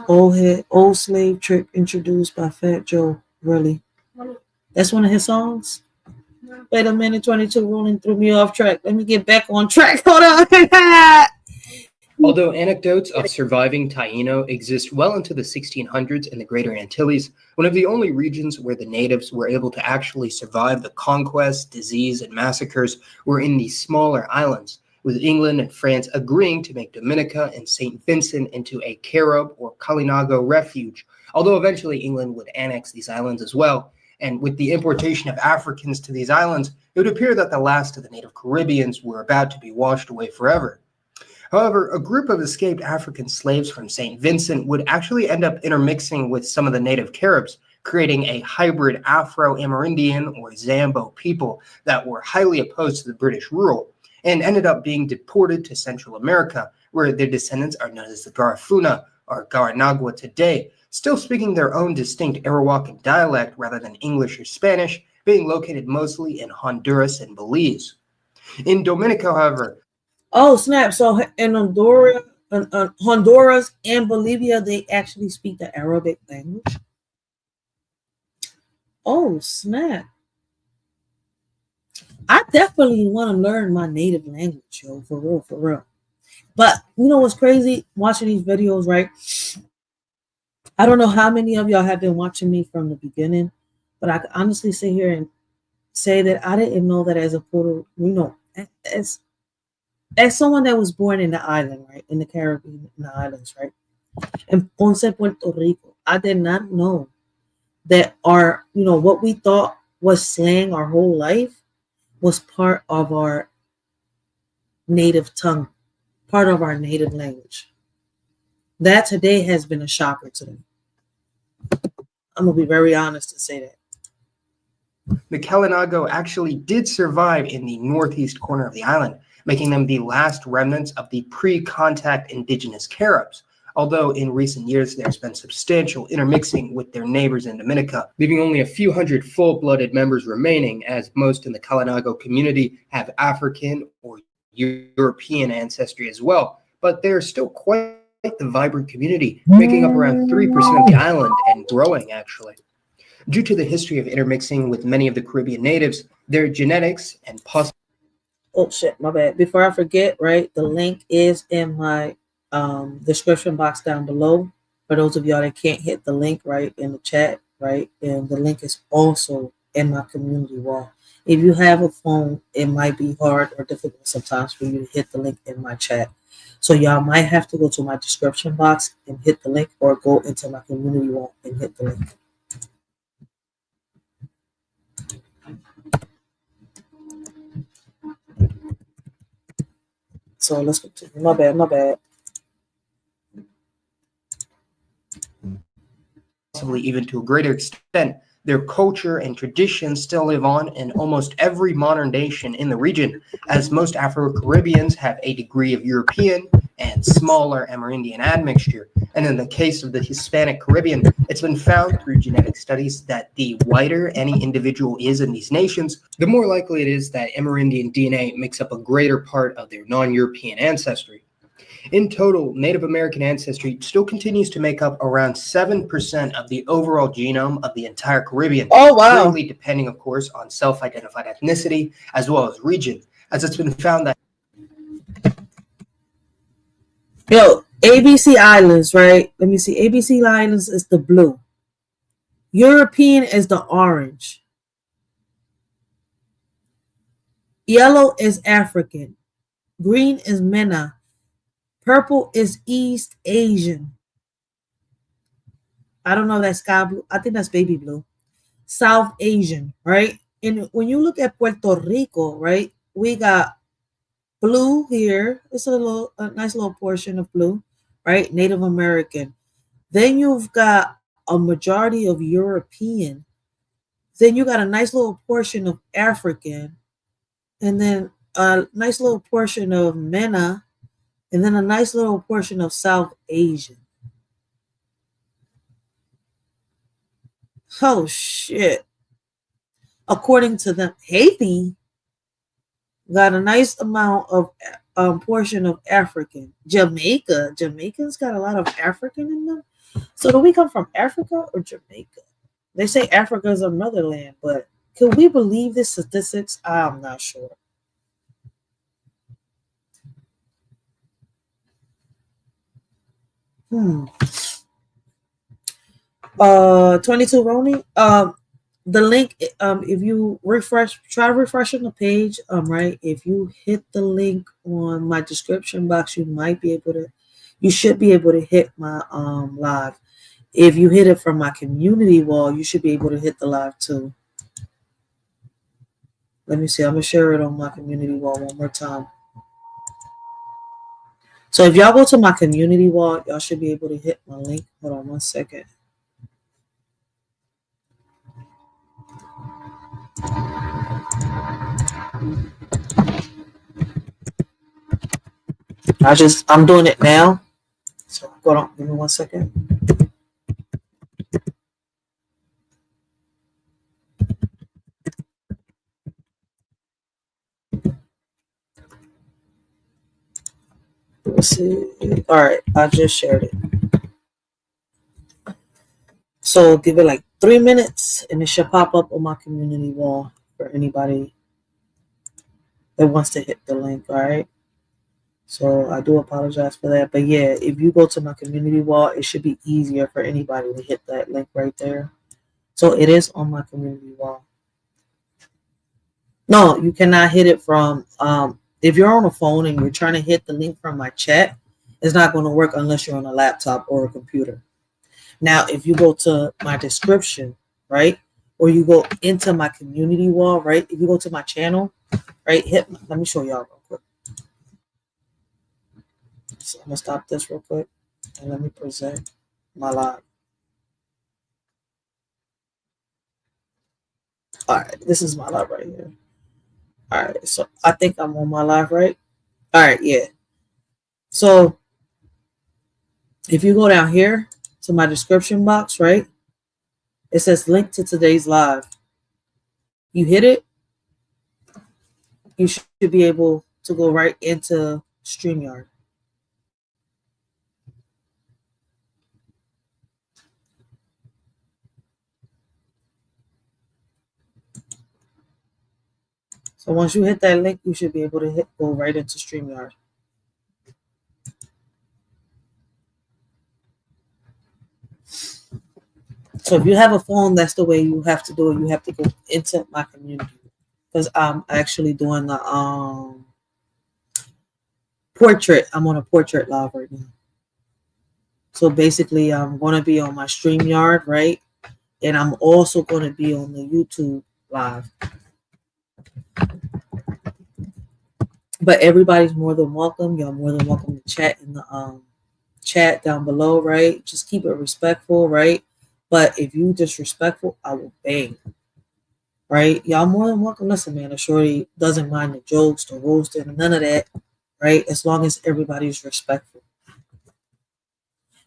Old slave trick introduced by Fat Joe. Really? That's one of his songs? Wait a minute, 22 Rolling threw me off track. Let me get back on track. Hold on. Although anecdotes of surviving Taino exist well into the 1600s in the Greater Antilles, one of the only regions where the natives were able to actually survive the conquest, disease, and massacres were in these smaller islands, with England and France agreeing to make Dominica and St. Vincent into a Carib or Kalinago refuge, although eventually England would annex these islands as well. And with the importation of Africans to these islands, it would appear that the last of the native Caribbeans were about to be washed away forever. However, a group of escaped African slaves from St. Vincent would actually end up intermixing with some of the native Caribs, creating a hybrid Afro-Amerindian or Zambo people that were highly opposed to the British rule, and ended up being deported to Central America, where their descendants are known as the Garifuna or Guaranagua today, still speaking their own distinct Arawakan dialect rather than English or Spanish, being located mostly in Honduras and Belize. In Dominica, however, oh, snap. So in Honduras and Bolivia, they actually speak the Arabic language? Oh, snap. I definitely want to learn my native language, for real. But you know what's crazy? Watching these videos, right? I don't know how many of y'all have been watching me from the beginning, but I can honestly sit here and say that I didn't know that as a Puerto, as someone that was born in the island, right? In the Caribbean, in the islands, right? In Ponce, Puerto Rico, I did not know that our, what we thought was slang our whole life was part of our native tongue, part of our native language. That today has been a shocker to me. I'm going to be very honest and say that. The Kalinago actually did survive in the northeast corner of the island, making them the last remnants of the pre-contact indigenous Caribs, although in recent years there's been substantial intermixing with their neighbors in Dominica, leaving only a few hundred full-blooded members remaining, as most in the Kalinago community have African or European ancestry as well, but they're still quite the vibrant community, making up around 3% of the island and growing, actually. Due to the history of intermixing with many of the Caribbean natives, their genetics and Oh shit, my bad. Before I forget, right, the link is in my description box down below. For those of y'all that can't hit the link, right, in the chat, right, and the link is also in my community wall. If you have a phone, it might be hard or difficult sometimes for you to hit the link in my chat. So y'all might have to go to my description box and hit the link, or go into my community wall and hit the link. So let's continue. My bad, my bad. Possibly even to a greater extent, their culture and traditions still live on in almost every modern nation in the region, as most Afro-Caribbeans have a degree of European and smaller Amerindian admixture. And in the case of the Hispanic Caribbean, it's been found through genetic studies that the whiter any individual is in these nations, the more likely it is that Amerindian DNA makes up a greater part of their non-European ancestry. In total, Native American ancestry still continues to make up around 7% of the overall genome of the entire Caribbean. Oh, wow. Greatly depending, of course, on self-identified ethnicity as well as region, as it's been found that... Yo, ABC Islands, right? Let me see. ABC Islands is the blue. European is the orange. Yellow is African. Green is MENA. Purple is East Asian. I don't know if that's sky blue. I think that's baby blue. South Asian, right? And when you look at Puerto Rico, right, we got blue here. It's a nice little portion of blue, right? Native American. Then you've got a majority of European. Then you got a nice little portion of African. And then a nice little portion of MENA. And then a nice little portion of South Asian. Oh, shit. According to them, Haiti got a nice amount of portion of African. Jamaicans got a lot of African in them. So do we come from Africa or Jamaica? They say Africa is a motherland, but can we believe this statistics? I'm not sure. 22 Roni. The link, if you try refreshing the page, right, if you hit the link on my description box, you should be able to hit my live. If you hit it from my community wall, you should be able to hit the live too. Let me see. I'm gonna share it on my community wall one more time. So if y'all go to my community wall, y'all should be able to hit my link. Hold on one second. I'm doing it now. So hold on, give me 1 second. Let's see. All right, I just shared it. So give it like 3 minutes and it should pop up on my community wall for anybody that wants to hit the link. All right. So I do apologize for that. But yeah, if you go to my community wall, it should be easier for anybody to hit that link right there. So it is on my community wall. No, you cannot hit it from, if you're on a phone and you're trying to hit the link from my chat, it's not going to work unless you're on a laptop or a computer. Now, if you go to my description, right, or you go into my community wall, right, if you go to my channel, right, let me show y'all real quick. So I'm going to stop this real quick and let me present my live. All right, this is my live right here. All right, so I think I'm on my live, right? All right, yeah. So if you go down here to my description box, right, it says link to today's live. You hit it, you should be able to go right into StreamYard. So once you hit that link, you should be able to go right into StreamYard. So if you have a phone, that's the way you have to do it. You have to go into my community because I'm actually doing the portrait. I'm on a portrait live right now. So basically, I'm going to be on my StreamYard, right? And I'm also going to be on the YouTube live. But everybody's more than welcome. Y'all more than welcome to chat in the chat down below, right? Just keep it respectful, right? But if you disrespectful, I will bang. Right? Y'all more than welcome. Listen, man, a shorty doesn't mind the jokes, the roasting, none of that, right? As long as everybody's respectful.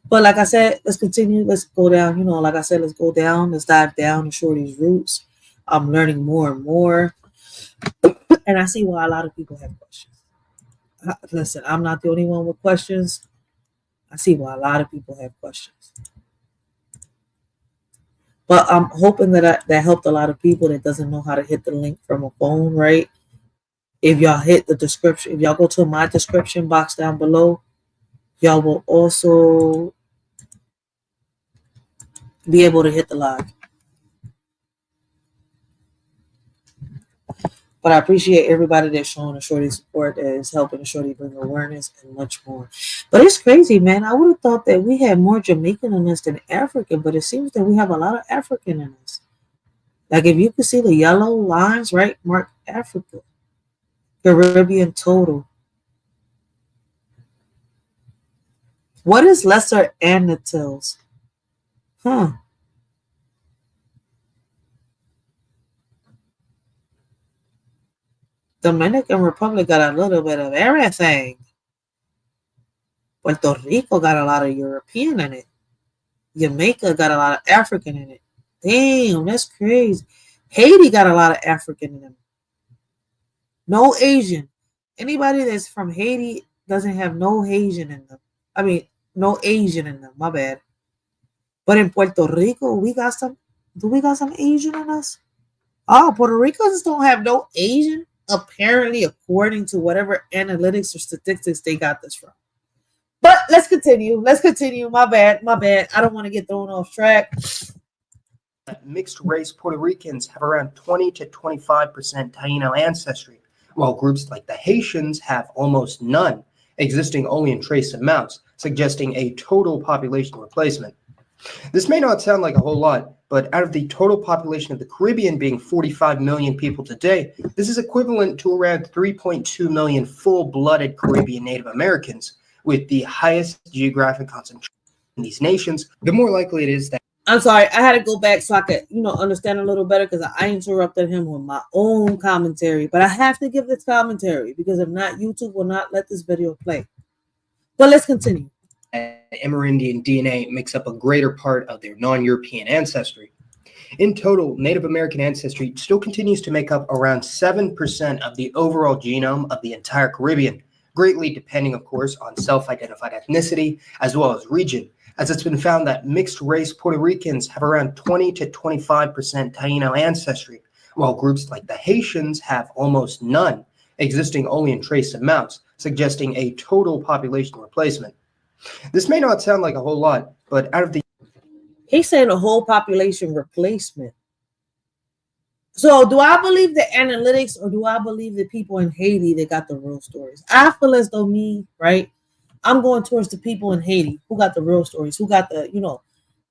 But like I said, let's continue. Let's go down. You know, like I said, let's go down. Let's dive down to shorty's roots. I'm learning more and more. And I see why a lot of people have questions. Listen, I'm not the only one with questions. I see why a lot of people have questions. But I'm hoping that that helped a lot of people that doesn't know how to hit the link from a phone, right? If y'all hit the description, if y'all go to my description box down below, y'all will also be able to hit the live. But I appreciate everybody that's showing a shorty support, that is helping a shorty bring awareness and much more. But it's crazy, man. I would have thought that we had more Jamaican in us than African, but it seems that we have a lot of African in us. Like if you can see the yellow lines, right, mark Africa, Caribbean total. What is Lesser Antilles? Huh. Dominican Republic got a little bit of everything. Puerto Rico got a lot of European in it. Jamaica got a lot of African in it. Damn, that's crazy. Haiti got a lot of African in them. No Asian. Anybody that's from Haiti doesn't have no Asian in them. I mean, no Asian in them. My bad. But in Puerto Rico, we got some. Do we got some Asian in us? Oh, Puerto Ricans don't have no Asian. Apparently, according to whatever analytics or statistics they got this from. But let's continue. Let's continue. My bad. My bad. I don't want to get thrown off track. Mixed race Puerto Ricans have around 20 to 25% Taino ancestry, while groups like the Haitians have almost none, existing only in trace amounts, suggesting a total population replacement. This may not sound like a whole lot, but out of the total population of the Caribbean being 45 million people today, this is equivalent to around 3.2 million full-blooded Caribbean Native Americans. With the highest geographic concentration in these nations, the more likely it is that. I'm sorry, I had to go back so I could, understand a little better because I interrupted him with my own commentary. But I have to give this commentary because if not, YouTube will not let this video play. But let's continue. Amerindian DNA makes up a greater part of their non-European ancestry. In total, Native American ancestry still continues to make up around 7% of the overall genome of the entire Caribbean, greatly depending, of course, on self-identified ethnicity as well as region, as it's been found that mixed-race Puerto Ricans have around 20 to 25% Taino ancestry, while groups like the Haitians have almost none, existing only in trace amounts, suggesting a total population replacement. This may not sound like a whole lot, but out of the... He's saying a whole population replacement. So do I believe the analytics or do I believe the people in Haiti that got the real stories? I feel as though right? I'm going towards the people in Haiti who got the real stories, who got the,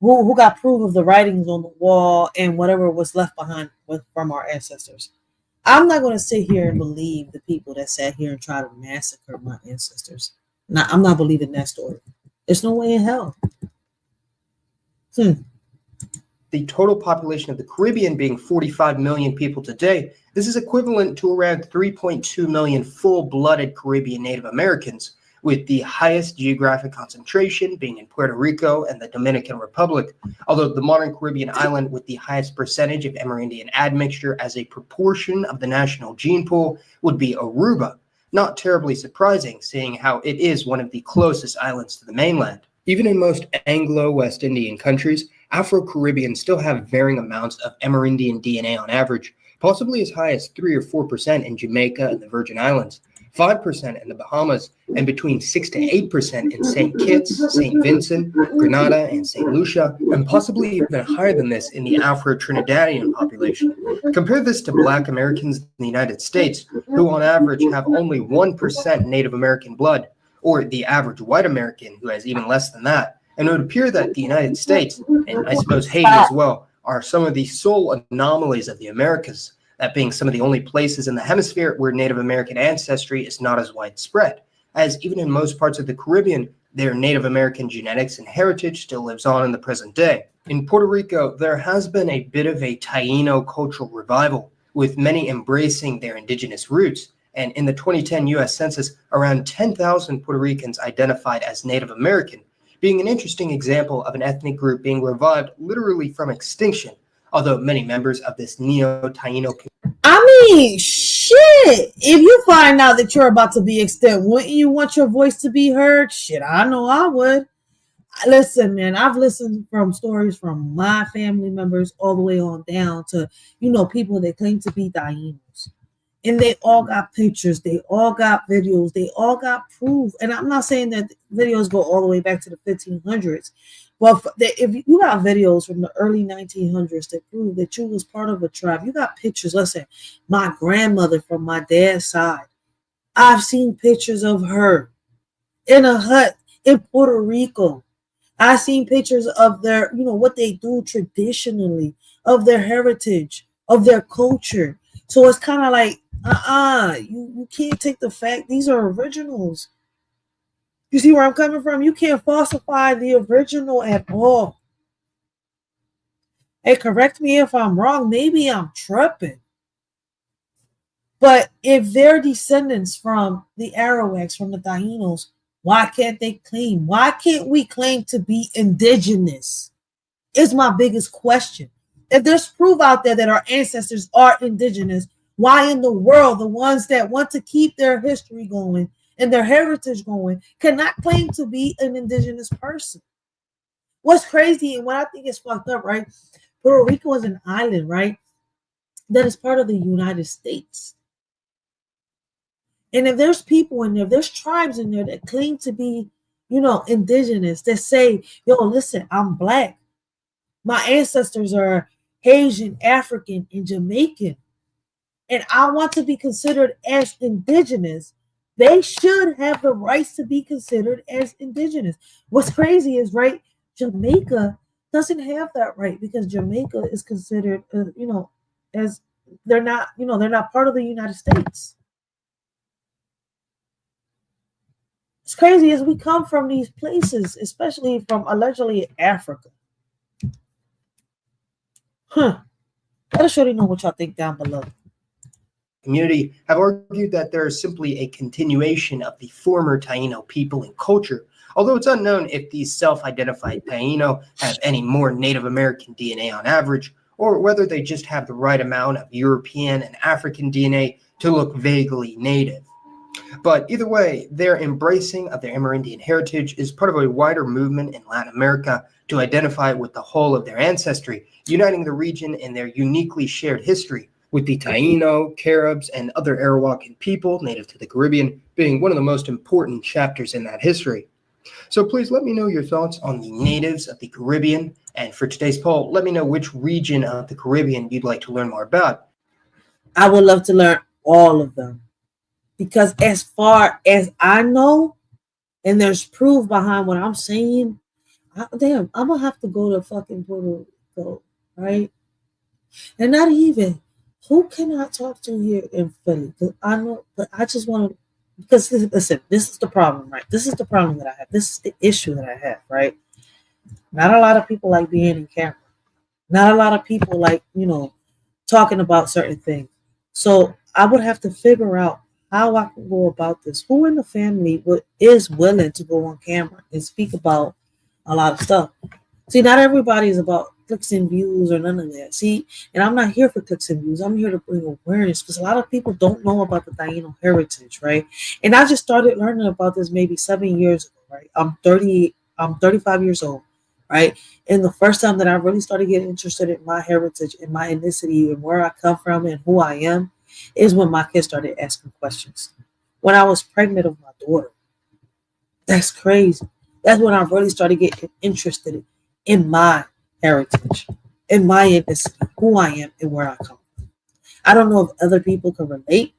who got proof of the writings on the wall and whatever was left behind from our ancestors. I'm not going to sit here and believe the people that sat here and tried to massacre my ancestors. Now, I'm not believing that story. There's no way in hell. the total population of the Caribbean being 45 million people today, this is equivalent to around 3.2 million full-blooded Caribbean Native Americans, with the highest geographic concentration being in Puerto Rico and the Dominican Republic, although the modern Caribbean island with the highest percentage of Amerindian admixture as a proportion of the national gene pool would be Aruba. Not terribly surprising, seeing how it is one of the closest islands to the mainland. Even in most Anglo-West Indian countries, Afro-Caribbeans still have varying amounts of Amerindian DNA on average, possibly as high as 3 or 4% in Jamaica and the Virgin Islands, 5% in the Bahamas, and between 6 to 8% in St. Kitts, St. Vincent, Grenada, and St. Lucia, and possibly even higher than this in the Afro-Trinidadian population. Compare this to Black Americans in the United States, who on average have only 1% Native American blood, or the average white American who has even less than that. And it would appear that the United States, and I suppose Haiti as well, are some of the sole anomalies of the Americas, that being some of the only places in the hemisphere where Native American ancestry is not as widespread, as even in most parts of the Caribbean, their Native American genetics and heritage still lives on in the present day. In Puerto Rico, there has been a bit of a Taino cultural revival, with many embracing their indigenous roots, and in the 2010 U.S. Census, around 10,000 Puerto Ricans identified as Native American, being an interesting example of an ethnic group being revived literally from extinction, although many members of this neo-Taino community. I mean, shit. If you find out that you're about to be extinct, wouldn't you want your voice to be heard? Shit, I know I would. Listen, man, I've listened from stories from my family members all the way on down to, people that claim to be Tainos. And they all got pictures, they all got videos, they all got proof. And I'm not saying that videos go all the way back to the 1500s, but if you got videos from the early 1900s that prove that you was part of a tribe, you got pictures. Listen, my grandmother from my dad's side, I've seen pictures of her in a hut in Puerto Rico. I've seen pictures of their, what they do traditionally, of their heritage, of their culture. So it's kind of like, you can't take the fact these are originals. You see where I'm coming from? You can't falsify the original at all. Hey, correct me if I'm wrong. Maybe I'm tripping. But if they're descendants from the Arawaks, from the Tainos, why can't they claim? Why can't we claim to be indigenous? Is my biggest question. If there's proof out there that our ancestors are indigenous, why in the world the ones that want to keep their history going and their heritage going cannot claim to be an indigenous person? What's crazy and what I think is fucked up, right? Puerto Rico is an island, right? That is part of the United States. And if there's people in there, there's tribes in there that claim to be, indigenous, that say, yo, listen, I'm Black. My ancestors are Haitian, African, and Jamaican. And I want to be considered as indigenous. They should have the rights to be considered as indigenous. What's crazy is, right, Jamaica doesn't have that right because Jamaica is considered, as they're not part of the United States. It's crazy as we come from these places, especially from allegedly Africa. Let us surely know what y'all think down below. Community have argued that there is simply a continuation of the former Taino people and culture, although it's unknown if these self-identified Taino have any more Native American DNA on average, or whether they just have the right amount of European and African DNA to look vaguely native. But either way, their embracing of their Amerindian heritage is part of a wider movement in Latin America to identify with the whole of their ancestry, uniting the region in their uniquely shared history, with the Taino, Caribs, and other Arawakan people native to the Caribbean being one of the most important chapters in that history. So please let me know your thoughts on the natives of the Caribbean, and for today's poll, let me know which region of the Caribbean you'd like to learn more about. I would love to learn all of them. Because as far as I know, and there's proof behind what I'm saying, I'm going to have to go to fucking Puerto Rico, right? And not even, who can I talk to here in Philly? Because I know, but I just want to, because listen, this is the problem, right? This is the problem that I have. This is the issue that I have, right? Not a lot of people like being in camera. Not a lot of people like, talking about certain things. So I would have to figure out how I can go about this. Who in the family is willing to go on camera and speak about a lot of stuff? See, not everybody is about clicks and views or none of that. See, and I'm not here for clicks and views. I'm here to bring awareness because a lot of people don't know about the Taino heritage, right? And I just started learning about this maybe 7 years ago, right? I'm 35 years old, right? And the first time that I really started getting interested in my heritage and my ethnicity and where I come from and who I am is when my kids started asking questions. When I was pregnant of my daughter. That's crazy. That's when I really started getting interested in my heritage, in my ethnicity, who I am, and where I come from. I don't know if other people can relate,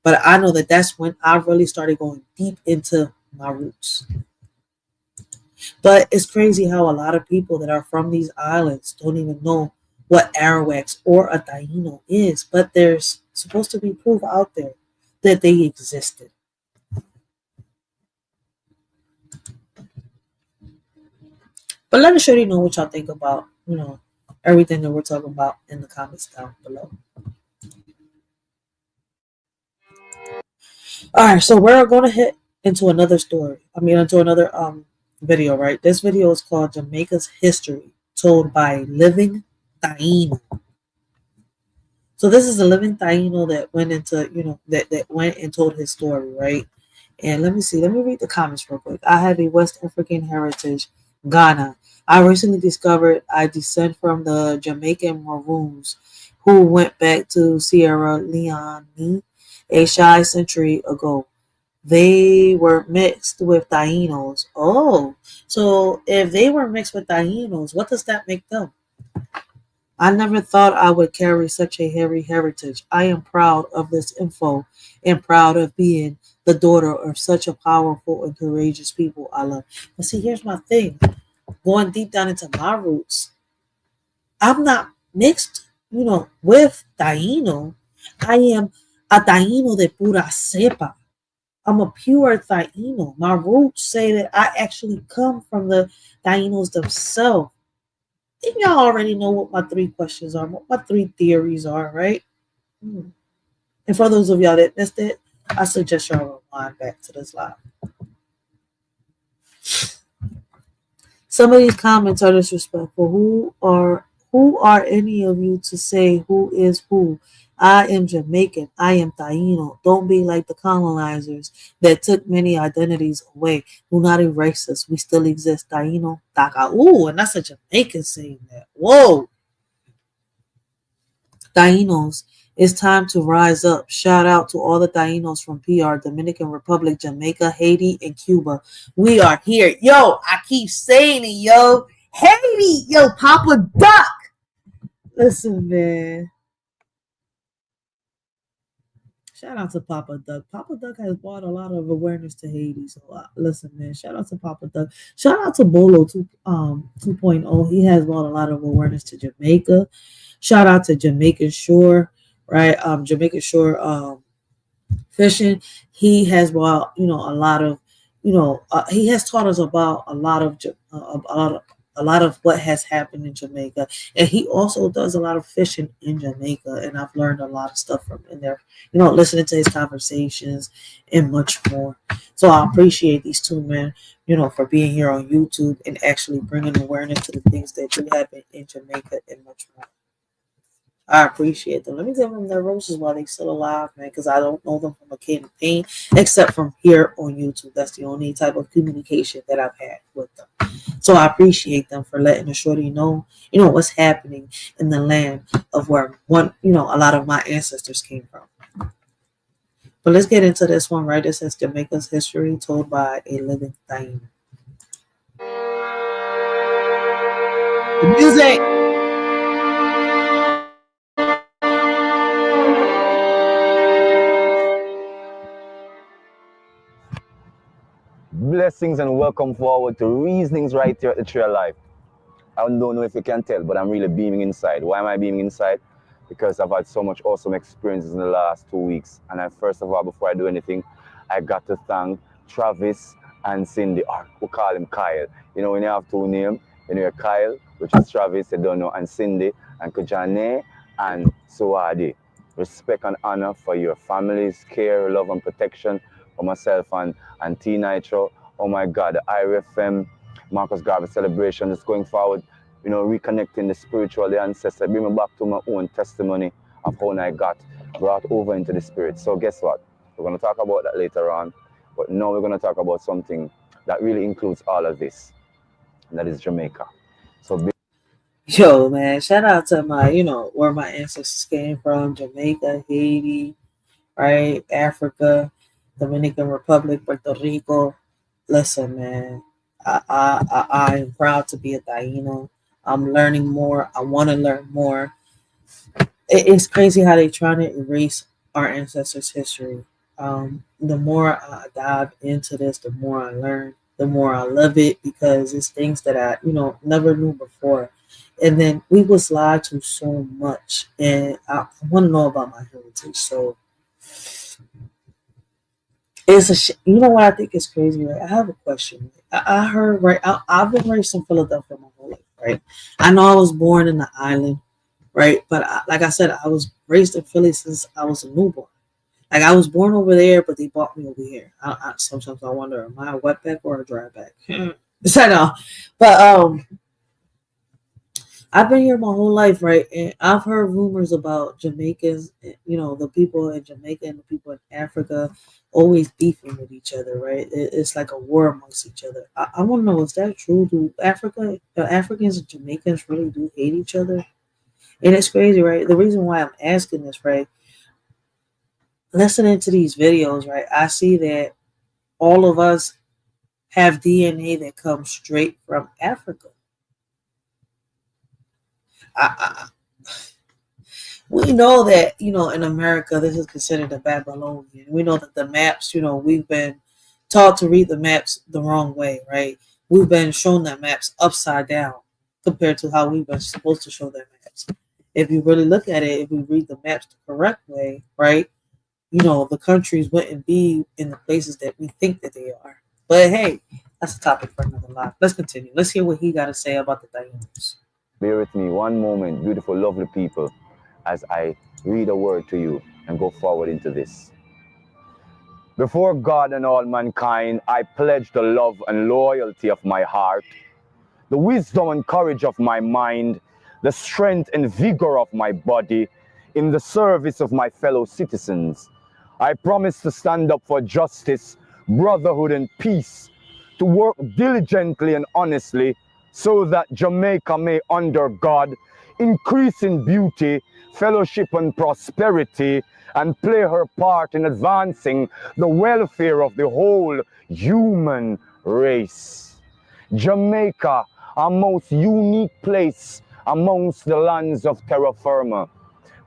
but I know that that's when I really started going deep into my roots. But it's crazy how a lot of people that are from these islands don't even know what Arawaks or a Taino is, but there's supposed to be proof out there that they existed. But let us surely know what y'all think about, everything that we're talking about in the comments down below. All right, so we're going to hit into another story. Into another video, right? This video is called Jamaica's History, told by a living Taino. So this is a living Taino that went into, that went and told his story, right? And let me read the comments real quick. I have a West African heritage, Ghana. I recently discovered I descend from the Jamaican Maroons who went back to Sierra Leone a shy century ago. They were mixed with Tainos. Oh, so if they were mixed with Tainos, what does that make them? I never thought I would carry such a hairy heritage. I am proud of this info and proud of being the daughter of such a powerful and courageous people I love. But see, here's my thing. Going deep down into my roots, I'm not mixed, with Taino. I am a Taino de pura cepa. I'm a pure Taino. My roots say that I actually come from the Tainos themselves. And y'all already know what my 3 questions are, what my 3 theories are, right? And for those of y'all that missed it, I suggest y'all rewind back to this live. Some of these comments are disrespectful. Who are any of you to say who is who? I am Jamaican. I am Taino. Don't be like the colonizers that took many identities away. Do not erase us. We still exist. Taino, Taka. Ooh, and that's a Jamaican saying that. Whoa. Tainos, it's time to rise up. Shout out to all the Tainos from PR, Dominican Republic, Jamaica, Haiti, and Cuba. We are here. Yo, I keep saying it, yo. Haiti, yo, Papa Duck. Listen, man. Shout out to Papa Duck. Papa Duck has brought a lot of awareness to Haiti. So listen, man. Shout out to Papa Duck. Shout out to Bolo 2.0. He has brought a lot of awareness to Jamaica. Shout out to Jamaican Shore, right? Jamaican Shore fishing. He has brought, a lot of, he has taught us about a lot of what has happened in Jamaica, and he also does a lot of fishing in Jamaica. And I've learned a lot of stuff from in there, listening to his conversations and much more. So I appreciate these 2 men, for being here on YouTube and actually bringing awareness to the things that do happen in Jamaica and much more. I appreciate them. Let me give them their roses while they're still alive, man, because I don't know them from a campaign except from here on YouTube. That's the only type of communication that I've had with them. So I appreciate them for letting the shorty know, what's happening in the land of where a lot of my ancestors came from. But let's get into this one, right? This is Jamaica's history told by a living Taino. The music. Blessings and welcome forward to Reasonings right here at the Trail Life. I don't know if you can tell, but I'm really beaming inside. Why am I beaming inside? Because I've had so much awesome experiences in the last 2 weeks. And first of all, before I do anything, I got to thank Travis and Cindy, or we call him Kyle. When you have 2 names, You know, Kyle, which is Travis, Edono, and Cindy, and Kujane, and Suadi. Respect and honor for your family's care, love, and protection for myself and T Nitro. Oh my God, the IRFM Marcus Garvey celebration is going forward, you know, reconnecting the spiritual, the ancestor, bring me back to my own testimony of how I got brought over into the spirit. So guess what? We're going to talk about that later on, but now we're going to talk about something that really includes all of this, and that is Jamaica. So Yo, man, shout out to my, where my ancestors came from: Jamaica, Haiti, right? Africa, Dominican Republic, Puerto Rico. Listen, man, I am proud to be a Taino. I'm learning more. I want to learn more. It's crazy how they trying to erase our ancestors' history. The more I dive into this, the more I learn, the more I love it, because it's things that I, never knew before. And then we was lied to so much, and I want to know about my heritage. So it's you know what I think is crazy, right? I have a question. I heard, right? I've been raised in Philadelphia my whole life, right? I know I was born in the island, right? But like I said, I was raised in Philly since I was a newborn. Like, I was born over there, but they brought me over here. Sometimes I wonder, am I a wetback or a dryback? I know, but I've been here my whole life, right? And I've heard rumors about Jamaicans, the people in Jamaica and the people in Africa always beefing with each other, right? It's like a war amongst each other. I want to know, is that true? Do Africans and Jamaicans really do hate each other? And it's crazy, right? The reason why I'm asking this, right? Listening to these videos, right? I see that all of us have DNA that comes straight from Africa. We know that, in America, this is considered a Babylonian. We know that the maps, we've been taught to read the maps the wrong way, right? We've been shown that maps upside down compared to how we've been supposed to show their maps. If you really look at it, if we read the maps the correct way, right, the countries wouldn't be in the places that we think that they are. But hey, that's a topic for another live. Let's continue. Let's hear what he got to say about the Tainos. Bear with me one moment, beautiful, lovely people, as I read a word to you and go forward into this. Before God and all mankind, I pledge the love and loyalty of my heart, the wisdom and courage of my mind, the strength and vigor of my body, in the service of my fellow citizens. I promise to stand up for justice, brotherhood, and peace, to work diligently and honestly, so that Jamaica may, under God, increase in beauty, fellowship, and prosperity, and play her part in advancing the welfare of the whole human race. Jamaica, a most unique place amongst the lands of terra firma.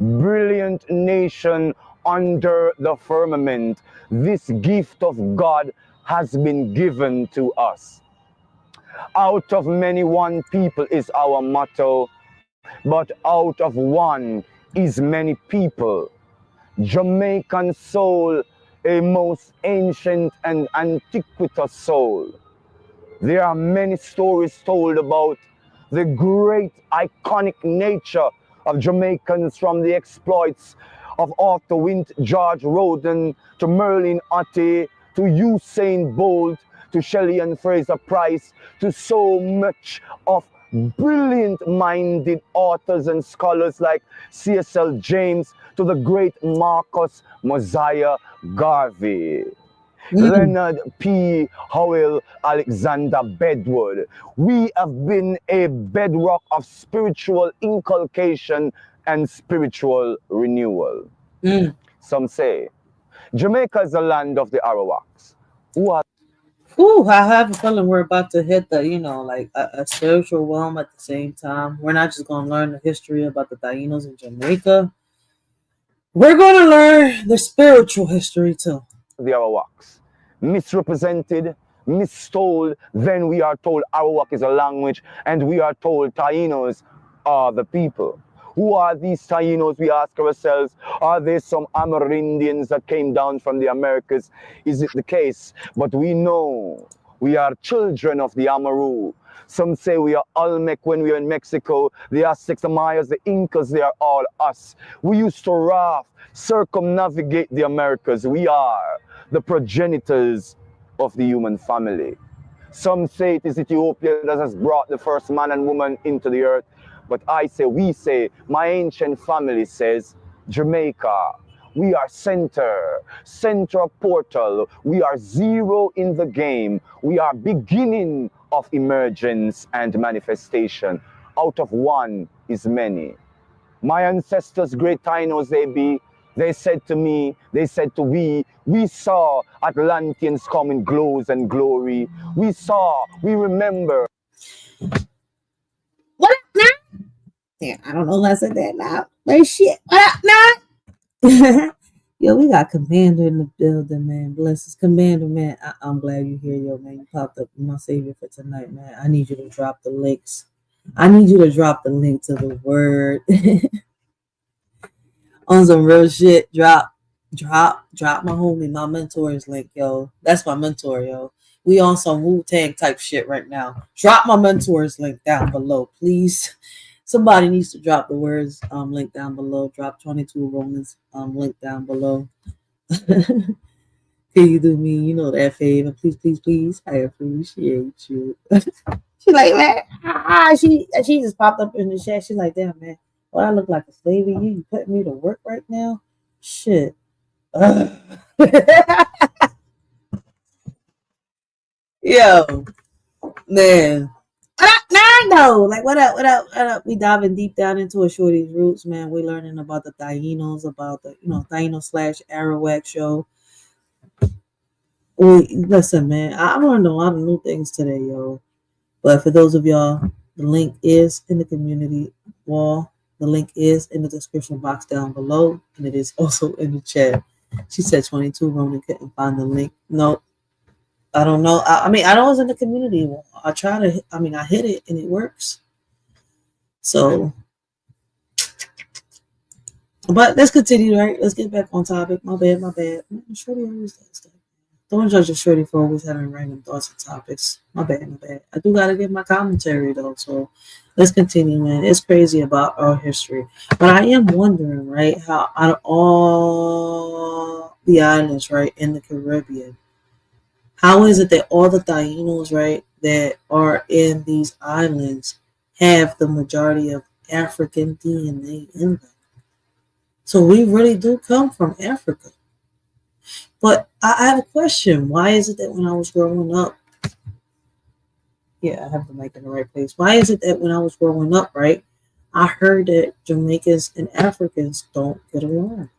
Brilliant nation under the firmament. This gift of God has been given to us. Out of many, one people is our motto, but out of one is many people. Jamaican soul, a most ancient and antiquitous soul. There are many stories told about the great iconic nature of Jamaicans, from the exploits of Arthur Wint, George Roden, to Merlin Ottey, to Usain Bolt, to Shelley and Fraser Price, to so much of brilliant-minded authors and scholars like C.S.L. James, to the great Marcus Mosiah Garvey. Leonard P. Howell, Alexander Bedwood. We have been a bedrock of spiritual inculcation and spiritual renewal. Some say Jamaica is the land of the Arawaks. I have a feeling we're about to hit the, like a spiritual realm at the same time. We're not just going to learn the history about the Tainos in Jamaica. We're going to learn the spiritual history too. The Arawaks. Misrepresented, mistold, then we are told Arawak is a language, and we are told Tainos are the people. Who are these Tainos, we ask ourselves? Are they some Amerindians that came down from the Americas? Is it the case? But we know we are children of the Amaru. Some say we are Olmec when we are in Mexico. The Aztecs, the Mayas, the Incas, they are all us. We used to raft, circumnavigate the Americas. We are the progenitors of the human family. Some say it is Ethiopia that has brought the first man and woman into the earth. But I say, we say, my ancient family says, Jamaica. We are center of portal. We are zero in the game. We are beginning of emergence and manifestation. Out of one is many. My ancestors, great Tainos they be, they said to me, they said to we saw Atlanteans come in glows and glory. We saw, we remember. What up, now? Yeah, I don't know if I said that now. But shit, what up, now? Yo, we got Commander in the building, man. Bless Commander, man. I'm glad you're here, yo, man. You popped up my savior for tonight, man. I need you to drop the links. I need you to drop the link to the word on some real shit. Drop my homie, my mentor's link, yo. That's my mentor, yo. We on some Wu-Tang type shit right now. Drop my mentor's link down below, please. Somebody needs to drop the words link down below. Drop 22 Romans link down below. Can you do me? You know that favor. Please, please, please. I appreciate you. She like, man, she just popped up in the chat. She's like, damn, man, well, I look like a slave to you. You putting me to work right now? Shit. Yo, man. No, like what up? We diving deep down into a shorty's roots, man. We learning about the Tainos, about the Taino / Arawak show. Listen, man, I learned a lot of new things today, yo. But for those of y'all, the link is in the community wall. The link is in the description box down below, and it is also in the chat. She said 22 Roman couldn't find the link. No. I don't know. I mean, I know it was in the community wall. I hit it and it works. So, but let's continue, right? Let's get back on topic. My bad. Shorty always does stuff. Don't judge a shorty for always having random thoughts and topics. My bad. I do gotta give my commentary though. So let's continue, man. It's crazy about our history. But I am wondering, right, how out of all the islands, right, in the Caribbean, how is it that all the Tainos, right, that are in these islands have the majority of African DNA in them? So we really do come from Africa. But I have a question. Why is it that when I was growing up, I have the mic in the right place. Why is it that when I was growing up, right, I heard that Jamaicans and Africans don't get along?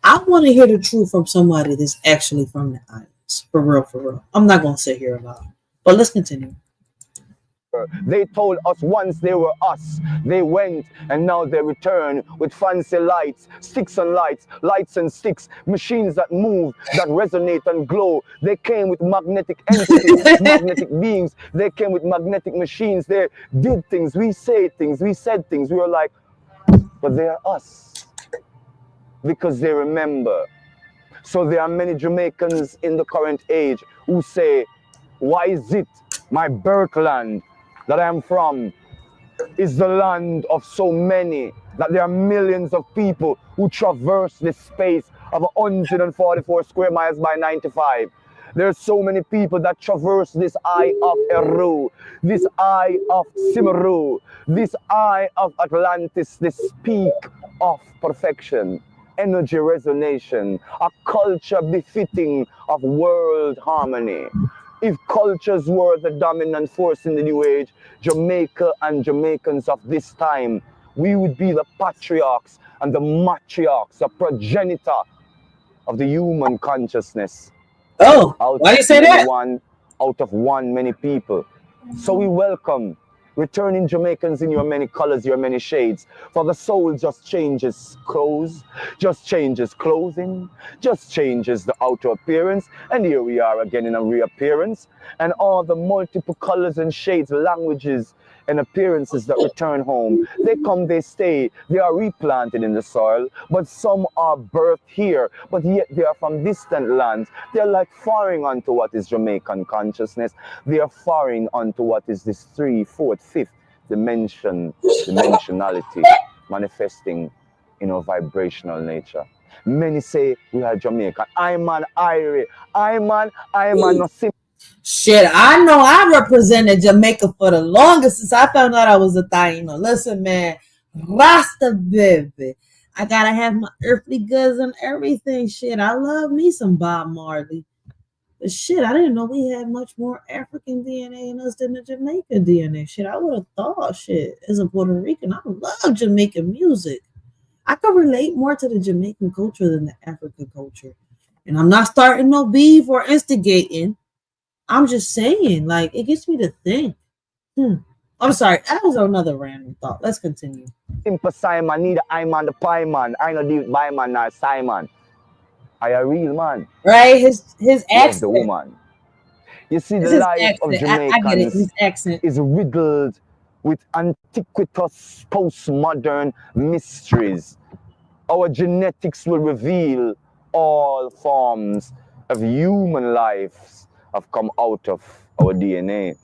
I want to hear the truth from somebody that's actually from the island. For real. I'm not going to sit here about it. But let's continue. They told us once they were us. They went and now they return with fancy lights, sticks and lights, lights and sticks, machines that move, that resonate and glow. They came with magnetic entities, magnetic beings. They came with magnetic machines. They did things. We say things. We said things. We were like, but they are us. Because they remember. So there are many Jamaicans in the current age who say, why is it my birthland that I am from is the land of so many, that there are millions of people who traverse this space of 144 square miles by 95. There are so many people that traverse this eye of Eru, this eye of Simeru, this eye of Atlantis, this peak of perfection. Energy resonation, a culture befitting of world harmony. If cultures were the dominant force in the new age, Jamaica and Jamaicans of this time, we would be the patriarchs and the matriarchs, the progenitor of the human consciousness. Oh, why do you say that? Out of one, many people. So we welcome returning Jamaicans in your many colors, your many shades. For the soul just changes clothes, just changes clothing, just changes the outer appearance. And here we are again in a reappearance. And all the multiple colors and shades, languages, and appearances that return home. They come, they stay, they are replanted in the soil, but some are birthed here, but yet they are from distant lands. They're like foreign onto what is Jamaican consciousness. They are foreign onto what is this 3, 4, 5th dimensionality manifesting in our vibrational nature. Many say we are Jamaican. I'm an Irie. I'm no simple. Shit, I know I represented Jamaica for the longest since I found out I was a Taino. Listen, man, Rasta baby. I gotta have my earthly goods and everything. Shit, I love me some Bob Marley. But shit, I didn't know we had much more African DNA in us than the Jamaican DNA. Shit, I would have thought, shit, as a Puerto Rican, I love Jamaican music. I could relate more to the Jamaican culture than the African culture. And I'm not starting no beef or instigating. I'm just saying, like, it gets me to think. I'm sorry, that was another random thought. Let's continue. Simple Simon, neither I'm on the pie man. I know the by man nor Simon. I a real man. Right? His accent. Love the woman. You see, It's the his life accent. of Jamaicans I get it. His accent is riddled with antiquitous postmodern mysteries. Our genetics will reveal all forms of human lives have come out of our DNA.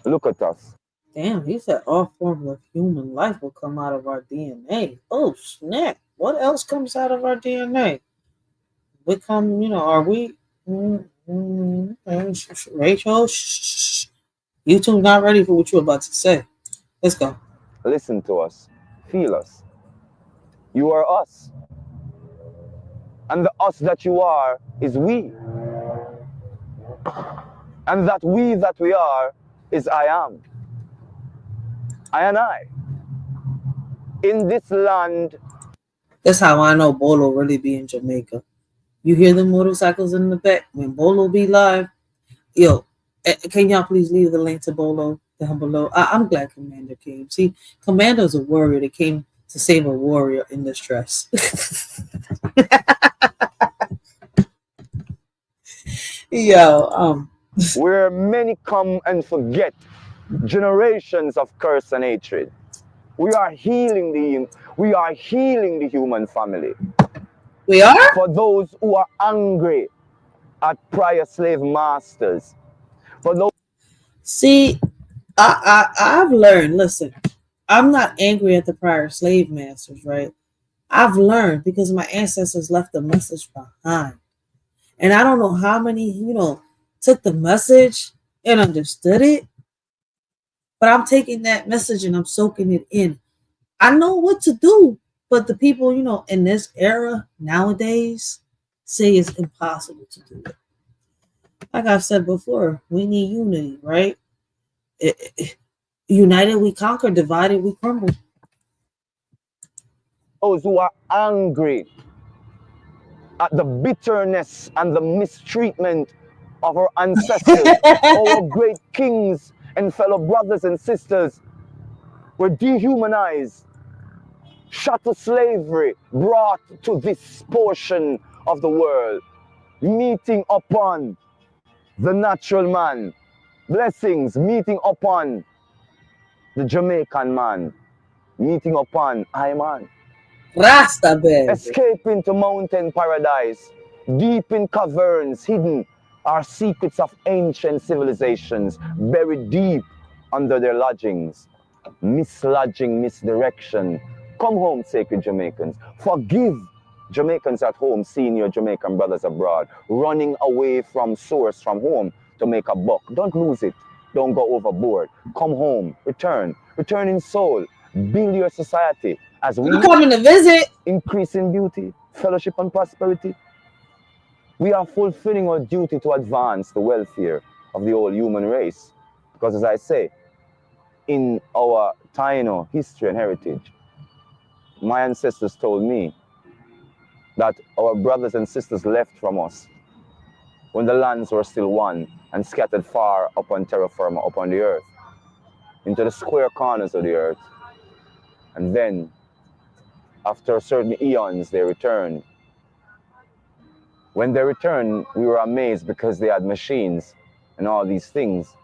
Look at us. Damn, he said all forms of human life will come out of our DNA. Oh, snap. What else comes out of our DNA? We come, are we... Rachel, YouTube's not ready for what you're about to say. Let's go. Listen to us. Feel us. You are us. And the us that you are is we. And that we are is I am. I and I. In this land. That's how I know Bolo really be in Jamaica. You hear the motorcycles in the back. When Bolo be live, yo, can y'all please leave the link to Bolo down below? I'm glad Commander came. See, Commander's a warrior that came to save a warrior in distress. Yo, where many come and forget generations of curse and hatred. We are healing the human family. We are? For those who are angry at prior slave masters. For those. See, I've learned, listen, I'm not angry at the prior slave masters, right? I've learned because my ancestors left a message behind. And I don't know how many, took the message and understood it. But I'm taking that message and I'm soaking it in. I know what to do. But the people, in this era nowadays say it's impossible to do it. Like I've said before, we need unity, right? United we conquer, divided we crumble. Those who are angry at the bitterness and the mistreatment of our ancestors, our great kings and fellow brothers and sisters were dehumanized, shut to slavery, brought to this portion of the world, meeting upon the natural man, blessings meeting upon the Jamaican man, meeting upon I man. Rasta baby. Escaping to mountain paradise, deep in caverns, hidden are secrets of ancient civilizations, buried deep under their lodgings. Mislodging, misdirection. Come home, sacred Jamaicans. Forgive Jamaicans at home, seeing your Jamaican brothers abroad, running away from source, from home to make a buck. Don't lose it. Don't go overboard. Come home. Return. Return in soul. Build your society. As we coming to visit, increase in beauty, fellowship, and prosperity, we are fulfilling our duty to advance the welfare of the whole human race. Because as I say, in our Taino history and heritage, my ancestors told me that our brothers and sisters left from us when the lands were still one and scattered far upon terra firma, upon the earth, into the square corners of the earth. And then, after certain eons, they returned. When they returned, we were amazed because they had machines and all these things.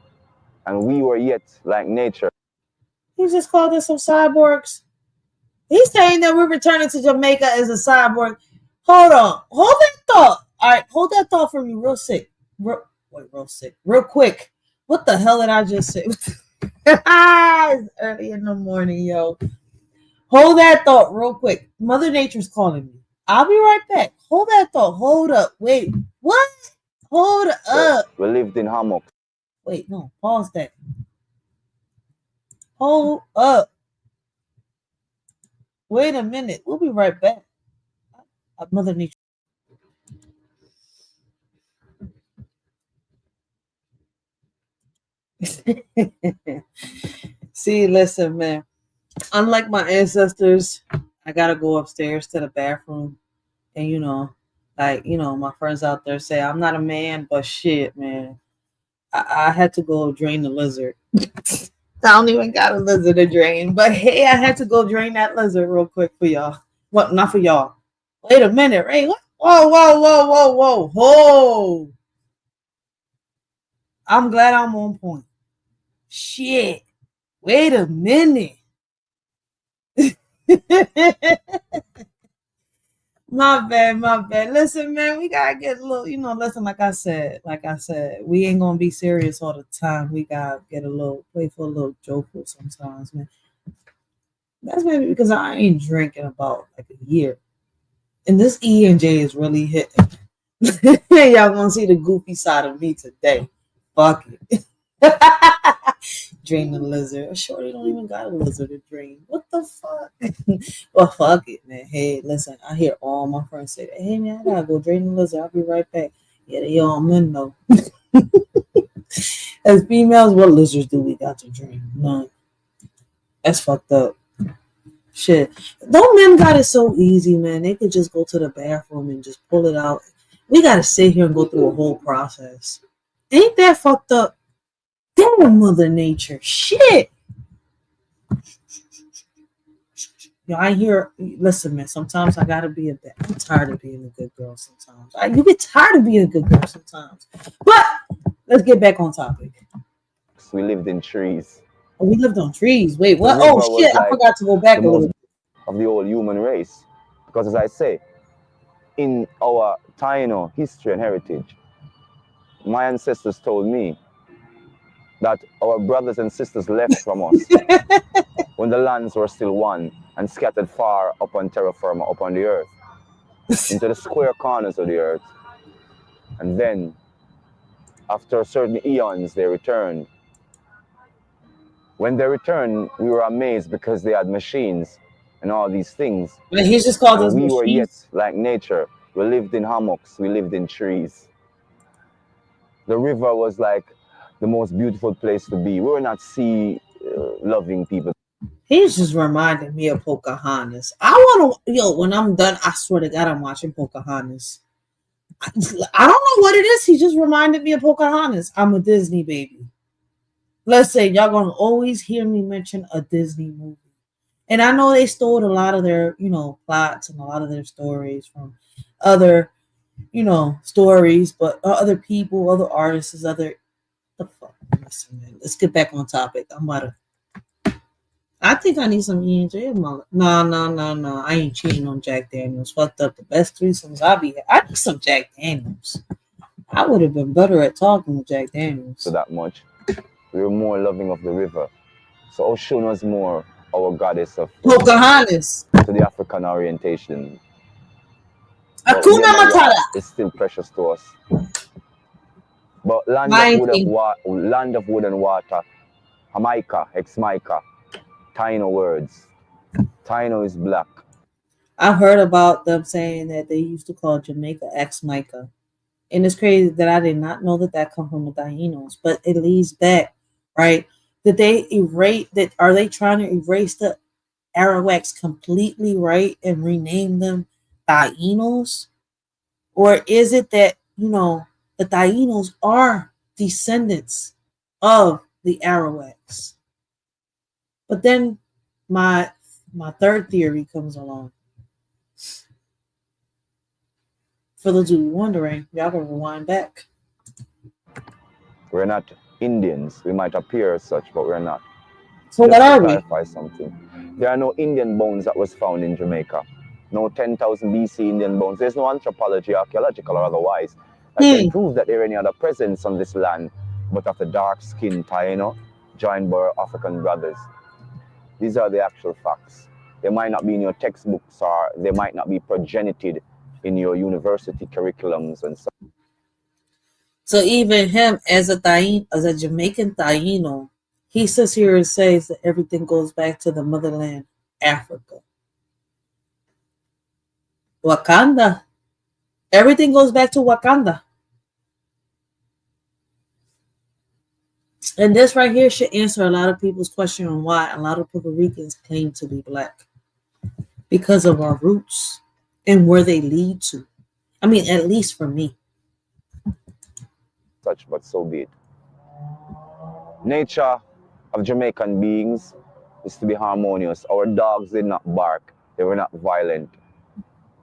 And we were yet like nature. He just called us some cyborgs. He's saying that we're returning to Jamaica as a cyborg. Hold on. Hold that thought. All right, hold that thought for me real quick. What the hell did I just say? It's early in the morning, yo. Hold that thought real quick. Mother Nature's calling me. I'll be right back. Hold that thought. Hold up. Wait. What? Hold up. We lived in hammocks. Wait, no. Pause that. Hold up. Wait a minute. We'll be right back. Mother Nature. See, listen, man. Unlike my ancestors, I gotta go upstairs to the bathroom. And my friends out there say I'm not a man, but shit, man. I had to go drain the lizard. I don't even got a lizard to drain. But hey, I had to go drain that lizard real quick for y'all. What? Not for y'all. Wait a minute, Ray. What? Whoa. I'm glad I'm on point. Shit. Wait a minute. My bad. Listen, man, we gotta get a little, listen, like I said, we ain't gonna be serious all the time. We gotta get a little playful, a little joyful sometimes, man. That's maybe because I ain't drinking about like a year. And this E&J is really hitting. Y'all gonna see the goofy side of me today. Fuck it. Drain the lizard. Shorty don't even got a lizard to drain. What the fuck? Well, fuck it, man. Hey, listen, I hear all my friends say, hey, man, I gotta go drain the lizard. I'll be right back. Yeah, they all men though. As females, what lizards do we got to drain? None. That's fucked up. Shit. Don't men got it so easy, man. They could just go to the bathroom and just pull it out. We gotta sit here and go through a whole process. Ain't that fucked up? Damn, Mother Nature. Shit. Yo, I hear, listen, man, sometimes I gotta be I'm tired of being a good girl sometimes. You get tired of being a good girl sometimes. But let's get back on topic. We lived in trees. Oh, we lived on trees. Wait, what? Oh, shit, I forgot to go back a little bit. Of the whole human race. Because as I say, in our Taino history and heritage, my ancestors told me that our brothers and sisters left from us when the lands were still one and scattered far upon terra firma, upon the earth, into the square corners of the earth. And then, after certain eons, they returned. When they returned, we were amazed because they had machines and all these things. But he just called us we machines. Were yet like nature. We lived in hammocks. We lived in trees. The river was like the most beautiful place to be. We were not sea-loving people. He's just reminding me of Pocahontas. I want to, when I'm done, I swear to God, I'm watching Pocahontas. I don't know what it is. He just reminded me of Pocahontas. I'm a Disney baby. Let's say y'all going to always hear me mention a Disney movie. And I know they stole a lot of their, plots and a lot of their stories from other, stories, but other people, other artists, the fuck. Listen, man, let's get back on topic. I think I need some E&J in my life. No. I ain't cheating on Jack Daniels. Fucked up the best threesomes I need some Jack Daniels. I would have been better at talking with Jack Daniels. So that much. We were more loving of the river. So Oshun was more our goddess of Pocahontas. To the African orientation. Hakuna Matata. It's still precious to us. But land of wood and water, Jamaica, ex-Mica, Taino words. Taino is black. I've heard about them saying that they used to call Jamaica ex-Mica. And it's crazy that I did not know that come from the Tainos, but it leads back, right? Are they trying to erase the Arawaks completely, right? And rename them Tainos? Or is it that, the Tainos are descendants of the Arawaks? But then my third theory comes along. For those who are wondering, y'all can rewind back. We're not Indians. We might appear as such, but we're not. So what just to are we? clarify something, there are no Indian bones that was found in Jamaica. No 10,000 BC Indian bones. There's no anthropology, archaeological or otherwise, that can prove that there are any other presence on this land but of the dark-skinned Taino joined by our African brothers. These are the actual facts. They might not be in your textbooks, or they might not be progenited in your university curriculums and so. So even him as a Jamaican Taino, he sits here and says that everything goes back to the motherland, Africa. Wakanda. Everything goes back to Wakanda. And this right here should answer a lot of people's question on why a lot of Puerto Ricans claim to be black. Because of our roots and where they lead to. I mean, at least for me. Such, but so be it. Nature of Jamaican beings is to be harmonious. Our dogs did not bark. They were not violent.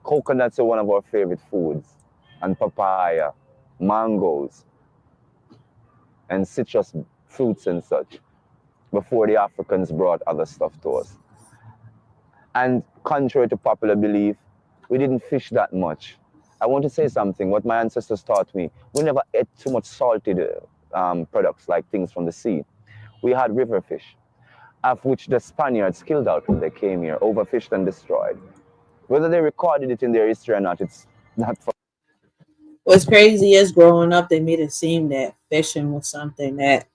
Coconuts are one of our favorite foods, and papaya, mangoes, and citrus fruits and such, before the Africans brought other stuff to us. And contrary to popular belief, we didn't fish that much. I want to say something, what my ancestors taught me. We never ate too much salted products like things from the sea. We had river fish, of which the Spaniards killed out when they came here, overfished and destroyed. Whether they recorded it in their history or not, it's not for. What's crazy is growing up, they made it seem that fishing was something that,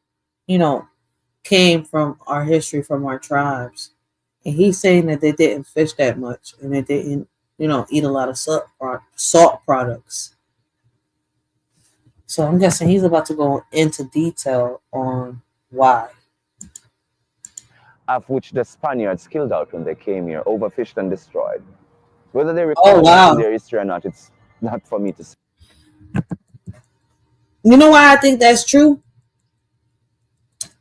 came from our history, from our tribes. And he's saying that they didn't fish that much and they didn't, eat a lot of salt products. So I'm guessing he's about to go into detail on why. Of which the Spaniards killed out when they came here, overfished and destroyed. Whether they recorded it in their history or not, it's not for me to say. You know why I think that's true?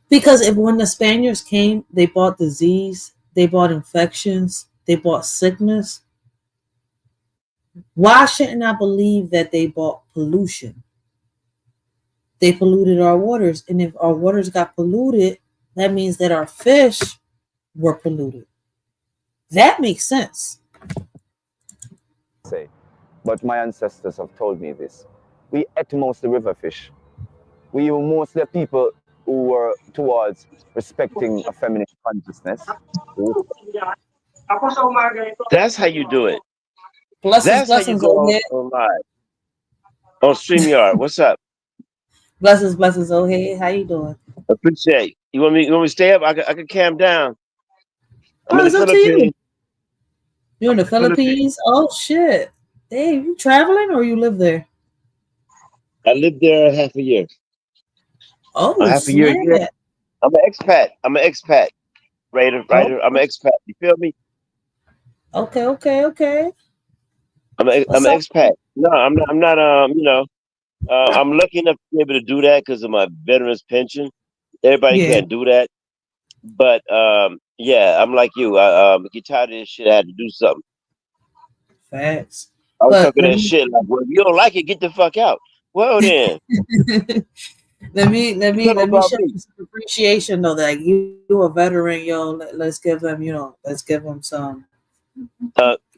Because when the Spaniards came, they brought disease, they brought infections, they brought sickness. Why shouldn't I believe that they brought pollution? They polluted our waters. And if our waters got polluted, that means that our fish were polluted. That makes sense. But my ancestors have told me this. We ate mostly river fish. We were mostly people who were towards respecting a feminine consciousness. That's how you do it. Blessings, That's how you go on live. On StreamYard. What's up? Blessings. Oh, hey, how you doing? Appreciate. You want me to stay up? I can calm down. I'm in the It's up to you. Philippines. You're in the Philippines? Oh, shit. Hey, you traveling or you live there? I lived there half a year. Oh, half a year. I'm an expat. Writer. I'm an expat. You feel me? Okay. I'm an expat. No, I'm not. I'm lucky enough to be able to do that because of my veterans pension. Everybody can't do that. But yeah, I'm like you. I get tired of this shit. I had to do something. Facts. I was talking that shit like, well, if you don't like it, get the fuck out. Well then. let me show you some appreciation though. That you a veteran, yo. Let's give him some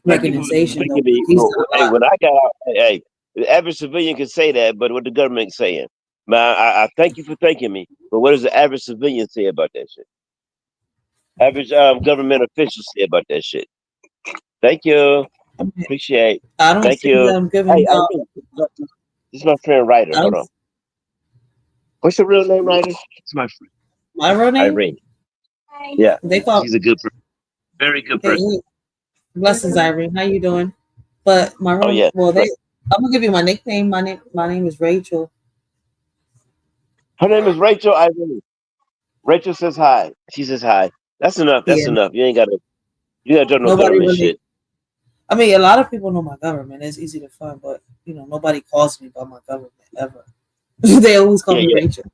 recognition. Hey, when I got out, hey, the average civilian can say that, but what the government saying? Man, I thank you for thanking me, but what does the average civilian say about that shit? Average government officials say about that shit. Thank you. Appreciate. I don't Thank see you. them giving. Hey, this is my friend Ryder. Hold on. What's your real name, Ryder? It's my friend. My real name? Irene. Yeah. She's a good person. Very good person. Hey, blessings, Irene. How you doing? But my real, I'm gonna give you my nickname. My name is Rachel. Her name is Racheal Irene. Rachel says hi. She says hi. That's enough. That's enough. You ain't gotta do no government shit. I mean, a lot of people know my government. It's easy to find, but nobody calls me by my government ever. They always call me Rachel.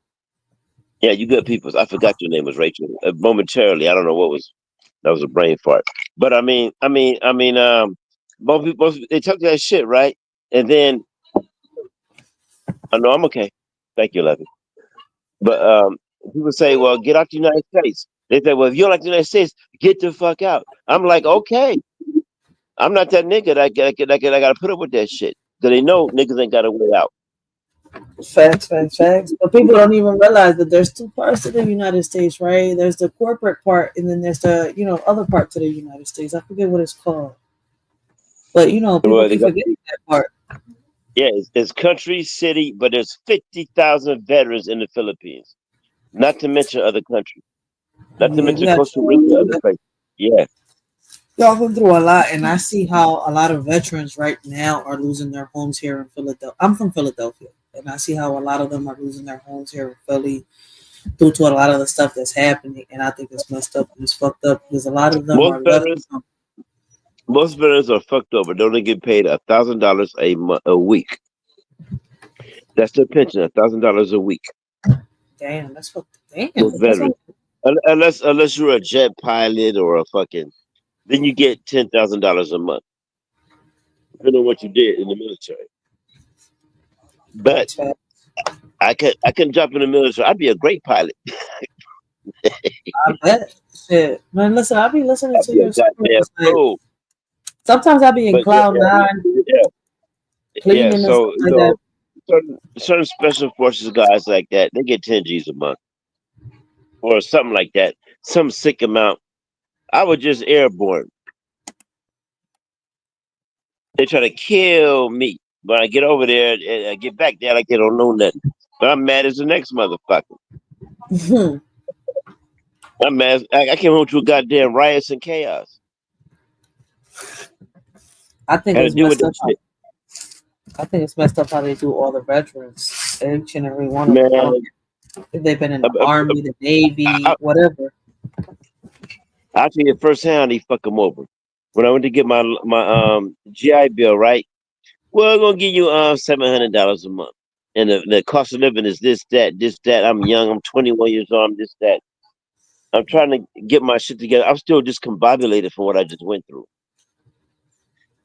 Yeah, you good people. I forgot your name was Rachel. Momentarily, I don't know what was. That was a brain fart. But I mean, most people they talk that shit, right? And then, I know I'm okay. Thank you, Levy. But people say, "Well, get out the United States." They said, well, if you don't like the United States, get the fuck out. I'm like, okay. I'm not that nigga that I gotta put up with that shit. Cause they know niggas ain't got a way out. Facts. But people don't even realize that there's two parts to the United States, right? There's the corporate part, and then there's the other part to the United States. I forget what it's called, but people keep forgetting that part. Yeah, it's country, city, but there's 50,000 veterans in the Philippines. Not to mention other countries. Not to mention Costa Rica, other places. Yeah. Y'all been through a lot, and I see how a lot of veterans right now are losing their homes here in Philadelphia. I'm from Philadelphia, and I see how a lot of them are losing their homes here in Philly due to a lot of the stuff that's happening, and I think it's messed up and it's fucked up because a lot of them Most veterans are fucked over. They only get paid $1,000 a week. That's their pension, $1,000 a week. Damn, that's fucked. Damn, Most veterans. Unless you're a jet pilot or a fucking, then you get $10,000 a month, depending on what you did in the military. But I can jump in the military. I'd be a great pilot. I bet. Shit, man. Listen, I'll be listening to your goddamn fool. Sometimes I'll be in cloud nine. Yeah. So certain special forces guys like that, they get 10 G's a month or something like that, some sick amount. I was just airborne. They try to kill me, but I get over there and I get back there like they don't know nothing. But I'm mad as the next motherfucker. I'm mad. I came home to a goddamn riots and chaos. I think it's messed up. I think it's messed up how they do all the veterans. Each and every one of them. If they've been in the Army, the Navy, whatever. I'll tell you firsthand, he fuck them over. When I went to get my GI Bill, right? Well, I'm gonna give you $700 a month, and the cost of living is this, that. I'm young. I'm 21 years old. I'm this, that. I'm trying to get my shit together. I'm still discombobulated from what I just went through.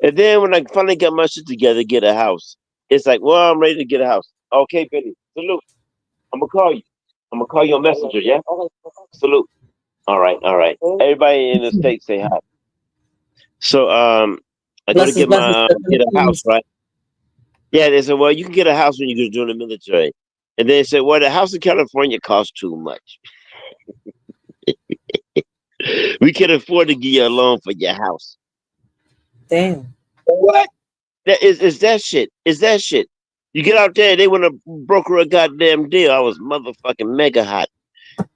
And then when I finally got my shit together, get a house, it's like, well, I'm ready to get a house. Okay, Billy, salute. I'm gonna call you. I'm gonna call you on Messenger, yeah? Salute. All right. Everybody in the States say hi. So I go to get get a house, right? Yeah, they said, well, you can get a house when you join the military. And they said, well, the house in California costs too much. We can afford to give you a loan for your house. Damn. What? That is that shit. Is that shit. You get out there, they want to broker a goddamn deal. I was motherfucking mega hot.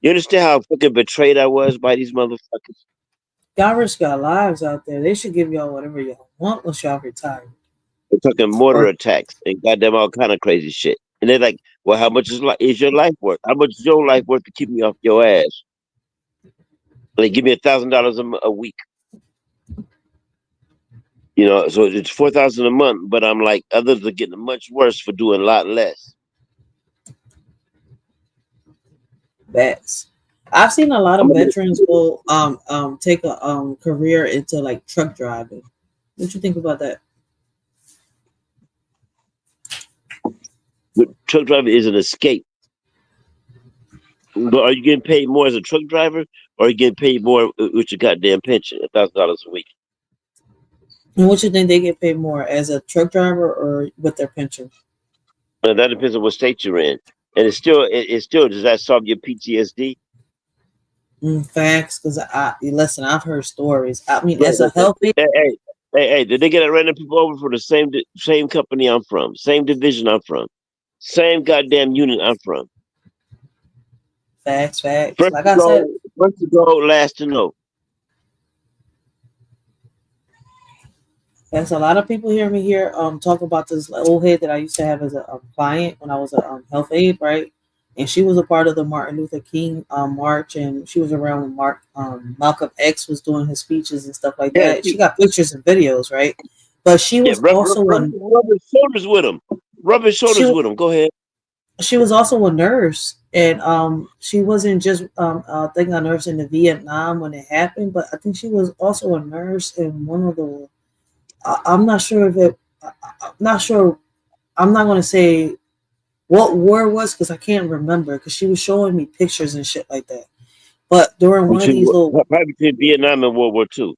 You understand how fucking betrayed I was by these motherfuckers? Y'all risk your lives out there. They should give y'all whatever y'all want once y'all retire. They're talking mortar attacks and goddamn all kind of crazy shit. And they're like, well, how much is your life worth? How much is your life worth to keep me off your ass? They give me $1,000 a week. You know, so it's $4,000 a month, but I'm like, others are getting much worse for doing a lot less. Bats. I've seen a lot of veterans go take a career into like truck driving. What you think about that? But truck driving is an escape. But are you getting paid more as a truck driver, or are you getting paid more with your goddamn pension, $1,000 a week? And what you think they get paid more as a truck driver or with their pension? That depends on what state you're in, and it's still does that solve your PTSD? Facts, because listen, I've heard stories. I mean, as a healthy. Hey, did they get random people over for the same company I'm from, same division I'm from, same goddamn unit I'm from? Facts. First Like I said, first to go, last to know. there's a lot of people hear me here talk about this old head that I used to have as a client when I was a health aide, right? And she was a part of the Martin Luther King march, and she was around when Malcolm X was doing his speeches and stuff like that. She got pictures and videos, right? But she was also rubbing shoulders with him. Rubbing shoulders with him. Go ahead. She was also a nurse, and she wasn't just I think a nurse in the Vietnam when it happened, but I think she was also a nurse in one of the. I'm not sure if it. I'm not sure. I'm not going to say what war it was because I can't remember because she was showing me pictures and shit like that. But during one of these little probably between Vietnam and World War II.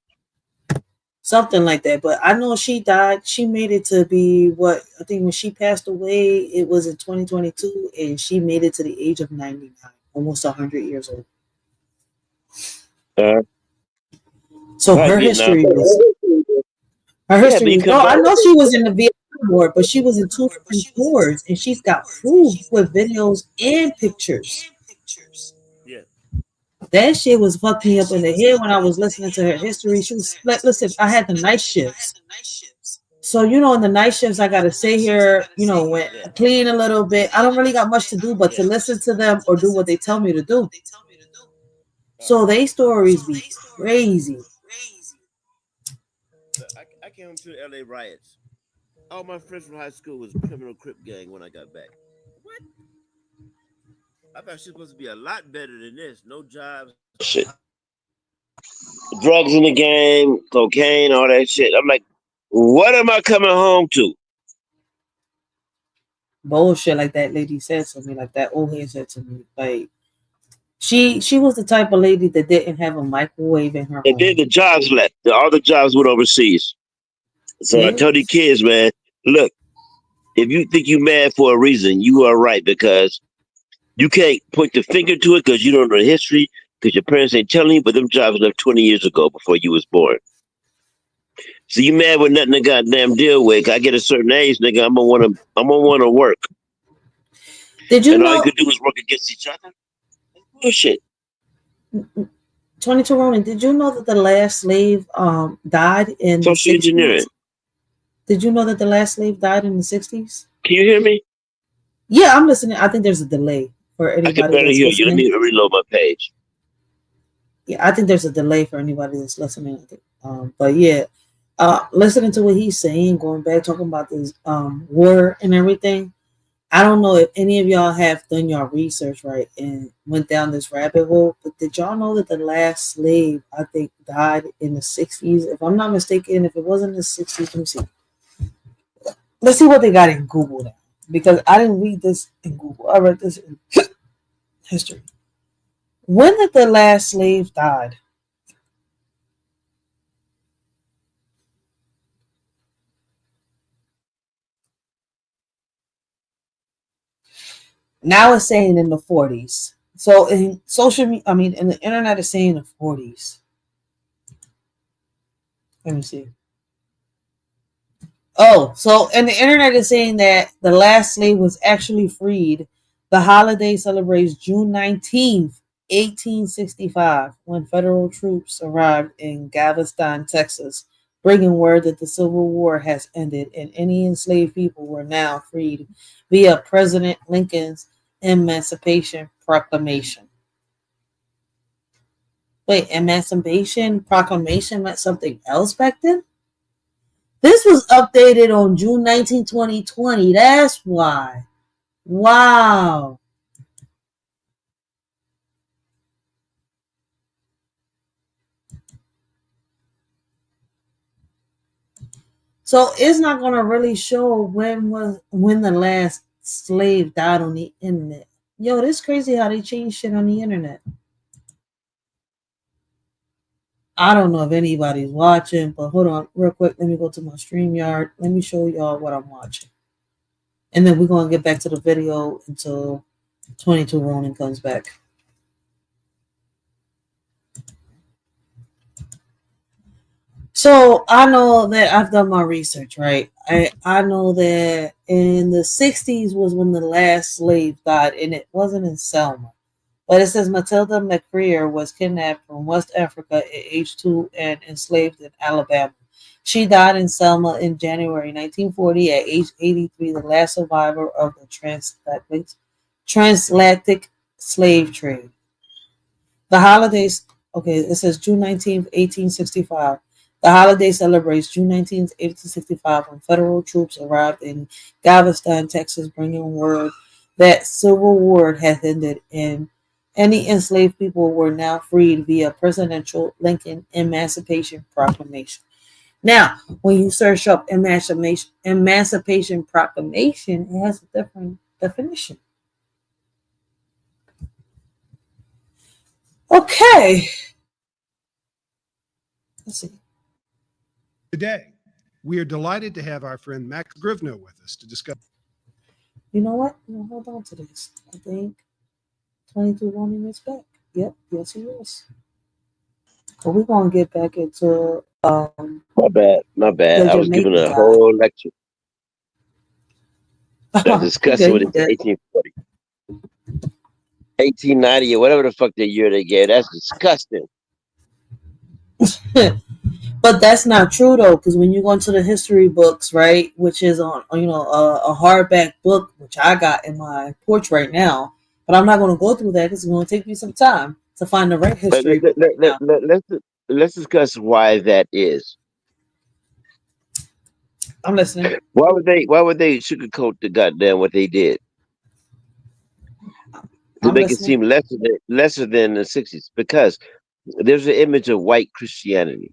something like that. But I know she died. She made it to be what I think when she passed away, it was in 2022, and she made it to the age of 99, almost 100 years old. So her Vietnam. history was her Yeah, history. but you Was, come no, I back. know she was in the Vietnam War, but she was in 2 different wars, and she's got proof with videos and pictures. Yeah. That shit was fucked me up in the head when I was listening to her history. She was like, listen, I had the night shifts. So, you know, in the night shifts, I got to sit here, you know, when clean a little bit. I don't really got much to do but to listen to them or do what they tell me to do. So they stories be crazy. I came to the LA riots. All my friends from high school was criminal Crip gang when I got back. What? I thought she was supposed to be a lot better than this. No jobs. Shit. Drugs in the game, cocaine, all that shit. I'm like, what am I coming home to? Bullshit like that lady said to me, like that old head said to me. Like she was the type of lady that didn't have a microwave in her And home. then the jobs left. All the jobs went overseas. So I told the kids, man, look, if you think you mad for a reason, you are right, because you can't point the finger to it because you don't know the history, because your parents ain't telling you, but them jobs left 20 years ago before you was born. So you mad with nothing to goddamn deal with. I get a certain age, nigga, I'm gonna wanna work. Did you and know all you could do is work against each other? That's bullshit. 22 Ronin, did you know that the last slave died in the Social 60s? engineering. Did you know that the last slave died in the 60s? Can you hear me? Yeah, I'm listening. I think there's a delay for I can anybody barely that's hear you. Let listening. me reload my page. Yeah, I think there's a delay for anybody that's listening. I think. But yeah, listening to what he's saying, going back talking about this war and everything. I don't know if any of y'all have done your research right and went down this rabbit hole, but did y'all know that the last slave, I think, died in the 60s? If I'm not mistaken, if it wasn't in the 60s, let me see. Let's see what they got in Google now, because I didn't read this in Google. I read this in history. When did the last slave died? Now it's saying in the 40s. So in social media, I mean, in the internet is saying the 40s. Let me see. Oh, so and the internet is saying that the last slave was actually freed. The holiday celebrates June 19th, 1865, when federal troops arrived in Galveston, Texas, bringing word that the Civil War has ended and any enslaved people were now freed via President Lincoln's Emancipation Proclamation. Wait, Emancipation Proclamation meant something else back then? This was updated on June 19, 2020. That's why. Wow. So it's not going to really show when the last slave died on the internet. Yo, this crazy how they change shit on the internet. I don't know if anybody's watching, but hold on real quick. Let me go to my StreamYard. Let me show y'all what I'm watching. And then we're going to get back to the video until 22 Ronin comes back. So I know that I've done my research, right? I know that in the 60s was when the last slave died, and it wasn't in Selma. But it says Matilda McCreer was kidnapped from West Africa at age 2 and enslaved in Alabama. She died in Selma in January 1940 at age 83, the last survivor of the transatlantic slave trade. The holidays, okay, it says June 19th, 1865. The holiday celebrates June 19th, 1865, when federal troops arrived in Galveston, Texas, bringing word that Civil War had ended and any enslaved people were now freed via Presidential Lincoln Emancipation Proclamation. Now, when you search up Emancipation Proclamation, it has a different definition. Okay. Let's see. Today, we are delighted to have our friend Max Grivno with us to discuss. You know what? No, hold on to this. I think 22 Warning is back. Yep, yes he is. But we're gonna get back into My bad. My bad. the I was giving Jamaican a guy. whole lecture. You Discussing good, what you it's good. 1840, 1890, or whatever the fuck the year they gave. That's disgusting. But that's not true though, because when you go into the history books, right, which is on a hardback book, which I got in my porch right now, but I'm not going to go through that because it's going to take me some time to find the right But history book right now. let's discuss why that is. I'm listening. Why would they sugarcoat the goddamn what they did to I'm make it listening. seem lesser than the 60s? Because there's an image of white Christianity.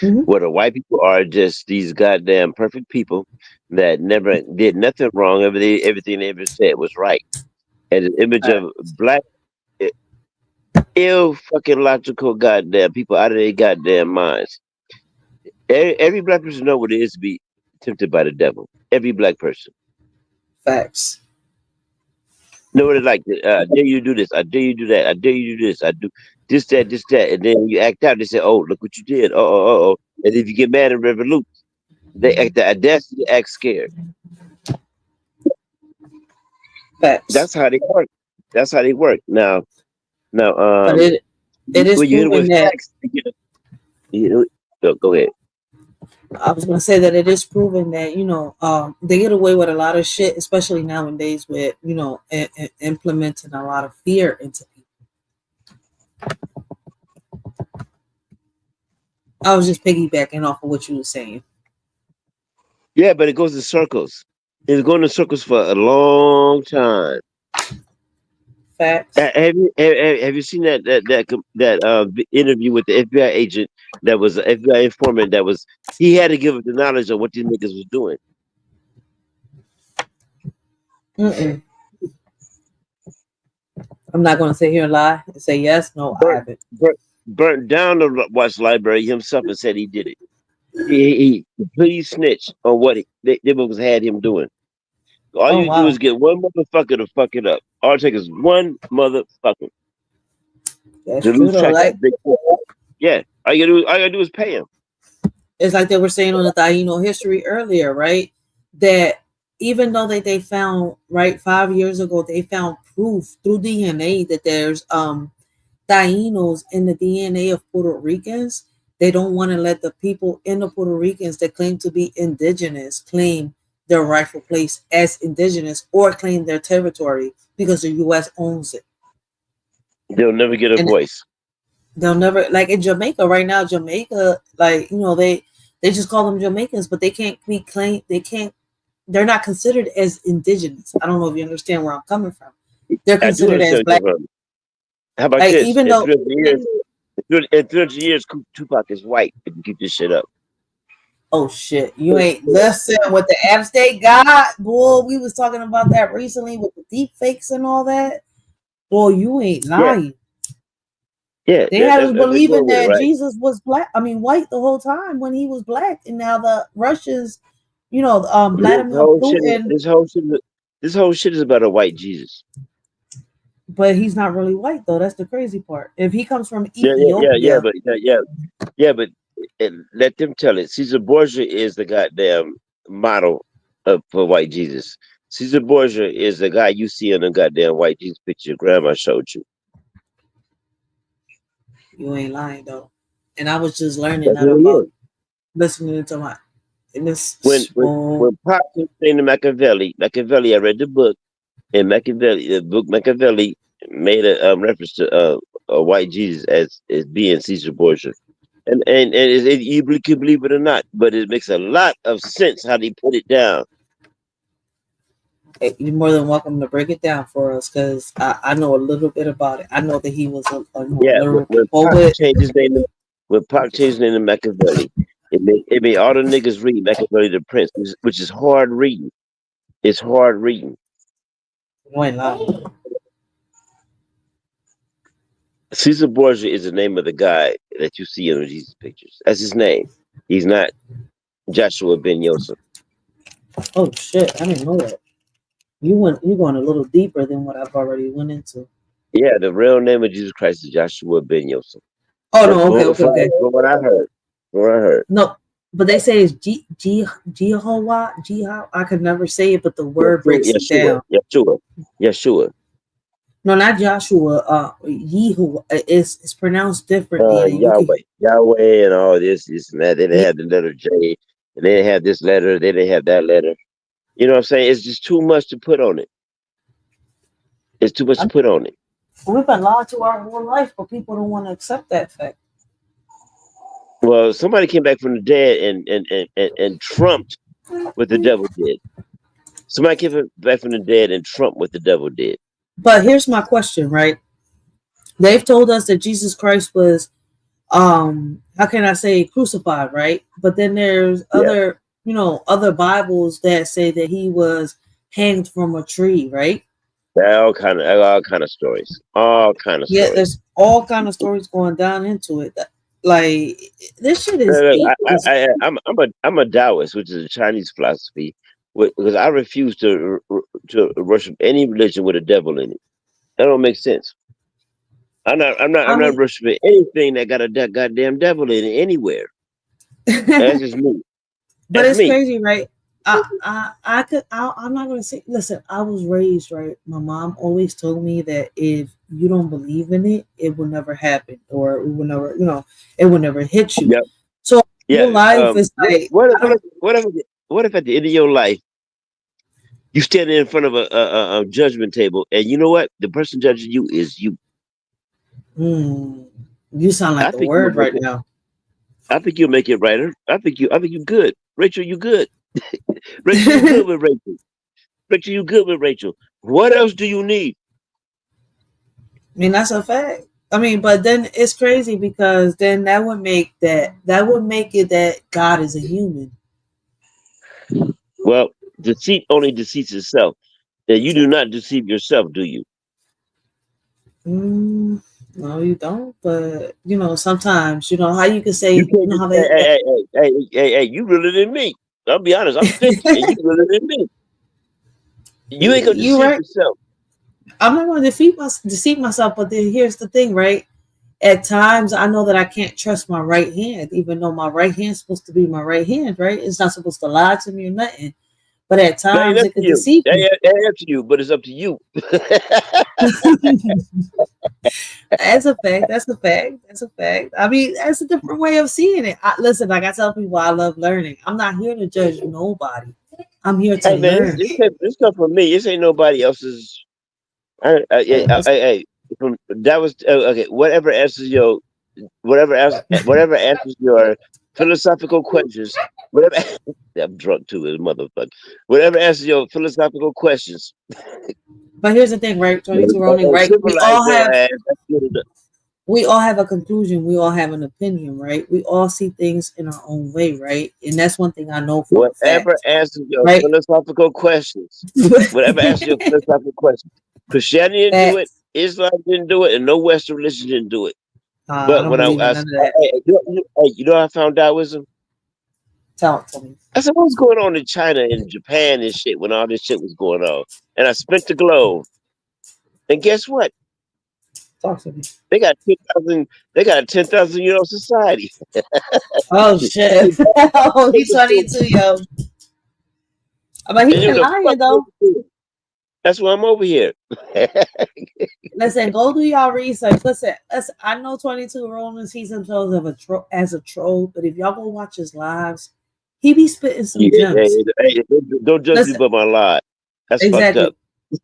Where the white people are just these goddamn perfect people that never did nothing wrong. Everything they ever said was right. And an image of black, ill fucking logical goddamn people out of their goddamn minds. Every black person know what it is to be tempted by the devil. Every black person. Facts. Know what it's like. I dare you to do this. I dare you to do that. I dare you to do this. I do this, that. And then you act out. They say, oh, look what you did. Oh. And if you get mad and revolute, they act the audacity to act scared. Facts. That's how they work. That's how they work. Now, But it is when you hit it proven with that facts, go ahead. I was going to say that it is proven that they get away with a lot of shit, especially nowadays with implementing a lot of fear into people. I was just piggybacking off of what you were saying. Yeah, but it goes in circles. It's going in circles for a long time. Facts. Have you seen that interview with the FBI agent that was an FBI informant he had to give up the knowledge of what these niggas was doing. Mm-mm. I'm not going to sit here and lie and say yes, no, I haven't. Burnt down the Watch library himself and said he did it. He completely snitched on what they had him doing. All you do is get one motherfucker to fuck it up. All it takes is one motherfucker. That's to true lose though. track Like, of big. Yeah, all you gotta do is pay him. it's like they were saying on the Taino history earlier, right? That even though they found, right, 5 years ago, they found proof through DNA that there's Tainos in the DNA of Puerto Ricans. They don't want to let the people in the Puerto Ricans that claim to be indigenous claim their rightful place as indigenous or claim their territory because the U.S. owns it. They'll never get a voice. They'll never, like in Jamaica right now. Jamaica, like they just call them Jamaicans, but they can't be claimed. They're not considered as indigenous. I don't know if you understand where I'm coming from. They're considered as black. How about like, this? even though in 30 years, Tupac is white. If you keep this shit up. Oh shit! You ain't listen with the App State got, boy. We was talking about that recently with the deep fakes and all that. Boy, you ain't lying. Yeah, they had us believing with it, that right? Jesus was white the whole time when he was black, and now the Russians, Vladimir Putin. This whole shit is about a white Jesus. But he's not really white though. That's the crazy part. If he comes from Ethiopia, but let them tell it. Caesar Borgia is the goddamn model for white Jesus. Caesar Borgia is the guy you see in the goddamn white Jesus picture your grandma showed you. You ain't lying though. And I was just learning that about listening to my. When Pop was saying to Machiavelli, I read the book, and Machiavelli made a reference to a white Jesus as being Caesar Borgia. And you can believe it or not, but it makes a lot of sense how they put it down. Hey, you're more than welcome to break it down for us, because I know a little bit about it. I know that he was a when Pac changed his name to Machiavelli, it made all the niggas read Machiavelli the Prince, which is hard reading. It's hard reading. You ain't lying. Caesar Borgia is the name of the guy that you see in the Jesus pictures. That's his name. He's not Joshua ben Yosef. Oh shit, I didn't know that. You going a little deeper than what I've already went into. Yeah, the real name of Jesus Christ is Joshua ben Yosef. Oh no, okay. From what I heard. From what I heard. No, but they say it's Jehovah. I could never say it, but the word breaks it down. Yeshua. No, not Joshua. Yehu. It's pronounced differently. Yahweh, and all this and that. They didn't have the letter J, and they didn't have this letter. They didn't have that letter. You know what I'm saying? It's just too much to put on it. It's too much to put on it. We've been lied to our whole life, but people don't want to accept that fact. Well, somebody came back from the dead and trumped what the devil did. Somebody came back from the dead and trumped what the devil did. But here's my question, right? They've told us that Jesus Christ was, how can I say, crucified, right? But then there's other, other Bibles that say that he was hanged from a tree, right? All kind of stories. All kind of stories. Yeah, there's all kind of stories going down into it. Like this shit is deep. I'm a Taoist, which is a Chinese philosophy, because I refuse to worship any religion with a devil in it. That don't make sense. I'm not worshiping anything that got a goddamn devil in it anywhere. That's just me. But it's crazy, right? I'm not gonna say. Listen, I was raised right. My mom always told me that if you don't believe in it, it will never happen, or it will never, it will never hit you. Yep. So your life is like. What if at the end of your life you stand in front of a judgment table, and you know what? The person judging you is you. You sound like the word right now. I think you'll make it right. I think you good. Racheal, you good. Racheal, you good with Racheal. Racheal, you good with Racheal. What else do you need? I mean, that's a fact. I mean, but then it's crazy because then that would make it that God is a human. Well, deceit only deceits itself. That you do not deceive yourself, do you? No, you don't. But sometimes how you can say how hey, you realer than me. I'll be honest, I'm 50 and you realer than me. You ain't gonna deceive yourself. I'm not going to deceive myself, but then here's the thing, right? At times, I know that I can't trust my right hand, even though my right hand's supposed to be my right hand, right? It's not supposed to lie to me or nothing. But at times, it can deceive me. That's up to you, but it's up to you. That's a fact. That's a fact. That's a fact. I mean, that's a different way of seeing it. Listen, like I tell people, I love learning. I'm not here to judge nobody. I'm here to learn. This come from me. This ain't nobody else's. That was okay. Whatever answers your philosophical questions. Whatever. I'm drunk too, as motherfucker. Whatever answers your philosophical questions. But here's the thing, right? 22 Ronin, right? We all have a conclusion. We all have an opinion, right? We all see things in our own way, right? And that's one thing I know for whatever answers your philosophical questions. Whatever answers your philosophical questions. Christianity didn't do it, Islam didn't do it, and no Western religion didn't do it. But when you know how I found Taoism? Tell it to me. I said, what's going on in China and Japan and shit when all this shit was going on? And I spent the globe. And guess what? Talk to me. They got 10,000. They got a 10,000-year-old society. Oh shit! Oh, he's 22, yo. But he ain't lying though. That's why I'm over here. Listen, go do y'all research. Listen, I know 22 Ronin sees himself as a troll, but if y'all go watch his lives, he be spitting some gems. Don't judge me by my live. That's fucked up.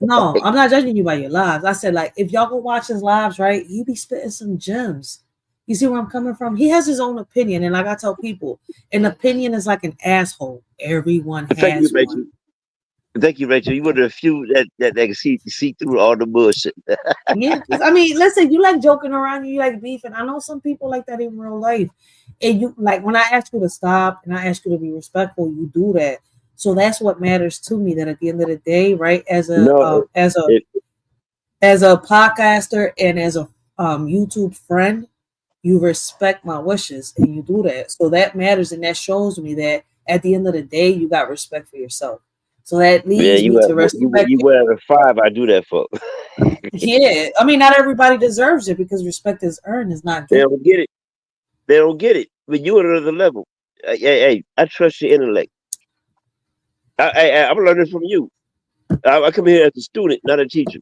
No, I'm not judging you by your lives. I said, like, if y'all go watch his lives, right, he be spitting some gems. You see where I'm coming from? He has his own opinion, and like I tell people, an opinion is like an asshole. Everyone has one. Thank you, Racheal. You one of the few that can see through all the bullshit. Yeah, I mean, listen, you like joking around, you like beefing. I know some people like that in real life, and you like when I ask you to stop and I ask you to be respectful, you do that. So that's what matters to me. That at the end of the day, right, as a podcaster and as a YouTube friend, you respect my wishes and you do that. So that matters, and that shows me that at the end of the day, you got respect for yourself. So that Yeah, leads me to respect. you wear the 5 I do that for. Yeah, I mean, not everybody deserves it because respect is earned, is not They given. don't get it. They don't get it. But you at another level. Hey, I trust your intellect. I'm learning from you. I come here as a student, not a teacher.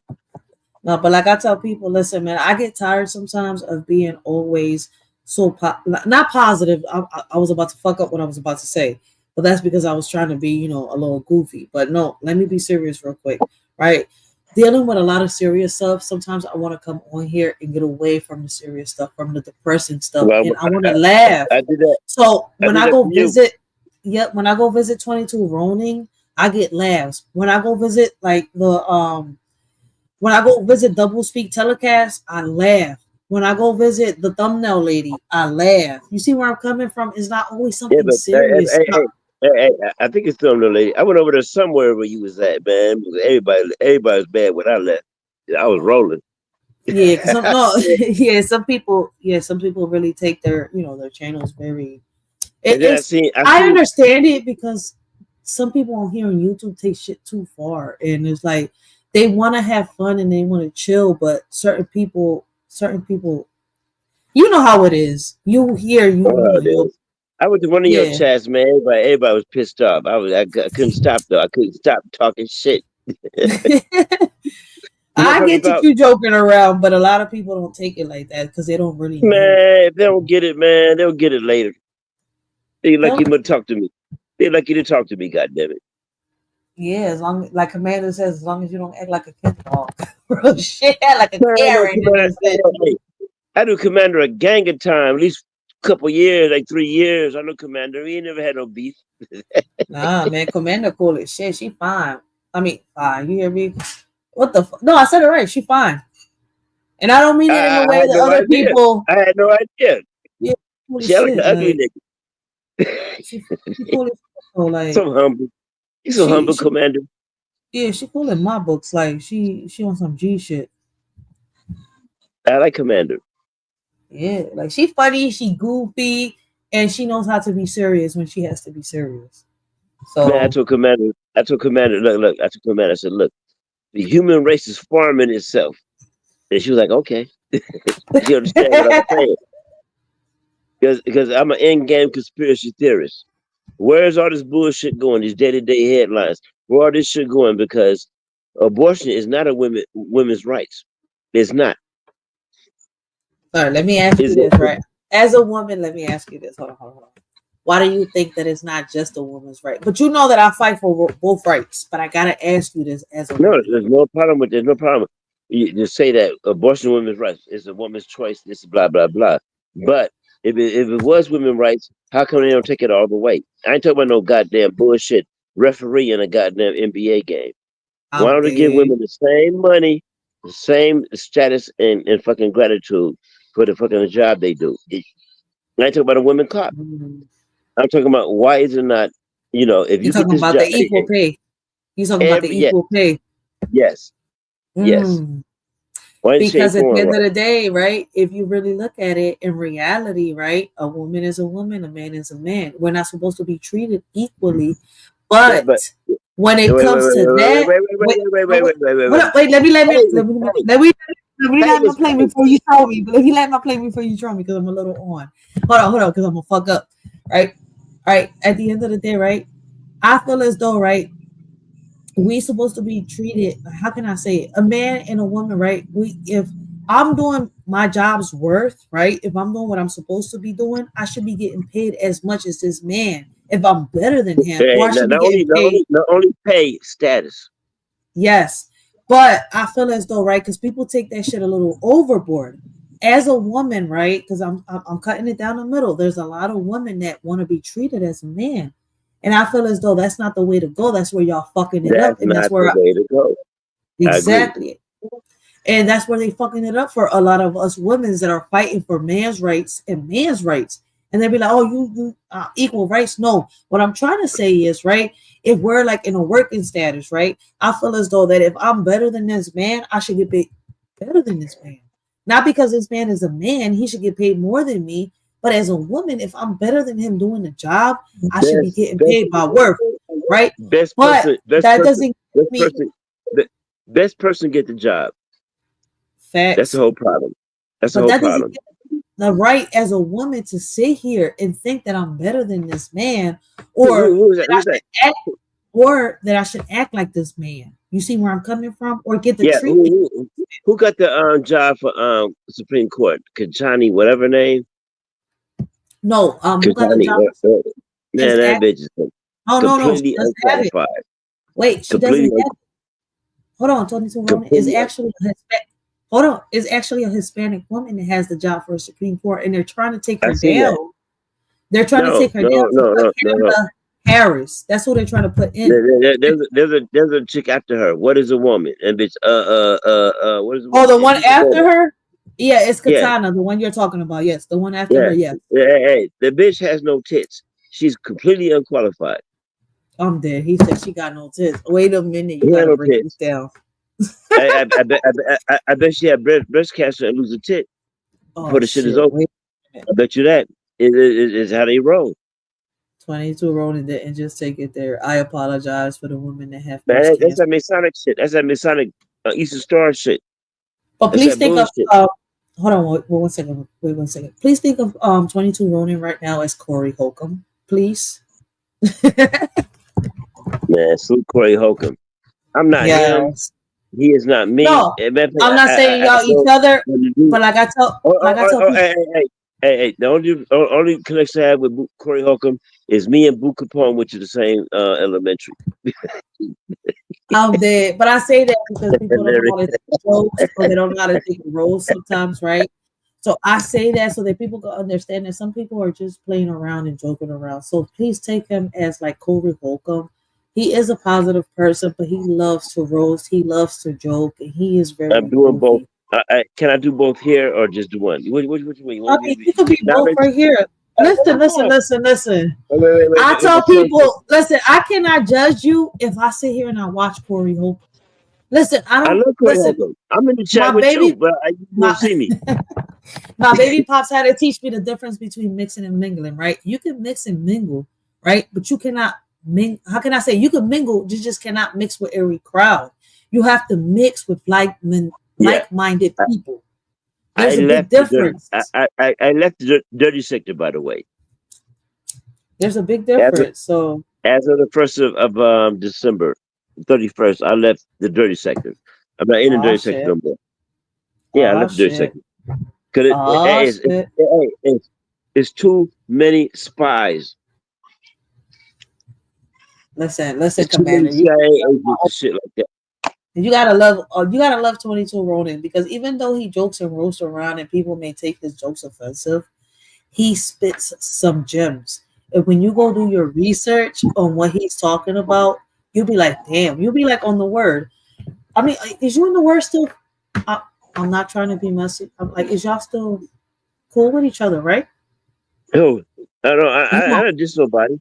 No, but like I tell people, listen, man, I get tired sometimes of being always so not positive. I was about to fuck up what I was about to say, but that's because I was trying to be, you know, a little goofy. But no, let me be serious real quick, right? Dealing with a lot of serious stuff. Sometimes I want to come on here and get away from the serious stuff, from the depressing stuff, Well, and I want to laugh. I did that. So I when did I that go for you. visit, yep, when I go visit 22 Roning, I get laughs. When I go visit like when I go visit Double Speak Telecast, I laugh. When I go visit the thumbnail lady, I laugh. You see where I'm coming from? It's not always Yeah, something but serious. I think it's still no lady. I went over there somewhere where you was at, man. Because everybody was bad when I left. I was rolling. Yeah, because some people really take their, you know, their channels very. And then I It's seen I understand it because some people on here on YouTube take shit too far, and it's like they want to have fun and they want to chill, but certain people, you know how it is. You hear you know you'll. I went to one of your Yeah. chats, man. Everybody was pissed off. I couldn't stop though. I couldn't stop talking shit. I get to you joking around, but a lot of people don't take it like that because they don't really know. Man, if they don't get it, man, they'll get it later. They like you to talk to me. They like you to talk to me. God damn it. Yeah, as long like Commander says, as long as you don't act like a kid dog, bro, shit, like a Karen. I do Commander a gang of time, at least a couple years, like 3 years. I know Commander. He ain't never had no beef. Nah, man, Commander cool as shit. She fine. I mean, fine. You hear me? What the fuck? No, I said it right. She fine. And I don't mean it in the way that other people. I had no idea. Yeah, cool as She like shit, an ugly like, nigga. she cool as shit, so, like, So humble. He's so humble, Commander. Yeah, she cool in my books. Like she on some G shit. I like Commander. Yeah, like she funny, she goofy, and she knows how to be serious when she has to be serious. So Man, I told Commander, look, I told Commander, I said, look, the human race is farming itself. And she was like, okay. She understand what I'm saying. Because I'm an in-game conspiracy theorist. Where's all this bullshit going, these day-to-day headlines? Where all this shit going? Because abortion is not a women's rights. It's not. All right, let me ask you this, right? As a woman, let me ask you this. Hold on. Why do you think that it's not just a woman's right? But you know that I fight for both rights. But I gotta ask you this as a woman. There's no problem with. There's no problem. You just say that abortion is women's rights. It's a woman's choice. This is blah blah blah. But if it was women's rights, how come they don't take it all the way? I ain't talking about no goddamn bullshit referee in a goddamn NBA game. Why don't they give women the same money, the same status, and fucking gratitude for the fucking job they do? I ain't talking about a women cop. I'm talking about why is it not, if you You're talking get this about job, the equal pay. You're talking about the equal pay. Yes. Yes. Because at the end of the day, right, if you really look at it in reality, right, a woman is a woman, a man is a man. We're not supposed to be treated equally. But when it comes to that, wait, let me let me play before you throw me. Let me let my play before you throw me because I'm a little on. Hold on, because I'm gonna fuck up. Right. At the end of the day, right, I feel as though, right, we supposed to be treated, how can I say it? A man and a woman, right? If I'm doing my job's worth, right? If I'm doing what I'm supposed to be doing, I should be getting paid as much as this man. If I'm better than him, or I should be getting paid. Not only pay, status. Yes. But I feel as though, right, because people take that shit a little overboard. As a woman, right? Because I'm cutting it down the middle. There's a lot of women that want to be treated as a man. And I feel as though that's not the way to go. That's where y'all fucking it up. And that's where the way to go. Exactly. And that's where they fucking it up for a lot of us women that are fighting for man's rights and man's rights. And they'll be like, oh, you equal rights. No, what I'm trying to say is, right, if we're like in a working status, right, I feel as though that if I'm better than this man, I should get paid better than this man. Not because this man is a man, he should get paid more than me. But as a woman, if I'm better than him doing the job, I should be getting paid by worth, right? Best But person, best that person, doesn't give best me person, best person get the job. That's facts. the whole problem. That's the But whole that doesn't problem. give me the right as a woman to sit here and think that I'm better than this man, or Who is that? that I Who's that? should act, or that I should act like this man. You see where I'm coming from, or get the Yeah, treatment. who got the job for Supreme Court? Kajani, whatever name. No, who got the Kajani. job? Man, that bitch is No, she completely doesn't have it. unqualified. Wait, she Completely, doesn't have it. Hold on, 22 Roman is completely. actually a Hispanic. Hold on, is actually a Hispanic woman that has the job for a Supreme Court, and they're trying to take I her seen down. that. They're trying to take her down to put No. Kamala Harris. That's who they're trying to put in. There's a chick after her. What is a woman? And bitch, what is a Oh, woman? the one after her? Yeah, it's Yeah, Katana, the one you're talking about. Yes, the one after yeah. her. Yes. Hey, the bitch has no tits. She's completely unqualified. I'm dead. He said she got no tits. Wait a minute, you She had gotta no break this tits. down. I bet she had breast cancer and lose a tit before Oh the shit is shit. over. Wait, I bet you that is how they roll. 22 Ronan didn't just take it there. I apologize for the women that have Man, breast that's cancer. that Masonic shit. That's that Masonic Eastern Star shit. But That's please that think of bullshit. hold on, wait 1 second. Wait 1 second. Please think of 22 Ronin right now as Corey Holcomb, please. Man, salute Corey Holcomb. I'm not him. Yes. He is not me. No, I'm not saying y'all each other, but like I tell people, Hey, the only connection I have with Corey Holcomb is me and Boo Capone, which is the same elementary. I'm dead. But I say that because people don't know how to take jokes or they don't know how to take roles sometimes, right? So I say that so that people can understand that some people are just playing around and joking around. So please take him as like Corey Holcomb. He is a positive person, but he loves to roast. He loves to joke, and he is very I'm doing both. goofy. Can I do both here or just do one? Which one? You I want mean, me you could be both right here. Listen. Wait, I tell people, listen, I cannot judge you if I sit here and I watch Corey Holcomb. Listen, I I don't love Corey listen. Holcomb. I'm in the My chat with baby, you, but you don't see me. my baby pops had to teach me the difference between mixing and mingling, right? You can mix and mingle, right? But you cannot how can I say you can mingle, you just cannot mix with every crowd. You have to mix with like-minded people. There's a big difference. I left the dirty sector, by the way. There's a big difference. So as of the 1st of December 31st, I left the dirty sector. I'm not in the dirty sector no more. Yeah, I left the dirty sector. Because it's too many spies. Listen, Commander. Shit like that. You gotta love 22 Ronin because even though he jokes and roasts around and people may take his jokes offensive, he spits some gems. And when you go do your research on what he's talking about, you'll be like, damn, you'll be like on the word. I mean, is you in the word still? I'm not trying to be messy. I'm like, is y'all still cool with each other, right? No, I don't diss nobody.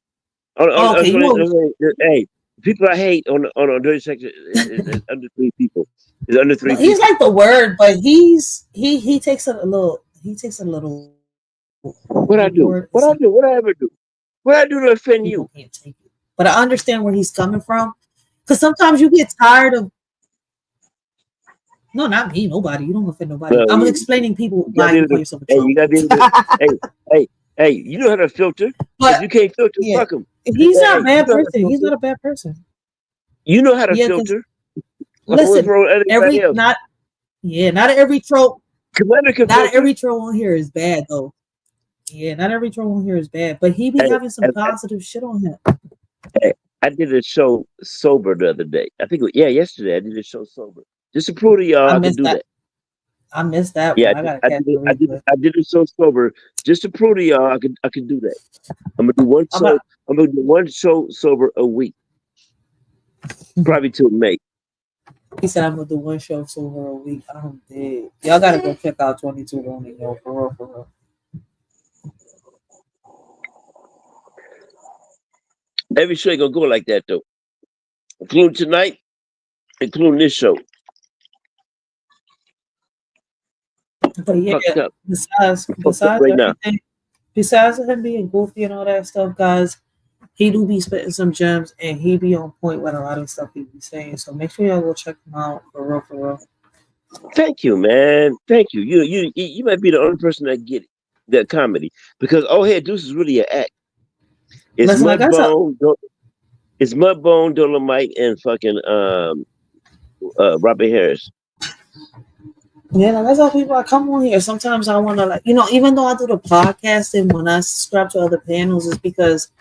Hey, people I hate on a dirty sector is under 3 people. It's under 3 people. He's like the word, but he takes a little. What I do? What I ever do? What I do to offend you? But I understand where he's coming from, because sometimes you get tired of. No, not me. Nobody. You don't offend nobody. I'm explaining people why you call yourself a troll. You gotta be able to, hey, you know how to filter. But if you can't filter, fuck him. He's not a bad person. He's not a bad person. You know how to filter. Listen, not every troll. Not every troll on here is bad though. Yeah, not every troll on here is bad, but he be having some positive shit on him. Hey, I did a show sober the other day. I think yesterday I did a show sober. Just to prove to y'all I can do that. I missed that one. I did a show sober just to prove to y'all I can do that. I'm gonna do one show. I'm gonna do one show sober a week, probably till May. He said I'm gonna do one show sober a week. I'm dead. Y'all gotta go check out 22 Ronin, yo, for real. Every show ain't gonna go like that though. Including tonight, including this show. But yeah, Fucked up. besides I'm fucked up besides right now. everything, besides him being goofy and all that stuff, guys, he do be spitting some gems and he be on point with a lot of stuff he be saying. So make sure y'all go check him out for real, for real. Thank you, man. Thank you. You might be the only person that get it, that comedy, because Head Deuce is really an act. It's Listen, like I said, It's Mudbone, Dolomite, and fucking Robert Harris. yeah, like that's how people I come on here. Sometimes I want to, like, even though I do the podcasting, when I subscribe to other panels, it's because,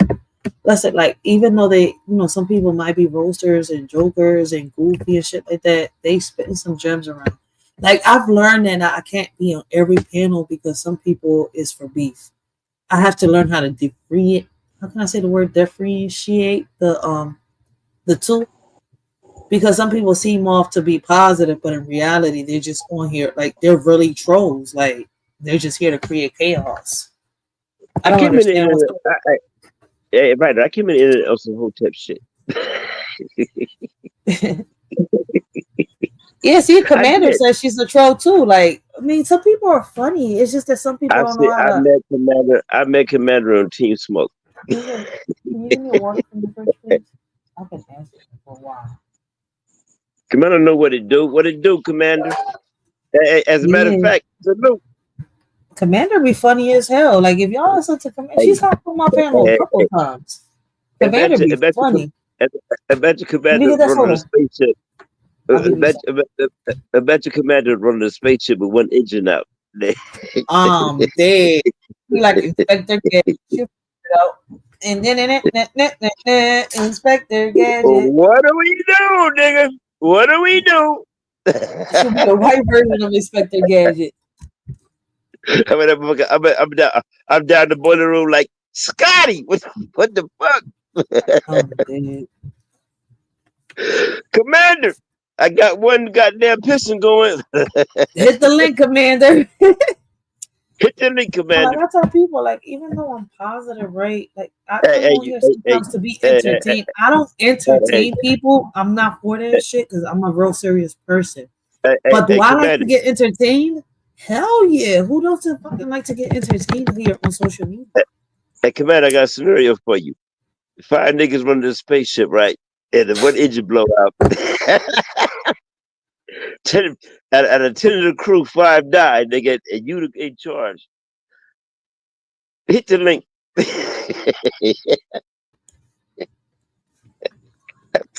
listen, like, even though they, some people might be roasters and jokers and goofy and shit like that, they spitting some gems around. Like, I've learned that I can't be on every panel because some people is for beef. I have to learn how to differentiate. How can I say the word differentiate the two? Because some people seem off to be positive, but in reality, they're just on here like they're really trolls. Like they're just here to create chaos. I don't understand what's right. I came in the internet on some Hotep shit. Yeah, see, Commander says she's a troll too. Like, I mean, some people are funny. It's just that some people don't know how to. I met Commander on Team Smoke. Can you give me a water from the fridge, please? I've been asking for a while. Commander know what it do. What it do, Commander? As a matter of fact, salute. Commander be funny as hell. Like if y'all listen to Commander, she's hopped on my panel a couple times. Commander be funny. I bet you Commander running a spaceship. I bet you Commander running a spaceship with one engine out. Dead. He like Inspector Gadget. And then Inspector Gadget. What do we do, nigga? What do we do? Should be the white version of Inspector Gadget. I mean, I'm down the boiler room like Scotty. What the fuck? Commander, I got one goddamn piston going. Hit the link, Commander. Hit the link, Commander. I tell people, like, even though I'm positive, right? Like, I come on here sometimes to be entertained. I don't entertain people. I'm not for that shit because I'm a real serious person. But do I like to get entertained? Hell yeah. Who doesn't fucking like to get entertained here on social media? Hey, Commander, I got a scenario for you. 5 niggas running the spaceship, right? And the one engine blow out. Out of 10 of the crew, 5 died, nigga, and you in charge. Hit the link.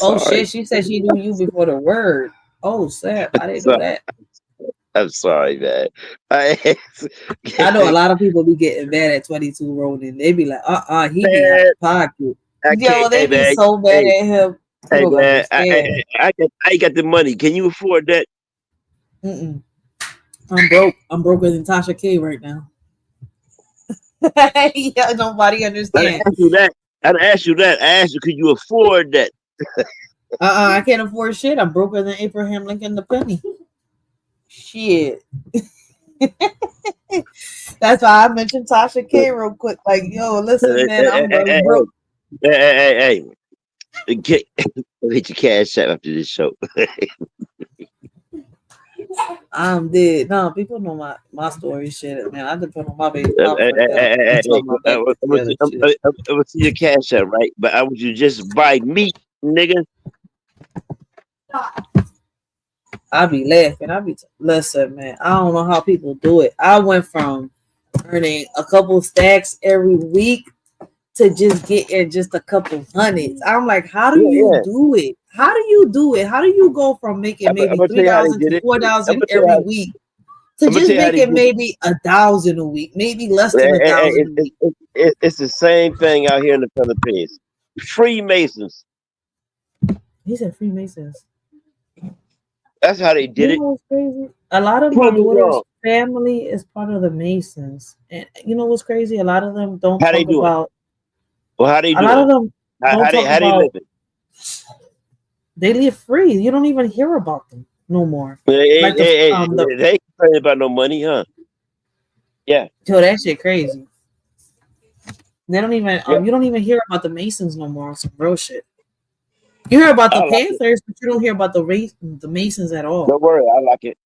Oh shit, she said she knew you before the word. Oh snap, I didn't know that. I'm sorry, man. I know a lot of people be getting mad at 22 Ronin. They be like, he be out of pocket. Yo, they be so mad at him. Hey man, I got the money. Can you afford that? I'm broke. I'm broker than Tasha K right now. Yeah, nobody understands. I didn't ask you that. I asked you, could you afford that? I can't afford shit. I'm broker than Abraham Lincoln the penny. Shit. That's why I mentioned Tasha K real quick. Like, yo, listen, man, I'm broke. Hey. Get your cash out after this show. I'm dead. No, people know my story. Shit, man. I depend on my baby. I would see your cash out, right? But I want you to just buy meat, nigga. I be laughing. Listen, man. I don't know how people do it. I went from earning a couple stacks every week to just getting just a couple hundreds. I'm like, how do you do it? How do you do it? How do you go from making maybe 3,000 to 4,000 every week to just making maybe 1,000 a week, maybe less than 1,000 a week? It's the same thing out here in the Philippines. Freemasons. He said Freemasons. That's how they did it. What's crazy? A lot of my daughter's family is part of the Masons, and you know what's crazy? A lot of them don't talk about. Well, how they do? A lot of them don't talk how they about. live it? They live free. You don't even hear about them no more. They ain't complaining about no money, huh? Yeah. Yo, that shit crazy. They don't even. You don't even hear about the Masons no more. Some real shit. You hear about the Panthers, but you don't hear about the Masons at all. Don't worry, I like it.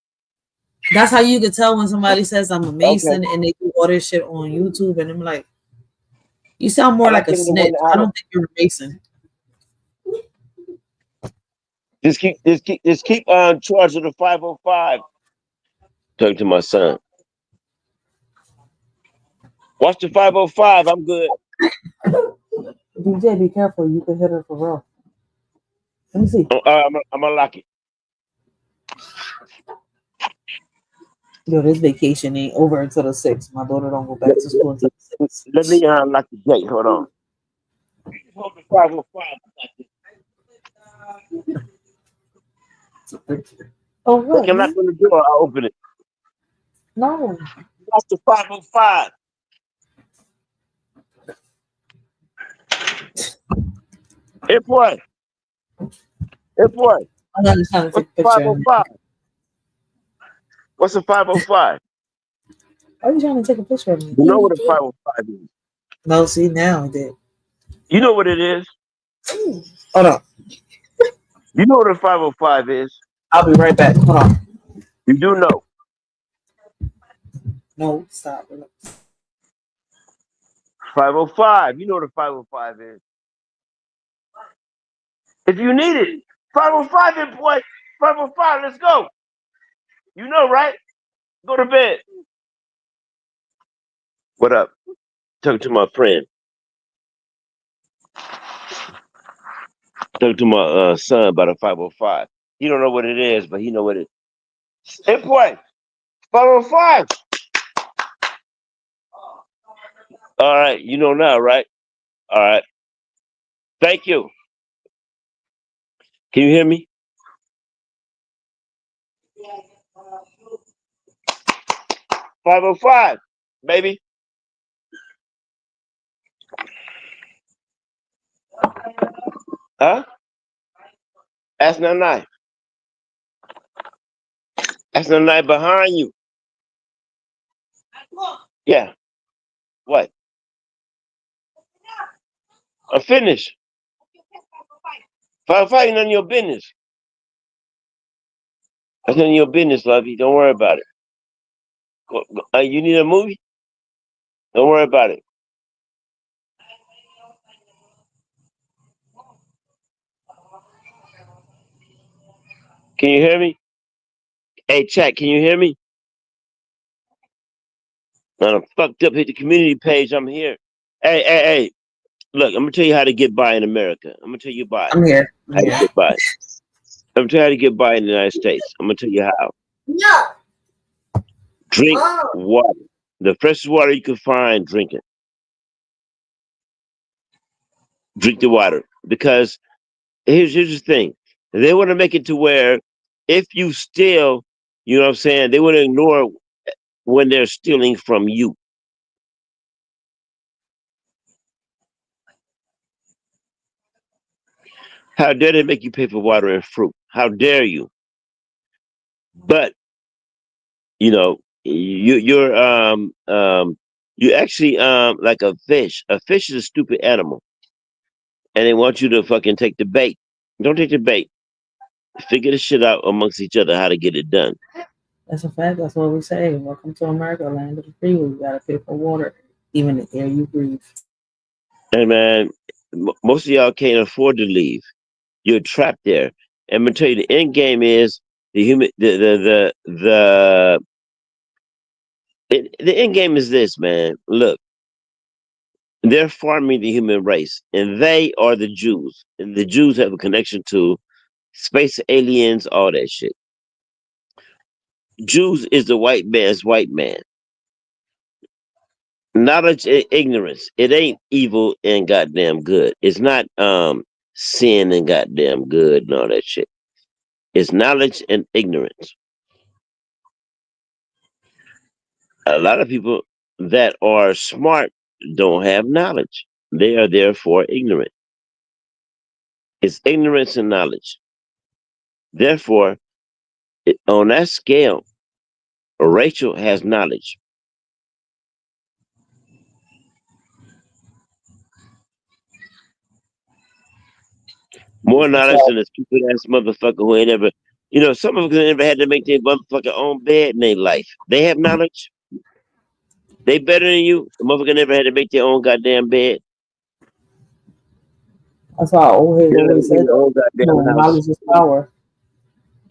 That's how you can tell when somebody says I'm a Mason Okay. and they do all this shit on YouTube, and I'm like, you sound more I like like a them to win snitch. the I house. don't think you're a Mason. Just keep on charge of the 505. Talking to my son. Watch the 505. I'm good. DJ, be careful. You can hit her for real. Let me see. I'm gonna lock it. Yo, this vacation ain't over until the 6th. My daughter don't go back to school until the 6th. Let me lock the gate. Hold on. Hold the 505. Oh, Look, what? I'm not gonna do it. I'll open it. No. Watch the 505. Airport. Airport. I'm not just trying to take a What's picture. 505? What's a 505? Why are you trying to take a picture of me? You know what a 505 is. No, see, now I did. You know what it is. Hold on. You know what a 505 is. I'll be right back. Hold on. You do know. No, stop. 505. You know what a 505 is. If you need it, 505 then boy. 505, let's go. You know, right? Go to bed. What up? Talk to my friend. Talk to my son about a 505. He don't know what it is, but he know what it is. Hey boy, 505. All right, you know now, right? All right. Thank you. Can you hear me? $505, baby. Huh? That's not nice. That's not nice behind you. Yeah. What? I'm finished. 505 ain't none of your business. That's none of your business, lovey. Don't worry about it. You need a movie? Don't worry about it. Can you hear me? Hey, chat, can you hear me? I'm fucked up. Hit the community page. I'm here. Hey. Look, I'm gonna tell you how to get by in America. I'm gonna tell you I'm here. how to get by. I'm gonna tell you how to get by in the United States. I'm gonna tell you how. No. Drink water. The freshest water you can find, drink it. Drink the water. Because here's the thing. They want to make it to where if you steal, you know what I'm saying, they want to ignore when they're stealing from you. How dare they make you pay for water and fruit? How dare you? But you're actually like a fish. A fish is a stupid animal, and they want you to fucking take the bait. Don't take the bait. Figure the shit out amongst each other how to get it done. That's a fact. That's what we say. Welcome to America, land of the free. We gotta pay for water, even the air you breathe. And man, most of y'all can't afford to leave. You're trapped there. And I'm gonna tell you, the end game is the human. The end game is this, man. Look, they're farming the human race, and they are the Jews. And the Jews have a connection to space aliens, all that shit. Jews is the white man's white man. Knowledge and ignorance. It ain't evil and goddamn good. It's not sin and goddamn good and all that shit. It's knowledge and ignorance. A lot of people that are smart don't have knowledge. They are therefore ignorant. It's ignorance and knowledge. Therefore, on that scale, Rachel has knowledge. More knowledge than a stupid ass motherfucker who ain't ever You know, some of them never had to make their motherfucking own bed in their life. They have knowledge. They better than you. The motherfucker never had to make their own goddamn bed. That's why old heads They never always made said their own that. goddamn house. Knowledge is power.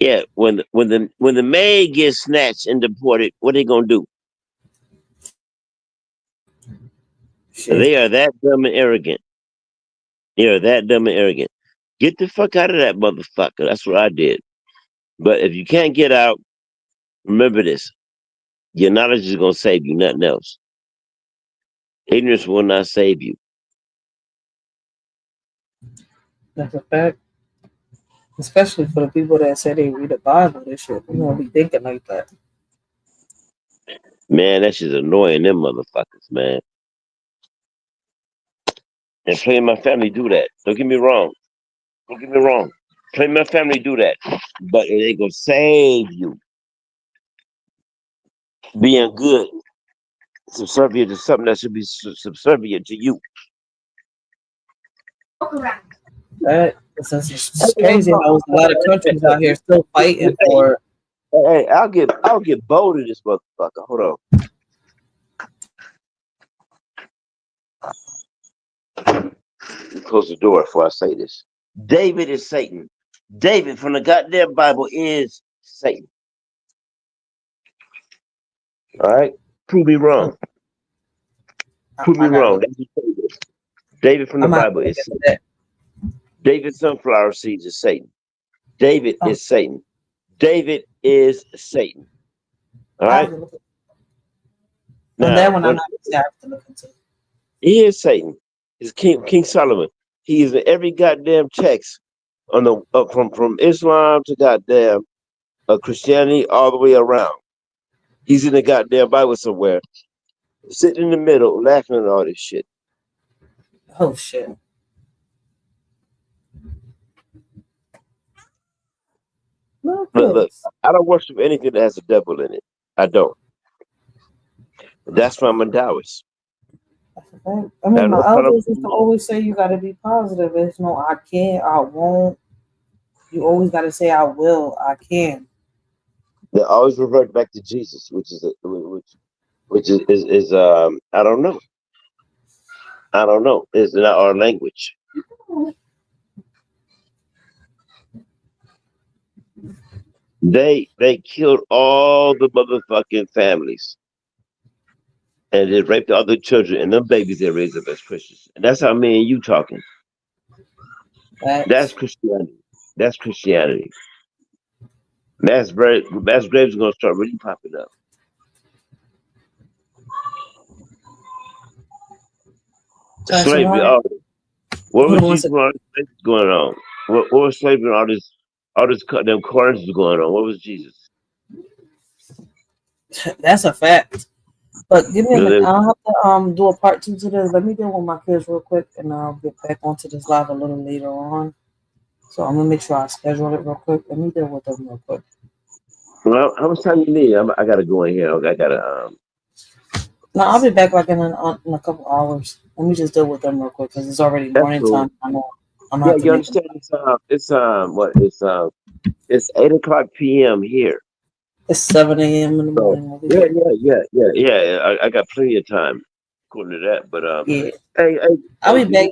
Yeah, when the maid gets snatched and deported, what they gonna do? They are that dumb and arrogant. They are that dumb and arrogant. Get the fuck out of that motherfucker. That's what I did. But if you can't get out, remember this. Your knowledge is gonna save you, nothing else. Ignorance will not save you. That's a fact. Especially for the people that say they read the Bible, they should be thinking like that. Man, that shit's annoying them motherfuckers, man. And Play My Family do that. Don't get me wrong. Don't get me wrong. Play My Family do that. But it ain't gonna save you. Being good, subservient to something that should be subservient to you. It's crazy how a lot of countries out here still fighting for it. Hey, I'll get bold in this motherfucker. Hold on. Close the door before I say this. David is Satan. David from the goddamn Bible is Satan. All right? Prove me wrong. Prove me wrong. David from the Bible is Satan. David sunflower seeds is Satan. David is Satan. David is Satan. All right? Now, that one I'm not have to look into. He is Satan. He's King Solomon. He is in every goddamn text on the from Islam to goddamn Christianity all the way around. He's in the goddamn Bible somewhere, sitting in the middle, laughing at all this shit. Oh shit! Look, I don't worship anything that has a devil in it. I don't. That's why I'm a Taoist. I mean, my elders used to always say you got to be positive. There's no I can't, I won't. You always got to say I will, I can. They always revert back to Jesus, which is I don't know. I don't know. It's not our language. They killed all the motherfucking families. And they raped all the children and them babies they raised up as Christians. And that's how me and you talking. That's Christianity. That's Christianity. Mass graves are gonna start really popping up. Slavery. What was going on? What was slavery? All this them corners was going on. What was Jesus? That's a fact. But give me a minute. I'll have to do a part 2 to this. Let me deal with my kids real quick, and I'll get back onto this live a little later on. So I'm gonna make sure I schedule it real quick. Let me deal with them real quick. Well, how much time you need? I gotta go in here. I gotta. No, I'll be back like in a couple hours. Let me just deal with them real quick because it's already morning time. I know. Yeah, you understand? It's 8:00 p.m. here. It's 7 a.m. in the morning. Yeah. I got plenty of time according to that. But yeah. Hey, I'll be back.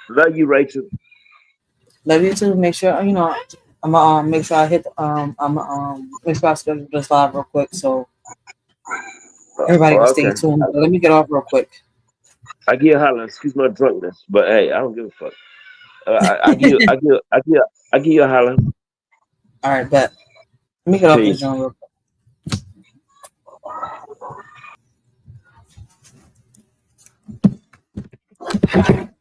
Love you, Rachel. Love you too. Make sure I'm gonna make sure I hit. Make sure I schedule this live real quick so everybody can stay tuned. But let me get off real quick. I give you a holler. Excuse my drunkenness, but hey, I don't give a fuck. I give you a holler. All right, bet. Let me get off this joint real quick.